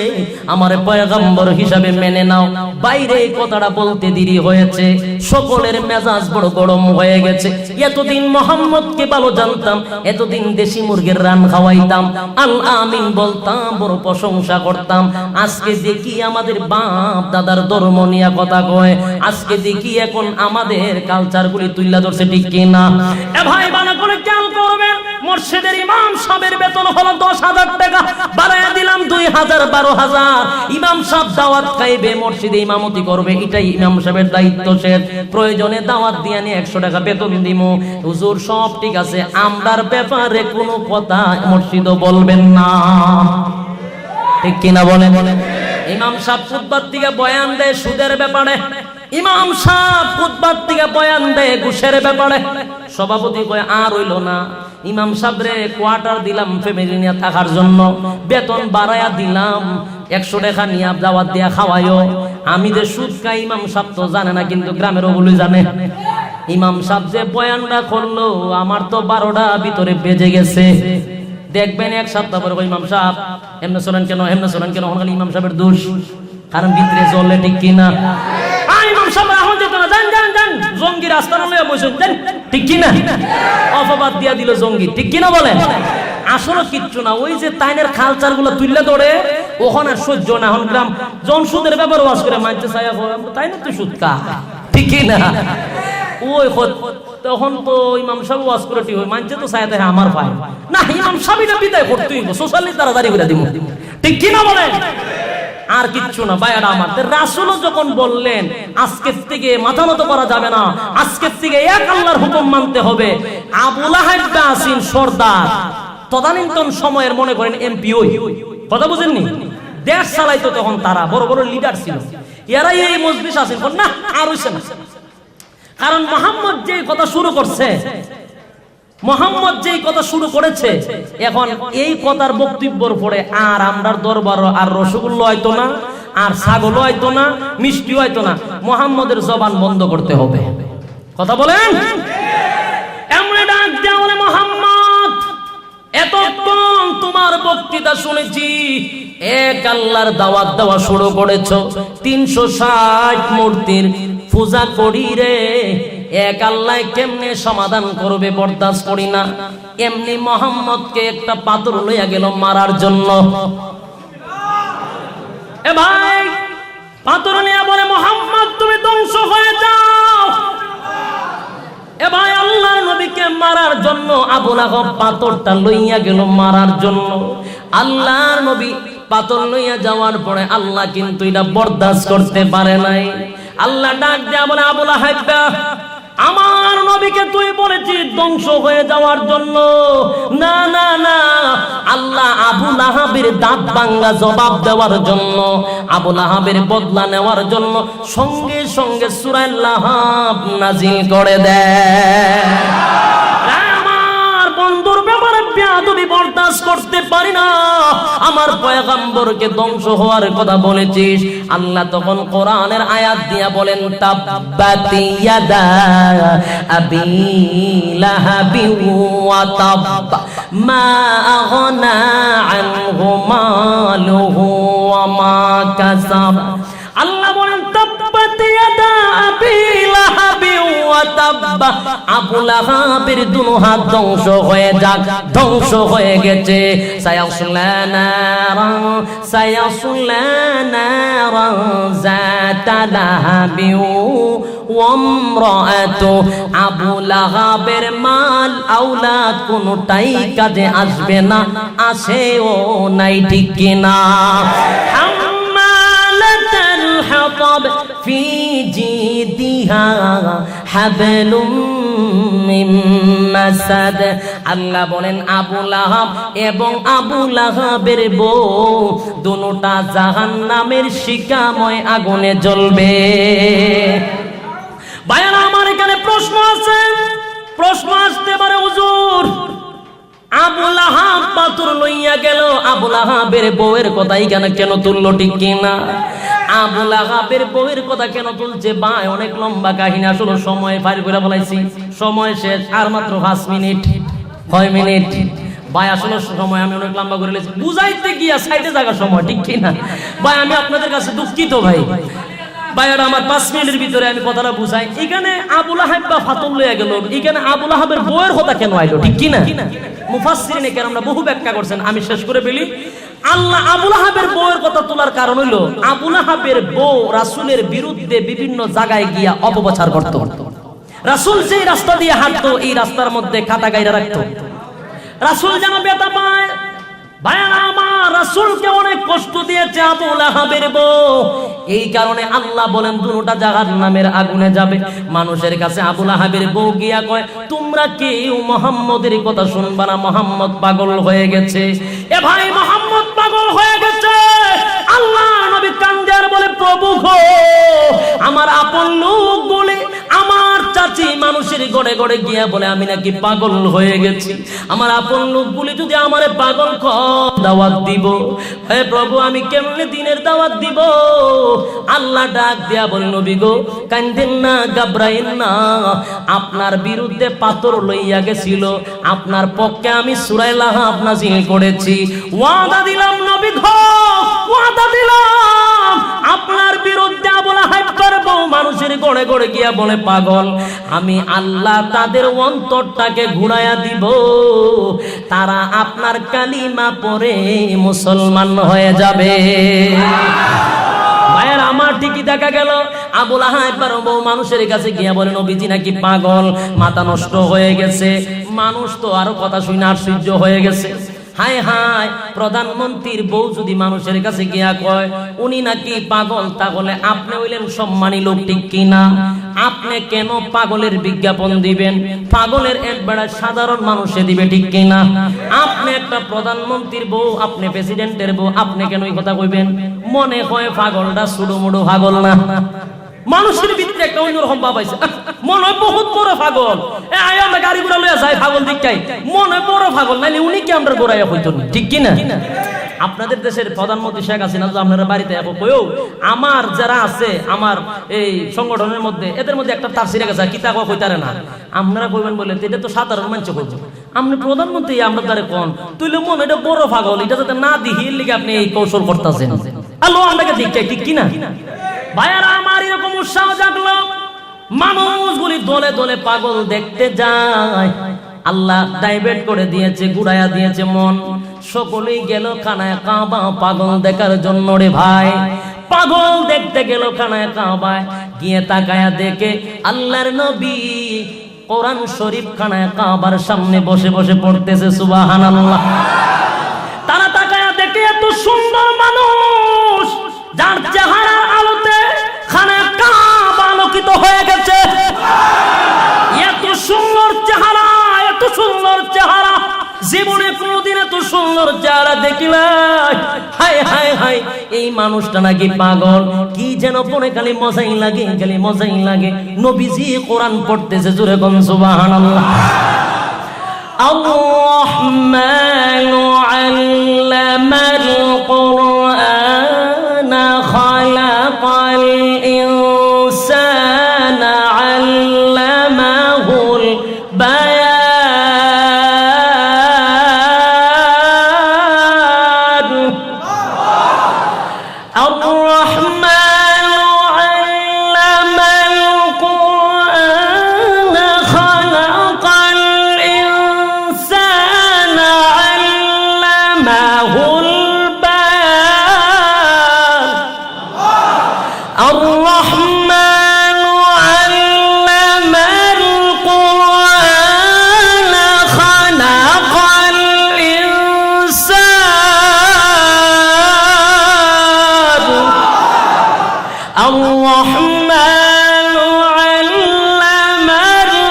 আমার পয়গম্বর হিসাবে মেনে নাও। বাইরে কথাটা বলতে দেরি হয়েছে, সকলের মেজাজ বড় গরম হয়ে গেছে। এতদিন মুহাম্মদকে ভালো জানতাম, এতদিন দেশি মুরগির রান খাওয়াইতাম, আল আমিন বলতাম, বড় প্রশংসা করতাম। আজকে দেখি আমাদের বাপ দাদার ধর্ম নিয়ে কথা কয়, আজকে দেখি এখন আমাদের কালচার গুলি তুইলা ধরছে, ঠিক কি না? এ ভাই ভালো করে খেয়াল করবেন, মসজিদের ইমাম সাহেবের বেতন হলো 10,000 টাকা, বাড়ায়া দিলাম 2,000 12,000। ইমাম সাহেব দাওয়াত খাইবে, মসজিদে ইমামতি করবে, এটাই ইমাম সাহেবের দায়িত্ব। সে প্রয়োজনে দাওয়াত দিয়ে নিয়ে 100 টাকা বেতন দিমু। হুজুর সব ঠিক আছে, আমরার ব্যাপারে কোনো কথা মসজিদও বলবেন না, ঠিক কিনা বলে? ইমাম সাহেব খুতবার থেকে বয়ান দেয় সুদের ব্যাপারে, ইমাম সাহেব খুতবার থেকে বয়ান দেয় ঘুষের ব্যাপারে। সভাপতি কয় আর হইল না, ইমাম সাহেব রে কোয়ার্টার দিলাম ফ্যামিলি নিয়ে থাকার জন্য, বেতন বাড়ায়া দিলাম, 100 টাকা নিয়ে দাওয়াত দিয়া খাওয়াইও। আমি যে সুদ খাই ইমাম সাহেব তো জানে না, কিন্তু গ্রামের ওগুলো জানে। ইমাম সাহেব যে বয়ানটা করলো, আমার তো 12টা ভিতরে বেজে গেছে। দেখবেন এক সপ্তাহ পরে ইমাম সাহেব এমনি শোনেন কেন, এমনি শোনেন কেন, ইমাম সাহেবের দোষ, কারণ ভিতরে চললে, ঠিক কিনা? ইমাম সাহেব এখন যেত না, যান যান যান, জঙ্গি রাস্তা লইয়া বসে যান, ঠিক কিনা? অপবাদ দিয়া দিল জঙ্গি, ঠিক কিনা বলে? আসলে কিচ্ছু না, ওই যে তাইনের খালচার গুলো তুললে ধরে, ওখানে আর সহ্য না। এখন গ্রাম জন সুদের ব্যাপার ওয়াজ করে মানতে চাই, তাই না? তুই সুদ কা, ঠিক কিনা? ওই তখন তো ইমাম সাহেব ওয়াজ করে ঠিক হয়, মানছে তো চাইতে আমার ভাই না, ইমাম সাহেব এটা বিদায় করতে হইব, সোশ্যালি তাড়াতাড়ি করে দিব, ঠিক কিনা বলেন? আর কিচ্ছু না ভাইরা আমার। রাসূলও যখন বললেন আজকের থেকে মাথা নত করা যাবে না, আজকের থেকে এক আল্লাহর হুকুম মানতে হবে। আবু লাহাব আসিন সর্দার, তদানীন্তন সময়ের মনে করেন এমপি, ওই কথা বুঝেননি? দেশ চালাইতো তখন, তারা বড় বড় লিডার ছিল, এরাই এই মজলিস আসেন না, আর হইছে না। কারণ মোহাম্মদ যে কথা শুরু করছে, মোহাম্মদ যেই কথা শুরু করেছে, এখন এই কথার বক্তব্যের পরে আর আমরার দরবার আর রসগোল্লা হয়তো না, আর ছাগল হয়তো না, মিষ্টি হয়তো না, মোহাম্মদের জবান বন্ধ করতে হবে। কথা বলেন? এমন ডাক দেয়া বলে, মোহাম্মদ এতক্ষণ তোমার বক্তৃতা শুনেছি, এক আল্লাহর দাওয়াত দেওয়া শুরু করেছো, 360 মূর্তির পূজা করি রে, এক আল্লাহ কেমনে সমাধান করবে বরদাস্ত করি না। এমনি মোহাম্মদকে একটা পাথর লইয়া গেল মারার জন্য। এ ভাই, পাথর নিয়ে বলে, মোহাম্মদ তুমি ধ্বংস হয়ে যাও। এ ভাই, আল্লাহর নবীকে মারার জন্য আবু লাহাব পাথরটা লইয়া গেল মারার জন্য। আল্লাহর নবী পাথর লইয়া যাওয়ার পরে আল্লাহ কিন্তু এটা বরদাস্ত করতে পারে নাই। আল্লাহ ডাক দেয়া বলে, আবু লাহাব, আমার নবীকে তুই বলেছিস ধ্বংস হয়ে যাওয়ার জন্য। না না না, আল্লাহ আবু লাহাবের দাঁত ভাঙা জবাব দেওয়ার জন্য, আবু লাহাবের বদলা নেওয়ার জন্য সঙ্গে সঙ্গে সূরা লাহাব নাজিল করে দেয়। আমার বন্ধুর ব্যাপারে বেয়াদবি বরদাস্ত করতে পারি না, আমার পয়গম্বরকে ধ্বংস হওয়ার কথা বলেছিস। আল্লাহ তখন কোরআনের আয়াত দিয়া বলেন, তাব্বাত ইয়াদা আবি লাহাবি ওয়া তাব মা আগনা আনহু মালুহু ওয়া মা কাসাব। আল্লাহ বলেন, তাব্বাত ইয়াদা আবি লাহাবি ওয়া তাব, আবু লাহাবের দুনো হাত ধ্বংস হয়ে যাক, ধ্বংস হয়ে গেছে। সায়াসলা নারান, সায়াসলা নারান যাতা লাহাবি ওয়া ইমরাআতু, আবু লাহাবের মাল আওলাদ কোনটাই কাজে আসবে না, আসেও নাই, ঠিক কিনা? حطب في جيدها حبل من مسد। আল্লাহ বলেন, আবু লাহাব এবং আবু লাহাবের বউ দুটোটা জাহান্নামের শিখাময় আগুনে জ্বলবে। ভাইরা আমার, এখানে প্রশ্ন আছে, প্রশ্ন আসতে পারে, হুজুর আবু লাহাব পাথর লইয়া গেল, আবু লাহাবের বউয়ের কথাই কেন তুললো, ঠিক কিনা? আবু লাহাবের বউয়ের কথা কেন তুলছে ভাই? অনেক লম্বা কাহিনী, আসলে সময় পার করে বলাইছি, সময় শেষ, আর মাত্র 5 মিনিট। 6 মিনিট ভাই, আসলে সময় আমি অনেক লম্বা করে লেছি, বুঝাইতে গিয়া সাইডে জায়গার সময়, ঠিক কি না ভাই? আমি আপনাদের কাছে দুঃখিত ভাই। ভাইয়ারা আমার 5 মিনিটের ভিতরে আমি কথাটা বুঝাই। এখানে আবু লাহাব বা ফাতুল লইয়া গেল, এখানে আবু লাহাবের বউয়ের কথা কেন আইলো, ঠিক কি না? মুফাসসিরিনে কেরামরা বহু ব্যাখ্যা করছেন, আমি শেষ করে বলি। আল্লাহ আবু লাহাবের বউয়ের কথা তোলার কারণ হইল, আবু লাহাবের বউ রাসূলের বিরুদ্ধে বিভিন্ন জায়গায় গিয়া অপপ্রচার করত। রাসূল যেই রাস্তা দিয়ে হাঁটতো, এই রাস্তার মধ্যে খাতা গাইরা রাখতো, রাসূল যেন ব্যথা পায়। ভাইয়ারা আমার, রাসূলকে অনেক কষ্ট দিয়েছে আবু লাহাবের বউ। এই কারণে আল্লাহ বলেন দুটোটা জাহান্নামের আগুনে যাবে। মানুষের কাছে আবু লাহাবের বউ গিয়া কয়, তোমরা কেউ মুহাম্মদের কথা শুনবা না, মুহাম্মদ পাগল হয়ে গেছে। এ ভাই, মুহাম্মদ পাগল হয়ে গেছে। আল্লাহ নবী কান্দে আর বলে, প্রভু গো, আমার আপন লোক বলে আমার চাচি মানুষের গড়ে গড়ে গিয়া বলে আমি নাকি পাগল হয়ে গেছি। আমার আপন লোকগুলি যদি আমারে পাগল দাওয়াত দিব, হে প্রভু আমি কেমনে দিনের দাওয়াত দিব? আল্লাহ ডাক দিয়া বলে, নবী গো কান্দেন না, ঘাবড়াইন না, আপনার বিরুদ্ধে পাথর লইয়া গেছিল, আপনার পক্ষে আমি সূরা লাহাব নাযিল করেছি। ওয়াদা দিলাম নবী গো, ওয়াদা দিলাম আপনার বিরুদ্ধে আবু লাহাব করব, মানুষের গড়ে গড়ে গিয়া বলে পাগল, আমি আল্লাহ তাদের অন্তরটাকে ঘুরাইয়া দিব, তারা আপনার কালিমা পড়ে মুসলমান হয়ে যাবে। ভাইয়ের আমার, ঠিকই দেখা গেল আবু লাহাব বউ মানুষের কাছে গিয়া বলে, নবীজি নাকি পাগল, মাথা নষ্ট হয়ে গেছে। মানুষ তো আরো কথা শুনে আশ্চর্য হয়ে গেছে। হায় হায়, প্রধানমন্ত্রীর বউ যদি মানুষের কাছে গিয়া কয় উনি নাকি পাগল, তাহলে আপনি হইলেন সম্মানী লোক, ঠিক কিনা? আপনি কেন পাগলের বিজ্ঞাপন দিবেন? পাগলের একবার সাধারণ মানুষে দিবে, ঠিক কিনা? আপনি একটা প্রধানমন্ত্রীর বউ, আপনি প্রেসিডেন্টের বউ, আপনি কেন এই কথা কইবেন? মনে হয় পাগলটা সুড়ুমুড়ু পাগল না, মানুষের ভিতরে একটা অন্যরকম ভাব আছে, মনে হয় বহুত বড় পাগল। আমরা গাড়ি ঘোড়া লইয়া যাই পাগল দিকটাই, মনে হয় বড় পাগল, নাইলে উনি কি আমরা গোড়াইয়া হইতো না, ঠিক কিনা? আপনাদের দেশের প্রধানমন্ত্রী শেখ হাসিনা তো আপনারা বাড়িতে এখন কইও, আমার যারা আছে আমার এই সংগঠনের মধ্যে, এদের মধ্যে একটা তার সিরে গেছে, কি তা কইতারে না, আপনারা কইবেন বলে এটা তো সাধারণ মানুষ কইছে, আপনি প্রধানমন্ত্রী আমরা তারে কোন তুইলে মনে এটা বড় পাগল, এটা যাতে না দিহি লিগে আপনি এই কৌশল করতেছেন। আলো আপনাকে দিকটাই, ঠিক কিনা? ভাইয়ারা আমার, এরকম উৎসাহ জাগলো, মানুষগুলি দলে দলে পাগল দেখতে যায়। আল্লাহ ডাইভার্ট করে দিয়েছে, ঘুরাইয়া দিয়েছে মন, সকলেই গেল কানায় কাবা পাগল দেখার জন্য। রে ভাই, পাগল দেখতে গেল কানায় কাবায়, গিয়ে তাকায়া দেখে আল্লাহর নবী কোরআন শরীফ কানায় কাবার সামনে বসে বসে পড়তেছে, সুবহানাল্লাহ। তারা তাকায়া দেখে এত সুন্দর মানুষ, যার চেহারার আলোতে খানায় কাবা আলোকিত হয়ে গেছে। এত সুন্দর চেহারা, এত সুন্দর চেহারা, জীবনে কোনদিন এত সুন্দর চেহারা দেখি নাই। হায় হায় হায়, এই মানুষটা নাকি পাগল, কি যেন পড়ে খালি মজাই লাগে, খালি মজাই লাগে। নবীজি কোরআন পড়তেছে, জোরে কোন সুবহানাল্লাহ। আর-রাহমানু আল্লামাল কুরআন খালাকাল ইনসানা আল্লামাহুল বায়ান। আর-রাহমানু আল্লামাল কুরআন খালাকাল ইনসানা আল্লামাহুল বায়ান। الرحمن علم القرآن خلق الإنسان. الرحمن علم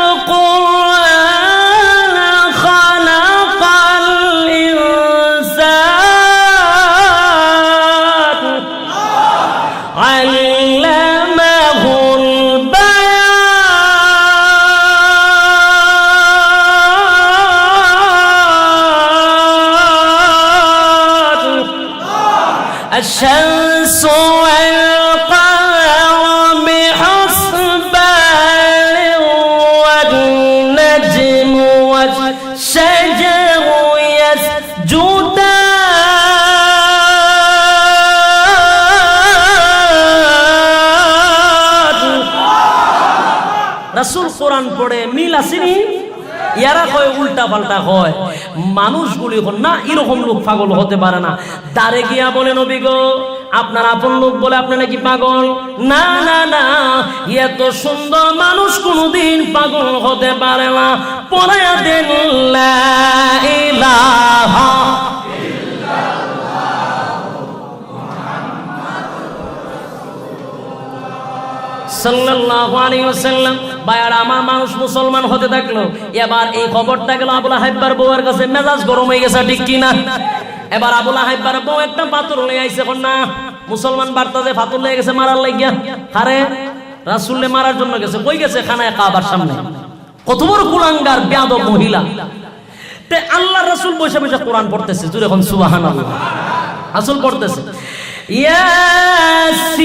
القرآن خلق الإنسان. علمه البيان. الشمس والقمر এরা হয় উল্টা পাল্টা হয়, মানুষগুলি না এরকম লোক পাগল হতে পারে না। দাঁড়ে গিয়া বলে নবী গো আপনার আপন লোক বলে আপনি নাকি পাগল? না না না, এত সুন্দর মানুষ কোনদিন পাগল হতে পারে না। পড়ায়া দেন লা ইলাহা সাল্লাল্লাহু আলাইহি ওয়াসাল্লাম। বায়ারা আমার মানুষ মুসলমান হতে থাকলো। এবার এই খবরটা গেল আবু লাহাবের বউয়ের কাছে, মেজাজ গরম হয়ে গেছে, ঠিক কি না? এবার আবু লাহাবের বউ একটা পাথর লয়ে আইছে, কোন না মুসলমান বার্তাতে পাথর লয়ে গেছে মারার লাগিয়া। আরে রাসূলকে মারার জন্য গেছে, কই গেছে? খানায় কাবার সামনে। কত বড় কুলাঙ্গার বেয়াদব মহিলা। তে আল্লাহর রাসূল বসে বসে কোরআন পড়তেছে, জোরে কোন সুবহানাল্লাহ। রাসূল পড়তেছে ইয়াসিন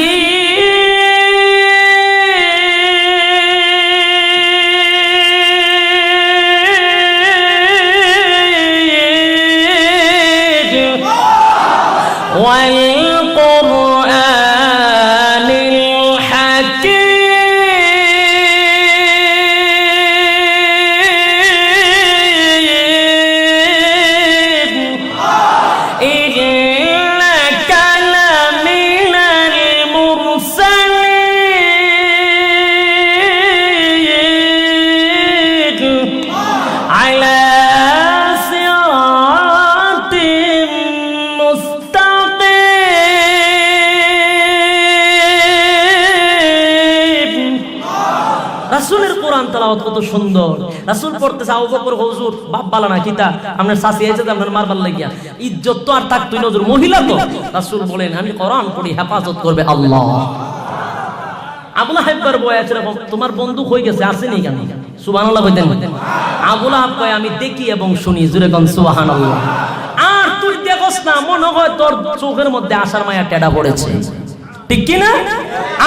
والقرآن الحكيم إنك لمن المرسلين على রাসূলের কোরআন তেলাওয়াত কত সুন্দর। রাসূল পড়তেছে, আবু বকর হুজুর বাপ বালা না কিতা আপনার শাসি আইছে যে আপনার মারবার লাগিয়া, ইজ্জত তো আর থাকতো না, হুজুর মহিলা তো। রাসূল বলেন আমি কোরআন পড়ি, হেফাজত করবে আল্লাহ। আবু লাহাবের বউ আছে, তোমার বন্ধু হয়ে গেছে, আসেনি কেন? সুবহানাল্লাহ কইতেন। আবু লাহাব কয় আমি দেখি এবং শুনি, জোরে কোন সুবহানাল্লাহ। আর তুই দেখোস না, মনে হয় তোর চোখের মধ্যে আশার মায়া টেডা পড়েছে, ঠিক কি না?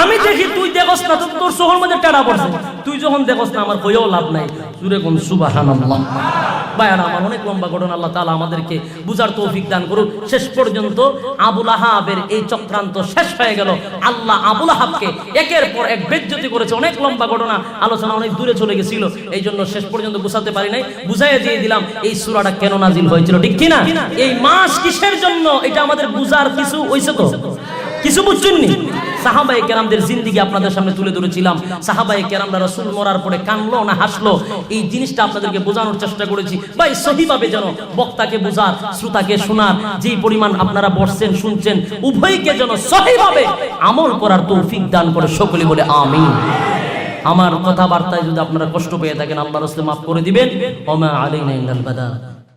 আমি দেখি, তুই দেখোস না, তোর চোখের মধ্যে টেডা পড়ছে। তুই যখন দেখোস না, আমার কইও লাভ নাই, জোরে কোন সুবহানাল্লাহ। ভাইরা আমার, অনেক লম্বা ঘটনা, আল্লাহ তাআলা আমাদেরকে বুঝার তৌফিক দান করুন। শেষ পর্যন্ত আবু লাহাবের এই চক্রান্ত শেষ হয়ে গেল। আল্লাহ আবু লাহাবকে একের পর এক বেজ্জতি করেছে। অনেক লম্বা ঘটনা, আলোচনা অনেক দূরে চলে গেছিল, এই জন্য শেষ পর্যন্ত বুঝাতে পারি নাই। বুঝাইয়া দিয়ে দিলাম এই সূরাটা কেন নাজিল হয়েছিল, ঠিক কি না? এই মাস কিসের জন্য, এটা আমাদের বুঝার কিছু হইছে তো? কিছু বুঝছেননি? সাহাবায়ে কেরামদের জিন্দেগি আপনাদের সামনে তুলে ধরেছিলাম। সাহাবায়ে কেরামরা রাসূল মরার পরে কানলো না হাসলো, এই জিনিসটা আপনাদেরকে বোঝানোর চেষ্টা করেছি। ভাই সহিভাবে যেন বক্তাকে বোঝার, শ্রোতাকে শোনার, যেই পরিমাণ আপনারা বসছেন শুনছেন, উভয়কে যেন সহিভাবে আমল করার তৌফিক দান করে, সকলে বলে আমিন। আমার কথাবার্তায় যদি আপনারা কষ্ট পেয়ে থাকেন, আল্লাহর রাস্তায় মাফ করে দিবেন। ওয়া মা আলাইনা ইল্লাল বালাগ।